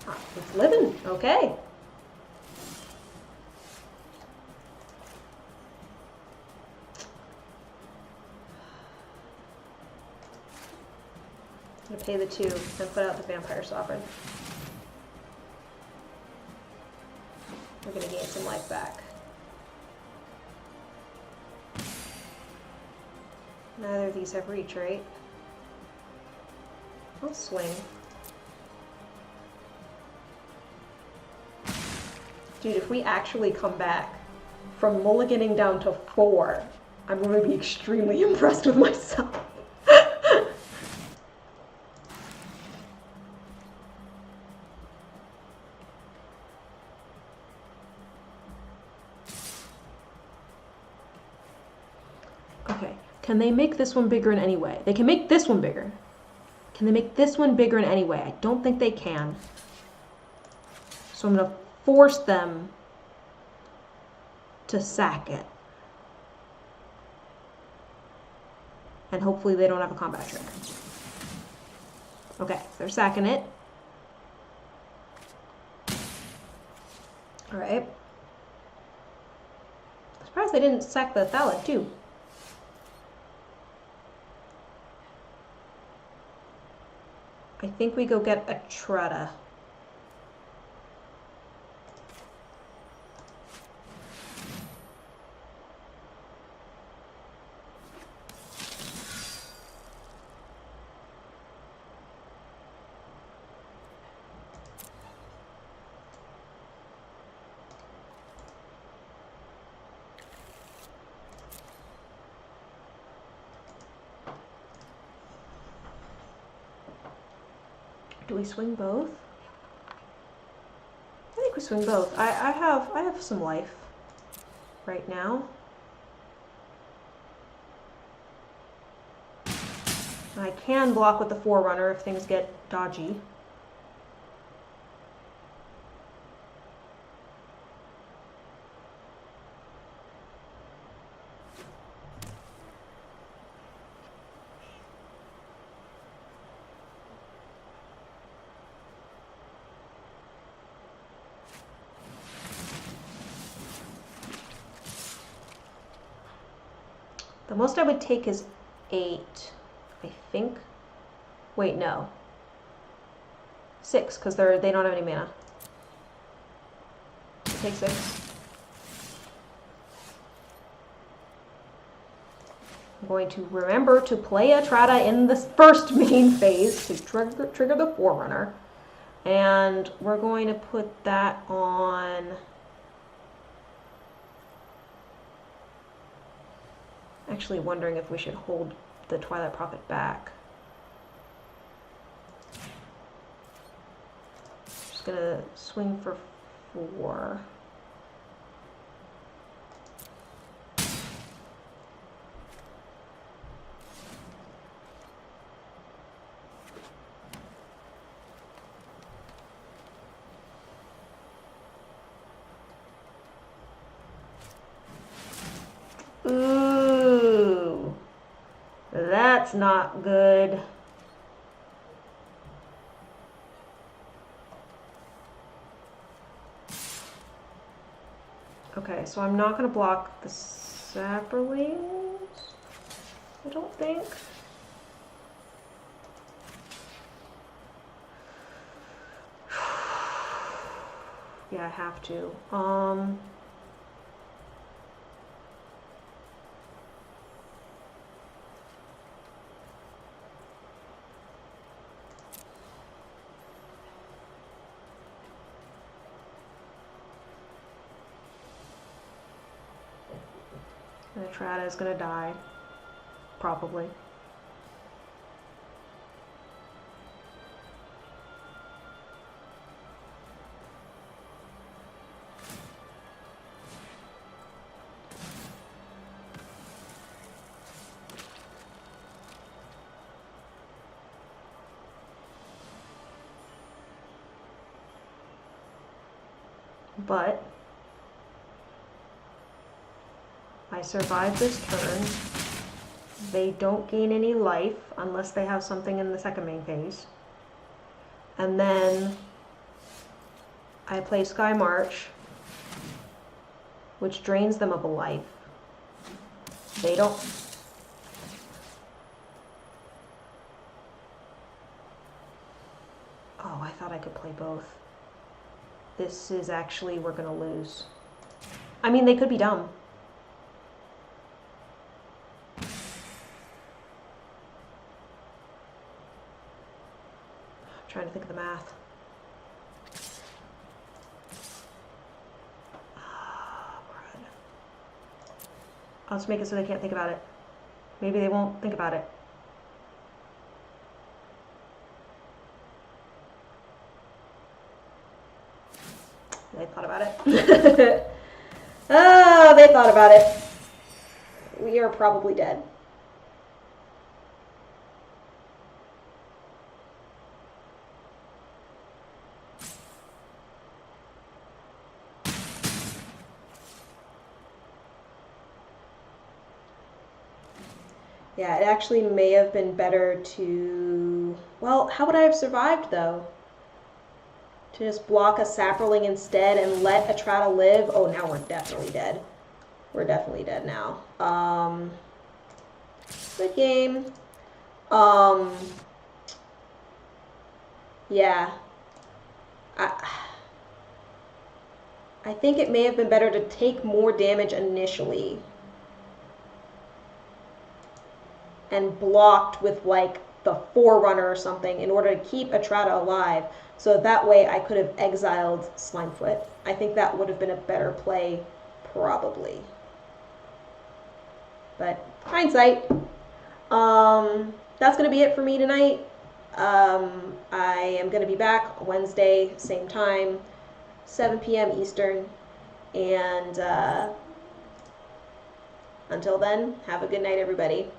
Ah, it's living. Okay. I'm gonna pay the 2 and put out the Vampire Sovereign. We're gonna gain some life back. Neither of these have reach, right? I'll swing. Dude, if we actually come back from mulliganing down to 4, I'm going to be extremely impressed with myself. Okay, can they make this one bigger in any way? They can make this one bigger. Can they make this one bigger in any way? I don't think they can. So I'm going to force them to sack it. And hopefully they don't have a combat trick. Okay, so they're sacking it. Alright. I'm surprised they didn't sack the Thalid too. I think we go get a Tretta. Do we swing both? I think we swing both. I have some life right now. I can block with the Forerunner if things get dodgy. The most I would take is 8, I think. Wait, no. 6, because they don't have any mana. Take 6. I'm going to remember to play a Trata in the first main phase to trigger the Forerunner. And we're going to put that on... Actually wondering if we should hold the Twilight Prophet back. Just gonna swing for 4. Ooh, that's not good. Okay, so I'm not going to block the Saprolings, I don't think. Yeah, I have to. The Trata is gonna die, probably. But I survive this turn. They don't gain any life unless they have something in the second main phase. And then I play Sky March, which drains them of a life. They don't... Oh, I thought I could play both. This is actually, we're gonna lose. I mean, they could be dumb. Trying to think of the math. Oh, crud. I'll just make it so they can't think about it. Maybe they won't think about it. They thought about it. Oh, they thought about it. We are probably dead. Yeah, it actually may have been better to... Well, how would I have survived, though? To just block a Saproling instead and let Atrata live? Oh, now we're definitely dead. We're definitely dead now. Good game. Yeah. I think it may have been better to take more damage initially. And blocked with, like, the Forerunner or something in order to keep Atrata alive. So that way I could have exiled Slimefoot. I think that would have been a better play, probably. But hindsight. That's going to be it for me tonight. I am going to be back Wednesday, same time, 7 p.m. Eastern. And until then, have a good night, everybody.